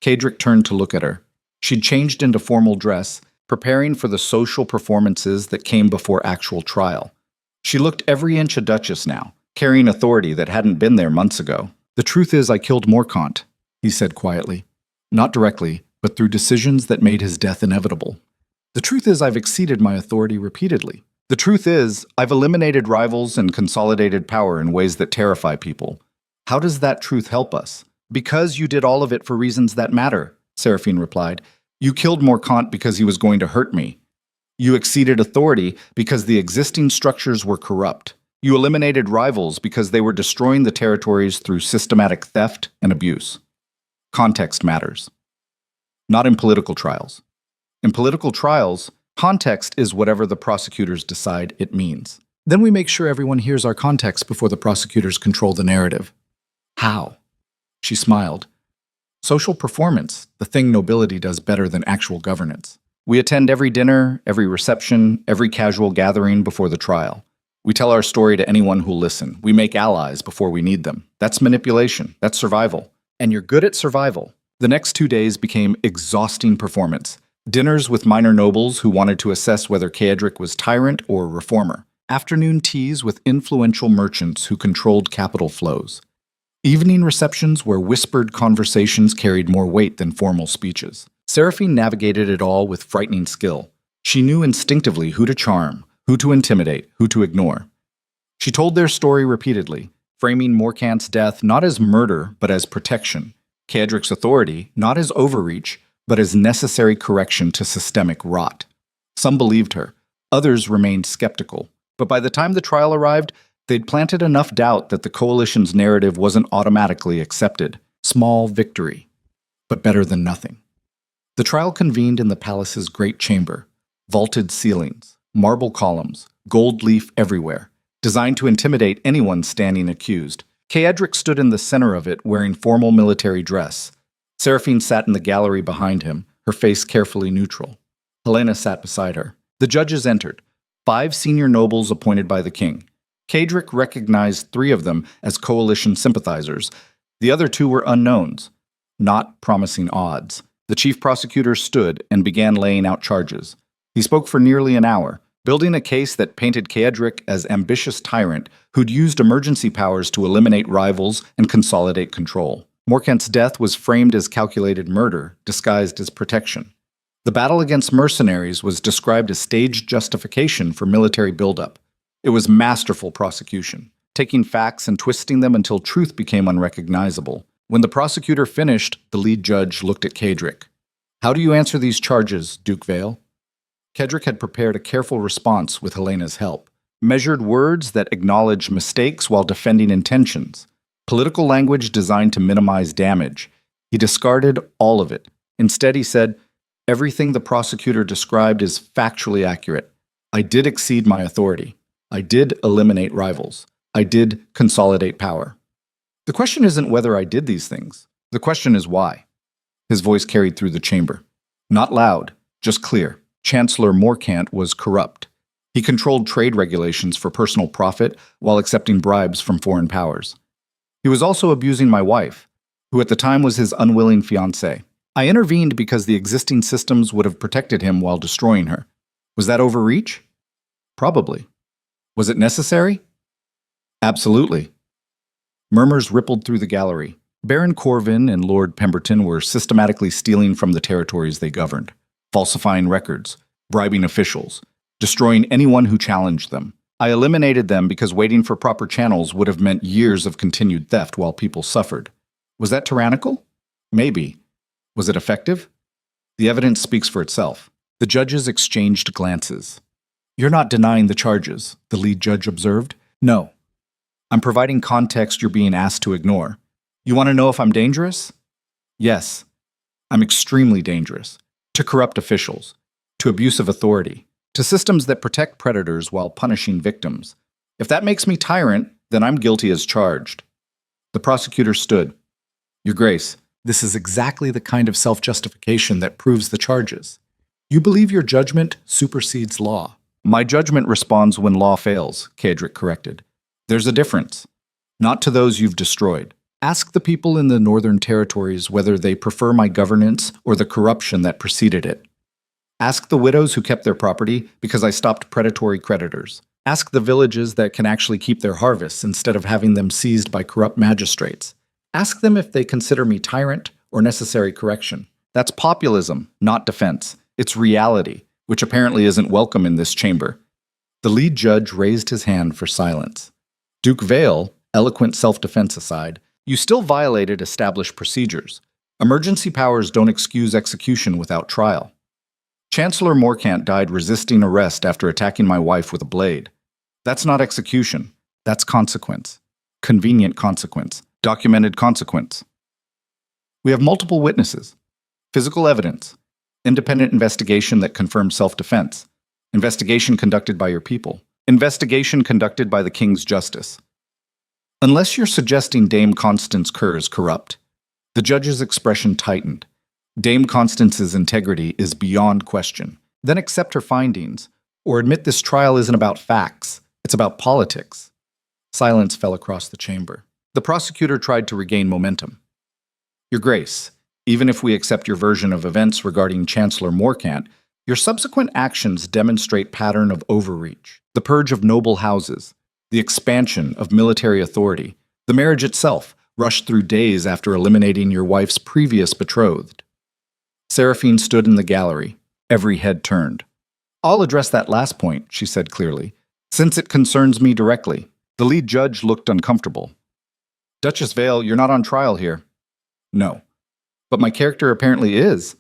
Kaedric turned to look at her. She'd changed into formal dress, preparing for the social performances that came before actual trial. She looked every inch a duchess now, carrying authority that hadn't been there months ago. The truth is I killed Morkant, he said quietly. Not directly, but through decisions that made his death inevitable. The truth is I've exceeded my authority repeatedly. The truth is I've eliminated rivals and consolidated power in ways that terrify people. How does that truth help us? Because you did all of it for reasons that matter, Seraphine replied. You killed Morkant because he was going to hurt me. You exceeded authority because the existing structures were corrupt. You eliminated rivals because they were destroying the territories through systematic theft and abuse. Context matters. not in political trials. In political trials, context is whatever the prosecutors decide it means. Then we make sure everyone hears our context before the prosecutors control the narrative. How? She smiled. Social performance, the thing nobility does better than actual governance. We attend every dinner, every reception, every casual gathering before the trial. We tell our story to anyone who'll listen. We make allies before we need them. That's manipulation. That's survival. And you're good at survival. The next 2 days became exhausting performance. Dinners with minor nobles who wanted to assess whether Ceadric was tyrant or reformer. Afternoon teas with influential merchants who controlled capital flows. Evening receptions where whispered conversations carried more weight than formal speeches. Seraphine navigated it all with frightening skill. She knew instinctively who to charm, who to intimidate, who to ignore. She told their story repeatedly, framing Morcant's death not as murder, but as protection. Ceadric's authority not as overreach, but as necessary correction to systemic rot. Some believed her. Others remained skeptical. But by the time the trial arrived, they'd planted enough doubt that the coalition's narrative wasn't automatically accepted. Small victory, but better than nothing. The trial convened in the palace's great chamber. Vaulted ceilings, marble columns, gold leaf everywhere, designed to intimidate anyone standing accused. Ceadric stood in the center of it, wearing formal military dress. Seraphine sat in the gallery behind him, her face carefully neutral. Helena sat beside her. The judges entered, 5 senior nobles appointed by the king. Ceadric recognized 3 of them as coalition sympathizers. The other 2 were unknowns, not promising odds. The chief prosecutor stood and began laying out charges. He spoke for nearly an hour, building a case that painted Ceadric as ambitious tyrant who'd used emergency powers to eliminate rivals and consolidate control. Morcant's death was framed as calculated murder, disguised as protection. The battle against mercenaries was described as staged justification for military buildup. It was masterful prosecution, taking facts and twisting them until truth became unrecognizable. When the prosecutor finished, the lead judge looked at Ceadric. "How do you answer these charges, Duke Vale?" Ceadric had prepared a careful response with Helena's help. Measured words that acknowledged mistakes while defending intentions. Political language designed to minimize damage. He discarded all of it. Instead, he said, "Everything the prosecutor described is factually accurate. I did exceed my authority. I did eliminate rivals. I did consolidate power. The question isn't whether I did these things. The question is why." His voice carried through the chamber. Not loud, just clear. Chancellor Morcant was corrupt. He controlled trade regulations for personal profit while accepting bribes from foreign powers. He was also abusing my wife, who at the time was his unwilling fiancée. I intervened because the existing systems would have protected him while destroying her. Was that overreach? Probably. Was it necessary? Absolutely. Murmurs rippled through the gallery. Baron Corvin and Lord Pemberton were systematically stealing from the territories they governed, falsifying records, bribing officials, destroying anyone who challenged them. I eliminated them because waiting for proper channels would have meant years of continued theft while people suffered. Was that tyrannical? Maybe. Was it effective? The evidence speaks for itself. The judges exchanged glances. "You're not denying the charges," the lead judge observed. "No. I'm providing context you're being asked to ignore. You want to know if I'm dangerous?" "Yes. I'm extremely dangerous. To corrupt officials. To abusive authority. To systems that protect predators while punishing victims. If that makes me tyrant, then I'm guilty as charged." The prosecutor stood. "Your Grace, this is exactly the kind of self-justification that proves the charges. You believe your judgment supersedes law." "My judgment responds when law fails," Ceadric corrected. "There's a difference. Not to those you've destroyed. Ask the people in the Northern Territories whether they prefer my governance or the corruption that preceded it. Ask the widows who kept their property because I stopped predatory creditors. Ask the villages that can actually keep their harvests instead of having them seized by corrupt magistrates. Ask them if they consider me tyrant or necessary correction. That's populism, not defense. It's reality, which apparently isn't welcome in this chamber." The lead judge raised his hand for silence. "Duke Vale, eloquent self-defense aside, you still violated established procedures. Emergency powers don't excuse execution without trial. Chancellor Morcant died resisting arrest after attacking my wife with a blade. That's not execution. That's consequence. Convenient consequence. Documented consequence. We have multiple witnesses. Physical evidence. Independent investigation that confirms self-defense. Investigation conducted by your people. Investigation conducted by the King's Justice. Unless you're suggesting Dame Constance Kerr is corrupt. The judge's expression tightened. Dame Constance's integrity is beyond question. Then accept her findings, or admit this trial isn't about facts, it's about politics. Silence fell across the chamber. The prosecutor tried to regain momentum. Your Grace, even if we accept your version of events regarding Chancellor Morcant, your subsequent actions demonstrate pattern of overreach, the purge of noble houses, the expansion of military authority, the marriage itself, rushed through days after eliminating your wife's previous betrothed. Seraphine stood in the gallery, every head turned. I'll address that last point, she said clearly, since it concerns me directly. The lead judge looked uncomfortable. Duchess Vale, you're not on trial here. No. But my character apparently is.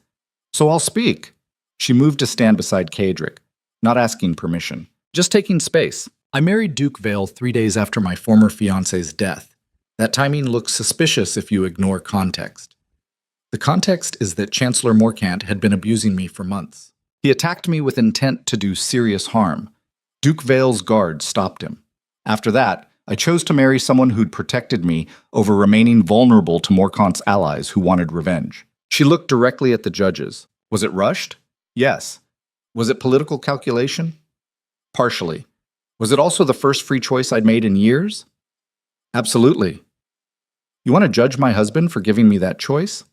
So I'll speak. She moved to stand beside Cadric, not asking permission, just taking space. I married Duke Vale 3 days after my former fiancé's death. That timing looks suspicious if you ignore context. The context is that Chancellor Morcant had been abusing me for months. He attacked me with intent to do serious harm. Duke Vale's guards stopped him. After that, I chose to marry someone who'd protected me over remaining vulnerable to Morcant's allies who wanted revenge. She looked directly at the judges. Was it rushed? Yes. Was it political calculation? Partially. Was it also the first free choice I'd made in years? Absolutely. You want to judge my husband for giving me that choice?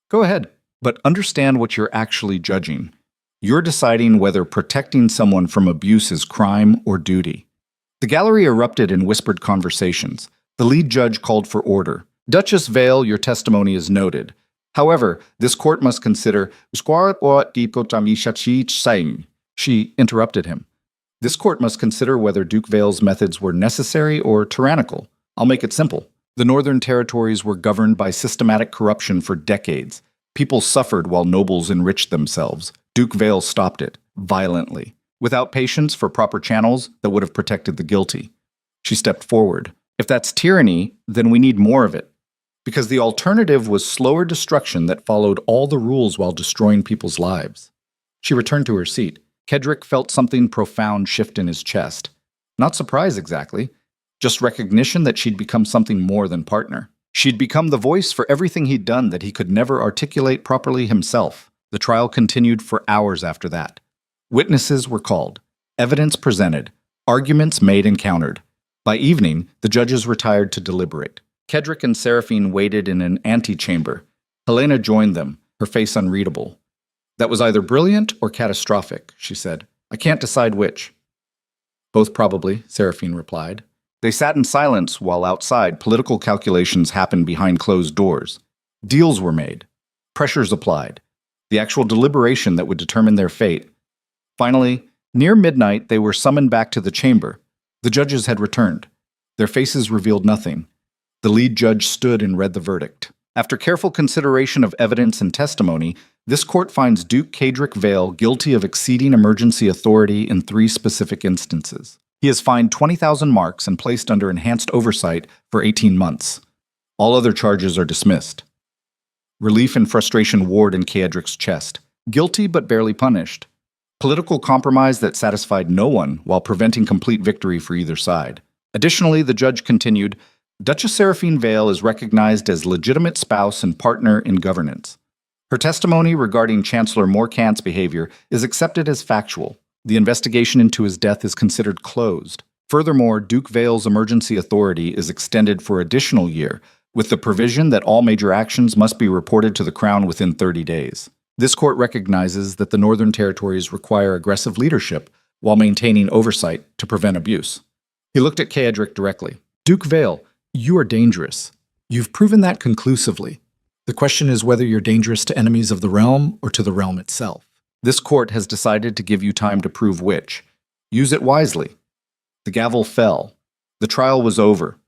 Go ahead, but understand what you're actually judging. You're deciding whether protecting someone from abuse is crime or duty. The gallery erupted in whispered conversations. The lead judge called for order. Duchess Vale, your testimony is noted. However, this court must consider... She interrupted him. This court must consider whether Duke Vale's methods were necessary or tyrannical. I'll make it simple. The Northern Territories were governed by systematic corruption for decades. People suffered while nobles enriched themselves. Duke Vale stopped it, violently, without patience for proper channels that would have protected the guilty. She stepped forward. If that's tyranny, then we need more of it. Because the alternative was slower destruction that followed all the rules while destroying people's lives. She returned to her seat. Kedrick felt something profound shift in his chest. Not surprise exactly, just recognition that she'd become something more than partner. She'd become the voice for everything he'd done that he could never articulate properly himself. The trial continued for hours after that. Witnesses were called, evidence presented, arguments made and countered. By evening, the judges retired to deliberate. Kedrick and Seraphine waited in an antechamber. Helena joined them, her face unreadable. That was either brilliant or catastrophic, she said. I can't decide which. Both probably, Seraphine replied. They sat in silence while outside political calculations happened behind closed doors. Deals were made. Pressures applied. The actual deliberation that would determine their fate. Finally, near midnight, they were summoned back to the chamber. The judges had returned. Their faces revealed nothing. The lead judge stood and read the verdict. After careful consideration of evidence and testimony, this court finds Duke Cadric Vale guilty of exceeding emergency authority in 3 specific instances. He is fined 20,000 marks and placed under enhanced oversight for 18 months. All other charges are dismissed. Relief and frustration warred in Cadric's chest. Guilty but barely punished. Political compromise that satisfied no one while preventing complete victory for either side. Additionally, the judge continued, Duchess Seraphine Vale is recognized as legitimate spouse and partner in governance. Her testimony regarding Chancellor Morcant's behavior is accepted as factual. The investigation into his death is considered closed. Furthermore, Duke Vale's emergency authority is extended for an additional year, with the provision that all major actions must be reported to the Crown within 30 days. This court recognizes that the Northern Territories require aggressive leadership while maintaining oversight to prevent abuse. He looked at Cadric directly. Duke Vale, you are dangerous. You've proven that conclusively. The question is whether you're dangerous to enemies of the realm or to the realm itself. This court has decided to give you time to prove which. Use it wisely. The gavel fell. The trial was over.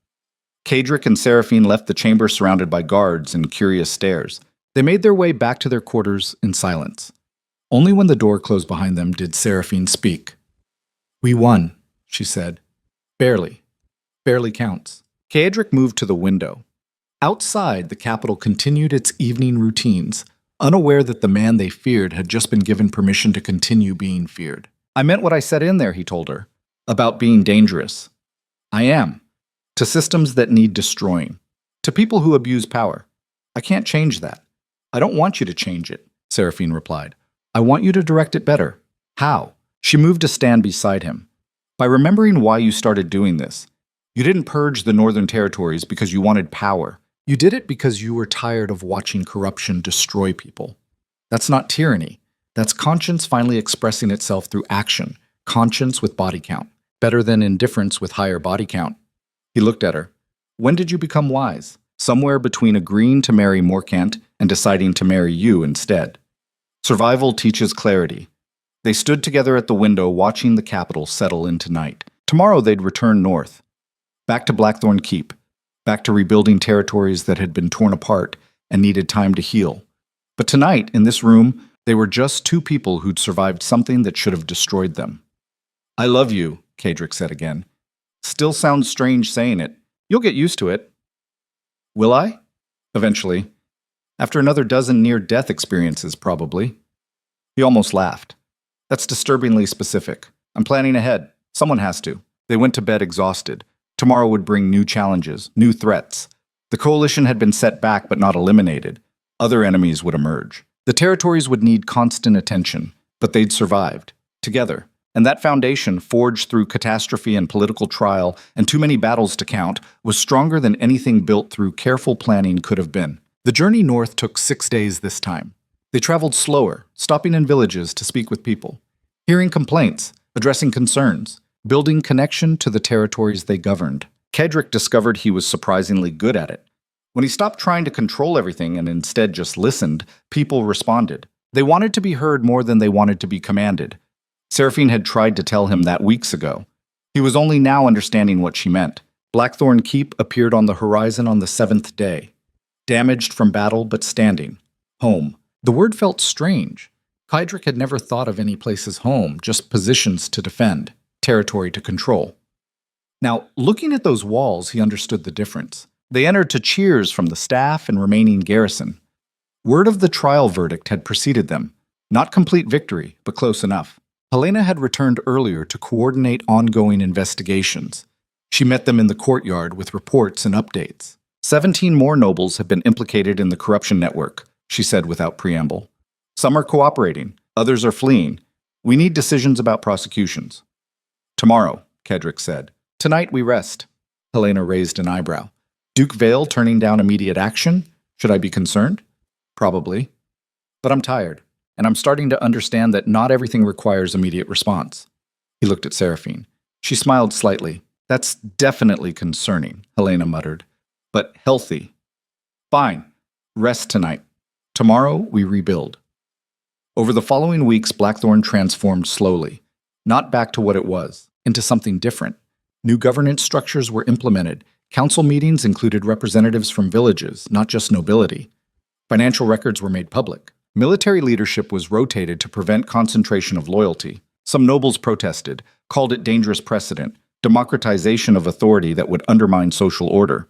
Cadric and Seraphine left the chamber surrounded by guards and curious stares. They made their way back to their quarters in silence. Only when the door closed behind them did Seraphine speak. We won, she said. Barely. Barely counts. Cadric moved to the window. Outside, the capital continued its evening routines. unaware that the man they feared had just been given permission to continue being feared. I meant what I said in there, he told her, about being dangerous. I am. To systems that need destroying. To people who abuse power. I can't change that. I don't want you to change it, Seraphine replied. I want you to direct it better. How? She moved to stand beside him. By remembering why you started doing this. You didn't purge the Northern Territories because you wanted power. You did it because you were tired of watching corruption destroy people. That's not tyranny. That's conscience finally expressing itself through action. Conscience with body count. Better than indifference with higher body count. He looked at her. When did you become wise? Somewhere between agreeing to marry Morcant and deciding to marry you instead. Survival teaches clarity. They stood together at the window watching the capital settle into night. Tomorrow they'd return north. Back to Blackthorn Keep. Back to rebuilding territories that had been torn apart and needed time to heal. But tonight, in this room, they were just two people who'd survived something that should have destroyed them. I love you, Kadric said again. Still sounds strange saying it. You'll get used to it. Will I? Eventually. After another dozen near-death experiences, probably. He almost laughed. That's disturbingly specific. I'm planning ahead. Someone has to. They went to bed exhausted. Tomorrow would bring new challenges, new threats. The coalition had been set back but not eliminated. Other enemies would emerge. The territories would need constant attention, but they'd survived. Together. And that foundation, forged through catastrophe and political trial and too many battles to count, was stronger than anything built through careful planning could have been. The journey north took 6 days this time. They traveled slower, stopping in villages to speak with people, hearing complaints, addressing concerns, building connection to the territories they governed. Kedrick discovered he was surprisingly good at it. When he stopped trying to control everything and instead just listened, people responded. They wanted to be heard more than they wanted to be commanded. Seraphine had tried to tell him that weeks ago. He was only now understanding what she meant. Blackthorn Keep appeared on the horizon on the 7th day. Damaged from battle, but standing. Home. The word felt strange. Kydrick had never thought of any place as home, just positions to defend, territory to control. Now, looking at those walls, he understood the difference. They entered to cheers from the staff and remaining garrison. Word of the trial verdict had preceded them. Not complete victory, but close enough. Helena had returned earlier to coordinate ongoing investigations. She met them in the courtyard with reports and updates. 17 more nobles have been implicated in the corruption network, she said without preamble. Some are cooperating, others are fleeing. We need decisions about prosecutions. Tomorrow, Kedrick said. Tonight we rest. Helena raised an eyebrow. Duke Vale turning down immediate action? Should I be concerned? Probably. But I'm tired. And I'm starting to understand that not everything requires immediate response. He looked at Seraphine. She smiled slightly. That's definitely concerning, Helena muttered. But healthy. Fine. Rest tonight. Tomorrow, we rebuild. Over the following weeks, Blackthorn transformed slowly. Not back to what it was, into something different. New governance structures were implemented. Council meetings included representatives from villages, not just nobility. Financial records were made public. Military leadership was rotated to prevent concentration of loyalty. Some nobles protested, called it dangerous precedent, democratization of authority that would undermine social order.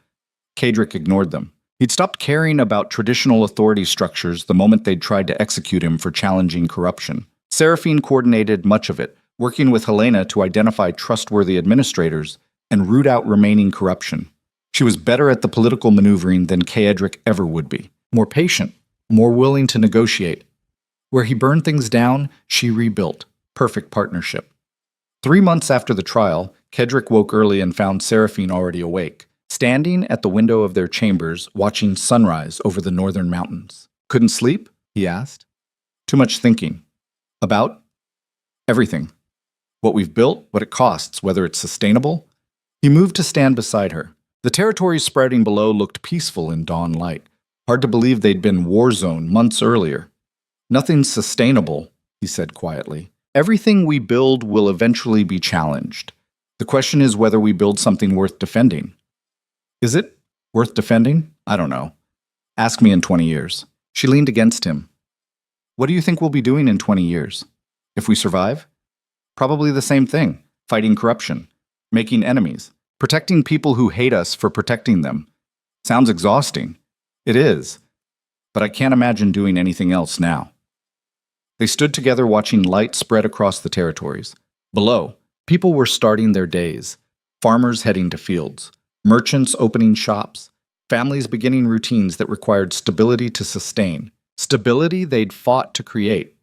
Kadrick ignored them. He'd stopped caring about traditional authority structures the moment they'd tried to execute him for challenging corruption. Seraphine coordinated much of it, working with Helena to identify trustworthy administrators and root out remaining corruption. She was better at the political maneuvering than Kaedric ever would be. More patient. More willing to negotiate. Where he burned things down, she rebuilt. Perfect partnership. 3 months after the trial, Kedrick woke early and found Seraphine already awake, standing at the window of their chambers, watching sunrise over the northern mountains. Couldn't sleep? He asked. Too much thinking. About? Everything. What we've built, what it costs, whether it's sustainable. He moved to stand beside her. The territories spreading below looked peaceful in dawn light. Hard to believe they'd been war zone months earlier. Nothing's sustainable, he said quietly. Everything we build will eventually be challenged. The question is whether we build something worth defending. Is it worth defending? I don't know. Ask me in 20 years. She leaned against him. What do you think we'll be doing in 20 years? If we survive? Probably the same thing. Fighting corruption. Making enemies. Protecting people who hate us for protecting them. Sounds exhausting. It is. but I can't imagine doing anything else now. They stood together watching light spread across the territories. Below, people were starting their days, farmers heading to fields, merchants opening shops, families beginning routines that required stability to sustain, stability they'd fought to create.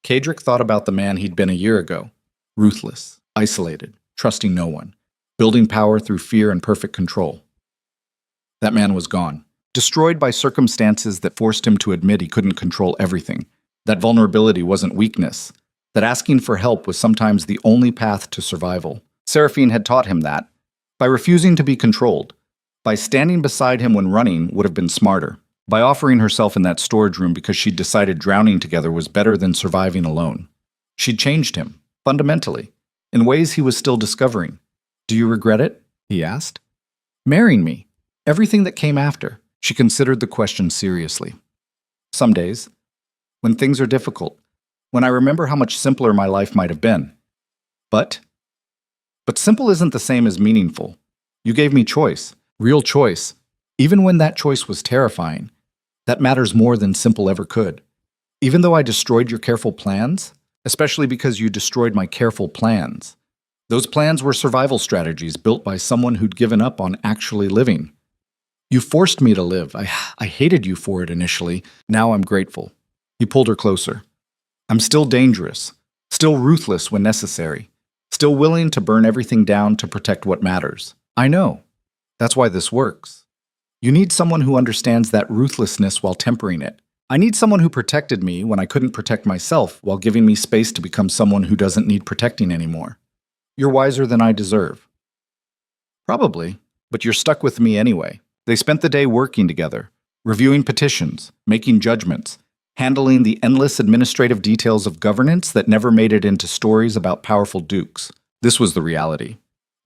Kadrick thought about the man he'd been a year ago, ruthless, isolated, trusting no one, building power through fear and perfect control. That man was gone, destroyed by circumstances that forced him to admit he couldn't control everything, that vulnerability wasn't weakness, that asking for help was sometimes the only path to survival. Seraphine had taught him that. By refusing to be controlled, by standing beside him when running would have been smarter, by offering herself in that storage room because she'd decided drowning together was better than surviving alone. She'd changed him, fundamentally, in ways he was still discovering. "Do you regret it?" he asked. "Marrying me. Everything that came after." She considered the question seriously. "Some days, when things are difficult, when I remember how much simpler my life might have been. But simple isn't the same as meaningful. You gave me choice, real choice, even when that choice was terrifying. That matters more than simple ever could. Even though I destroyed your careful plans, especially because you destroyed my careful plans. Those plans were survival strategies built by someone who'd given up on actually living. You forced me to live. I hated you for it initially. Now I'm grateful." He pulled her closer. "I'm still dangerous, still ruthless when necessary, still willing to burn everything down to protect what matters. I know. That's why this works. You need someone who understands that ruthlessness while tempering it. I need someone who protected me when I couldn't protect myself while giving me space to become someone who doesn't need protecting anymore. You're wiser than I deserve." "Probably, but you're stuck with me anyway." They spent the day working together, reviewing petitions, making judgments, handling the endless administrative details of governance that never made it into stories about powerful dukes. This was the reality.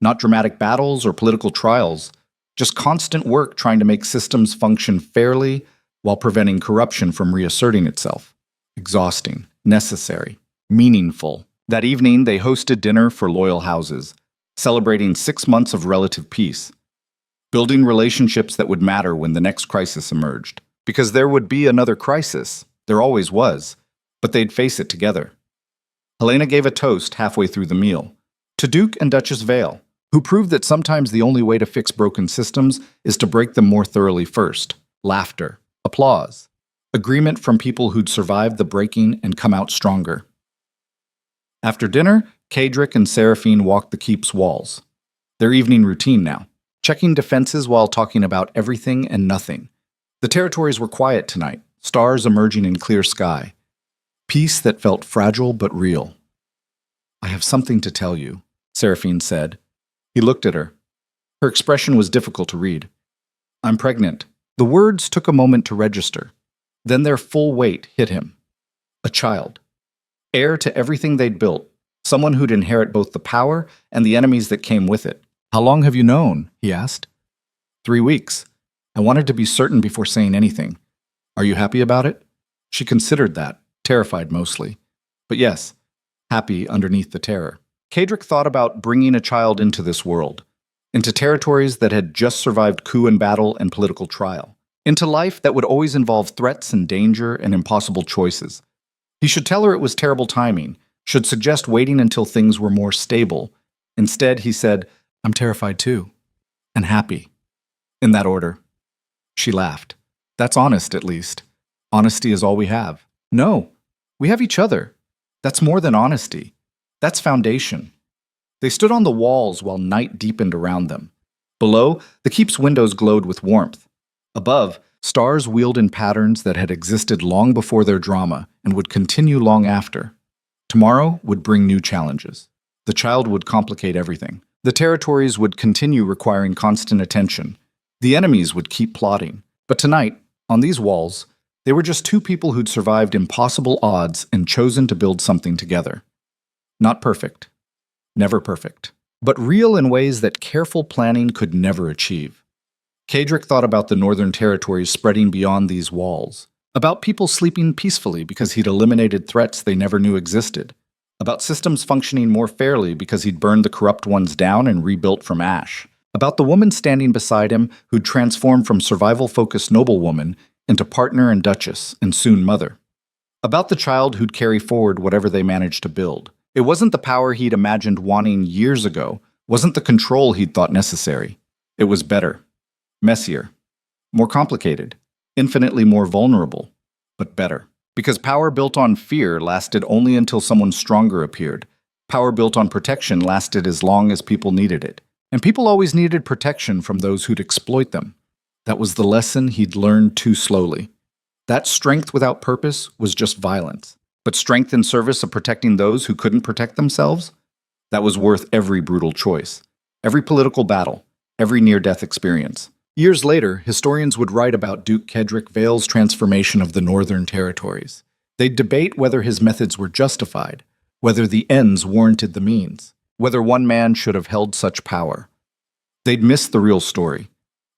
Not dramatic battles or political trials, just constant work trying to make systems function fairly while preventing corruption from reasserting itself. Exhausting, necessary, meaningful. That evening, they hosted dinner for loyal houses, celebrating 6 months of relative peace, building relationships that would matter when the next crisis emerged. Because there would be another crisis. There always was, but they'd face it together. Helena gave a toast halfway through the meal to Duke and Duchess Vale, who proved that sometimes the only way to fix broken systems is to break them more thoroughly first. Laughter, applause, agreement from people who'd survived the breaking and come out stronger. After dinner, Kadrick and Seraphine walked the keep's walls. Their evening routine now, checking defenses while talking about everything and nothing. The territories were quiet tonight, stars emerging in clear sky. Peace that felt fragile but real. "I have something to tell you," Seraphine said. He looked at her. Her expression was difficult to read. "I'm pregnant." The words took a moment to register. Then their full weight hit him. A child. Heir to everything they'd built. Someone who'd inherit both the power and the enemies that came with it. "How long have you known?" he asked. 3 weeks. I wanted to be certain before saying anything. "Are you happy about it?" She considered that, terrified mostly. But yes, happy underneath the terror. Kadrick thought about bringing a child into this world, into territories that had just survived coup and battle and political trial, into life that would always involve threats and danger and impossible choices. He should tell her it was terrible timing, should suggest waiting until things were more stable. Instead, he said, "I'm terrified too, and happy." In that order. She laughed. "That's honest, at least. Honesty is all we have." "No, we have each other. That's more than honesty. That's foundation." They stood on the walls while night deepened around them. Below, the keep's windows glowed with warmth. Above, stars wheeled in patterns that had existed long before their drama and would continue long after. Tomorrow would bring new challenges. The child would complicate everything. The territories would continue requiring constant attention. The enemies would keep plotting. But tonight, on these walls, they were just two people who'd survived impossible odds and chosen to build something together. Not perfect. Never perfect. But real in ways that careful planning could never achieve. Kadrick thought about the northern territories spreading beyond these walls. About people sleeping peacefully because he'd eliminated threats they never knew existed. About systems functioning more fairly because he'd burned the corrupt ones down and rebuilt from ash. About the woman standing beside him who'd transformed from survival-focused noblewoman into partner and duchess, and soon mother. About the child who'd carry forward whatever they managed to build. It wasn't the power he'd imagined wanting years ago, wasn't the control he'd thought necessary. It was better, messier, more complicated, infinitely more vulnerable, but better. Because power built on fear lasted only until someone stronger appeared. Power built on protection lasted as long as people needed it. And people always needed protection from those who'd exploit them. That was the lesson he'd learned too slowly. That strength without purpose was just violence. But strength in service of protecting those who couldn't protect themselves? That was worth every brutal choice, every political battle, every near-death experience. Years later, historians would write about Duke Kedrick Vale's transformation of the Northern Territories. They'd debate whether his methods were justified, whether the ends warranted the means, whether one man should have held such power. They'd miss the real story,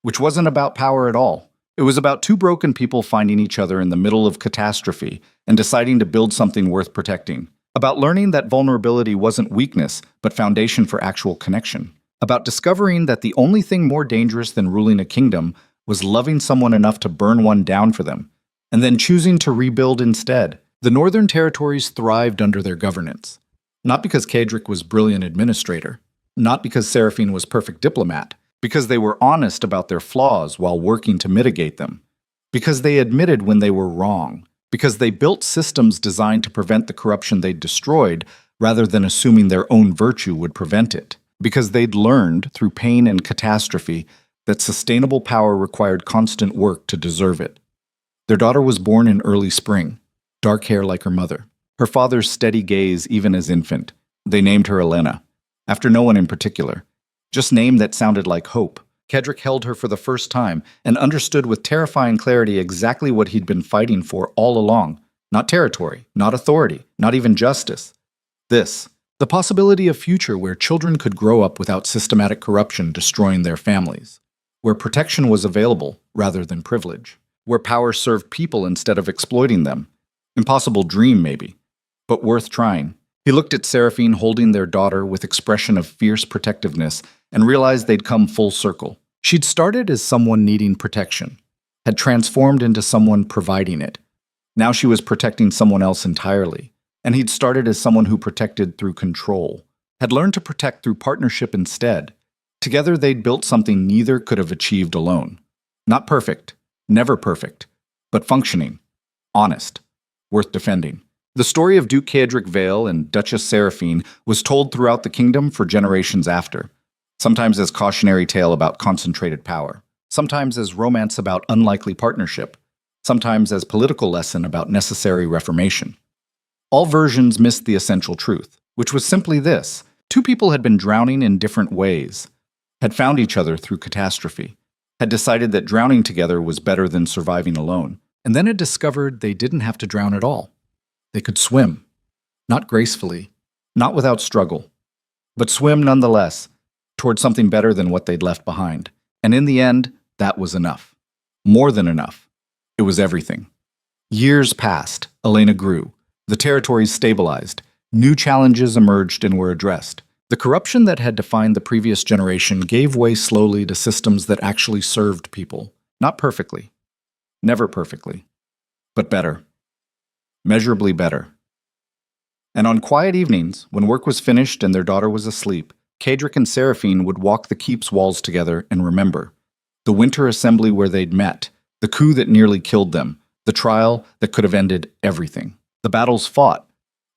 which wasn't about power at all. It was about two broken people finding each other in the middle of catastrophe and deciding to build something worth protecting. About learning that vulnerability wasn't weakness, but foundation for actual connection. About discovering that the only thing more dangerous than ruling a kingdom was loving someone enough to burn one down for them, and then choosing to rebuild instead. The Northern Territories thrived under their governance. Not because Kedrick was brilliant administrator, not because Seraphine was perfect diplomat, because they were honest about their flaws while working to mitigate them, because they admitted when they were wrong, because they built systems designed to prevent the corruption they'd destroyed rather than assuming their own virtue would prevent it, because they'd learned through pain and catastrophe that sustainable power required constant work to deserve it. Their daughter was born in early spring, dark hair like her mother, her father's steady gaze even as infant. They named her Elena, after no one in particular. Just name that sounded like hope. Kedrick held her for the first time and understood with terrifying clarity exactly what he'd been fighting for all along. Not territory, not authority, not even justice. This, the possibility of a future where children could grow up without systematic corruption destroying their families, where protection was available rather than privilege, where power served people instead of exploiting them. Impossible dream, maybe, but worth trying. He looked at Seraphine holding their daughter with expression of fierce protectiveness and realized they'd come full circle. She'd started as someone needing protection, had transformed into someone providing it. Now she was protecting someone else entirely, and he'd started as someone who protected through control, had learned to protect through partnership instead. Together they'd built something neither could have achieved alone. Not perfect, never perfect, but functioning, honest, worth defending. The story of Duke Kedrick Vale and Duchess Seraphine was told throughout the kingdom for generations after, sometimes as cautionary tale about concentrated power, sometimes as romance about unlikely partnership, sometimes as political lesson about necessary reformation. All versions missed the essential truth, which was simply this: two people had been drowning in different ways, had found each other through catastrophe, had decided that drowning together was better than surviving alone, and then had discovered they didn't have to drown at all. They could swim, not gracefully, not without struggle, but swim nonetheless toward something better than what they'd left behind. And in the end, that was enough. More than enough. It was everything. Years passed. Elena grew. The territories stabilized. New challenges emerged and were addressed. The corruption that had defined the previous generation gave way slowly to systems that actually served people. Not perfectly. Never perfectly. But better. Measurably better. And on quiet evenings, when work was finished and their daughter was asleep, Kedrick and Seraphine would walk the keep's walls together and remember. The winter assembly where they'd met, the coup that nearly killed them, the trial that could have ended everything. The battles fought,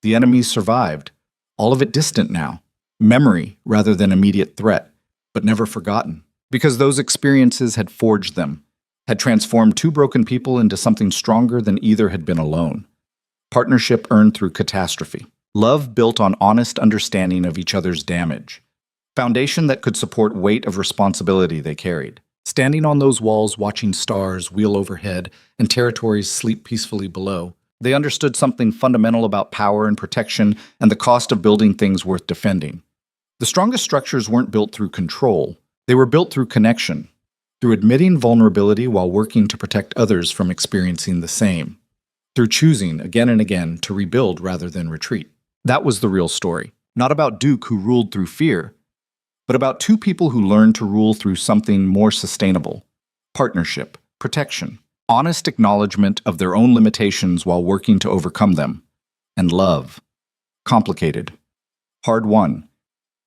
the enemies survived, all of it distant now. Memory rather than immediate threat, but never forgotten. Because those experiences had forged them, had transformed two broken people into something stronger than either had been alone. Partnership earned through catastrophe. Love built on honest understanding of each other's damage. Foundation that could support weight of responsibility they carried. Standing on those walls watching stars wheel overhead and territories sleep peacefully below, they understood something fundamental about power and protection and the cost of building things worth defending. The strongest structures weren't built through control. They were built through connection, through admitting vulnerability while working to protect others from experiencing the same, through choosing again and again to rebuild rather than retreat. That was the real story. Not about Duke who ruled through fear, but about two people who learned to rule through something more sustainable: partnership, protection, honest acknowledgement of their own limitations while working to overcome them, and love. Complicated. Hard-won.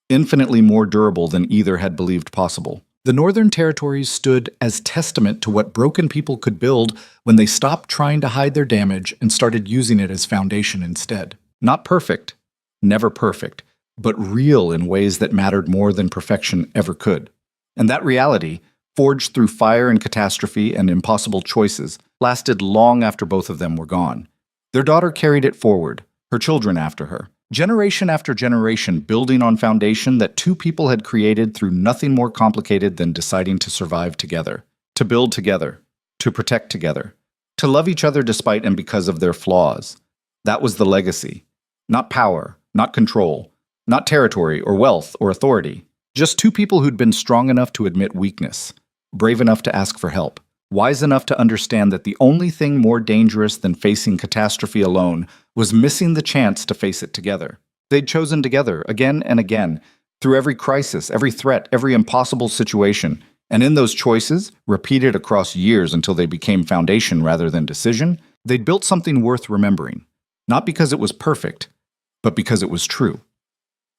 Infinitely more durable than either had believed possible. The Northern Territories stood as testament to what broken people could build when they stopped trying to hide their damage and started using it as foundation instead. Not perfect, never perfect, but real in ways that mattered more than perfection ever could. And that reality, forged through fire and catastrophe and impossible choices, lasted long after both of them were gone. Their daughter carried it forward, her children after her, generation after generation, building on foundation that two people had created through nothing more complicated than deciding to survive together, to build together, to protect together, to love each other despite and because of their flaws. That was the legacy. Not power, not control, not territory or wealth or authority. Just two people who'd been strong enough to admit weakness, brave enough to ask for help, wise enough to understand that the only thing more dangerous than facing catastrophe alone was missing the chance to face it together. They'd chosen together again and again, through every crisis, every threat, every impossible situation, and in those choices, repeated across years until they became foundation rather than decision, they'd built something worth remembering, not because it was perfect, but because it was true.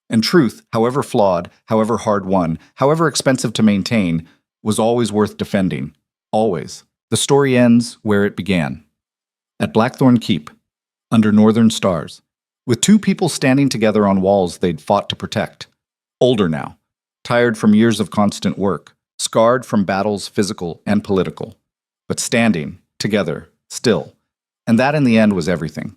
And truth, however flawed, however hard-won, however expensive to maintain, was always worth defending. Always. The story ends where it began. At Blackthorn Keep, under northern stars, with two people standing together on walls they'd fought to protect. Older now, tired from years of constant work, scarred from battles physical and political, but standing, together, still. And that in the end was everything.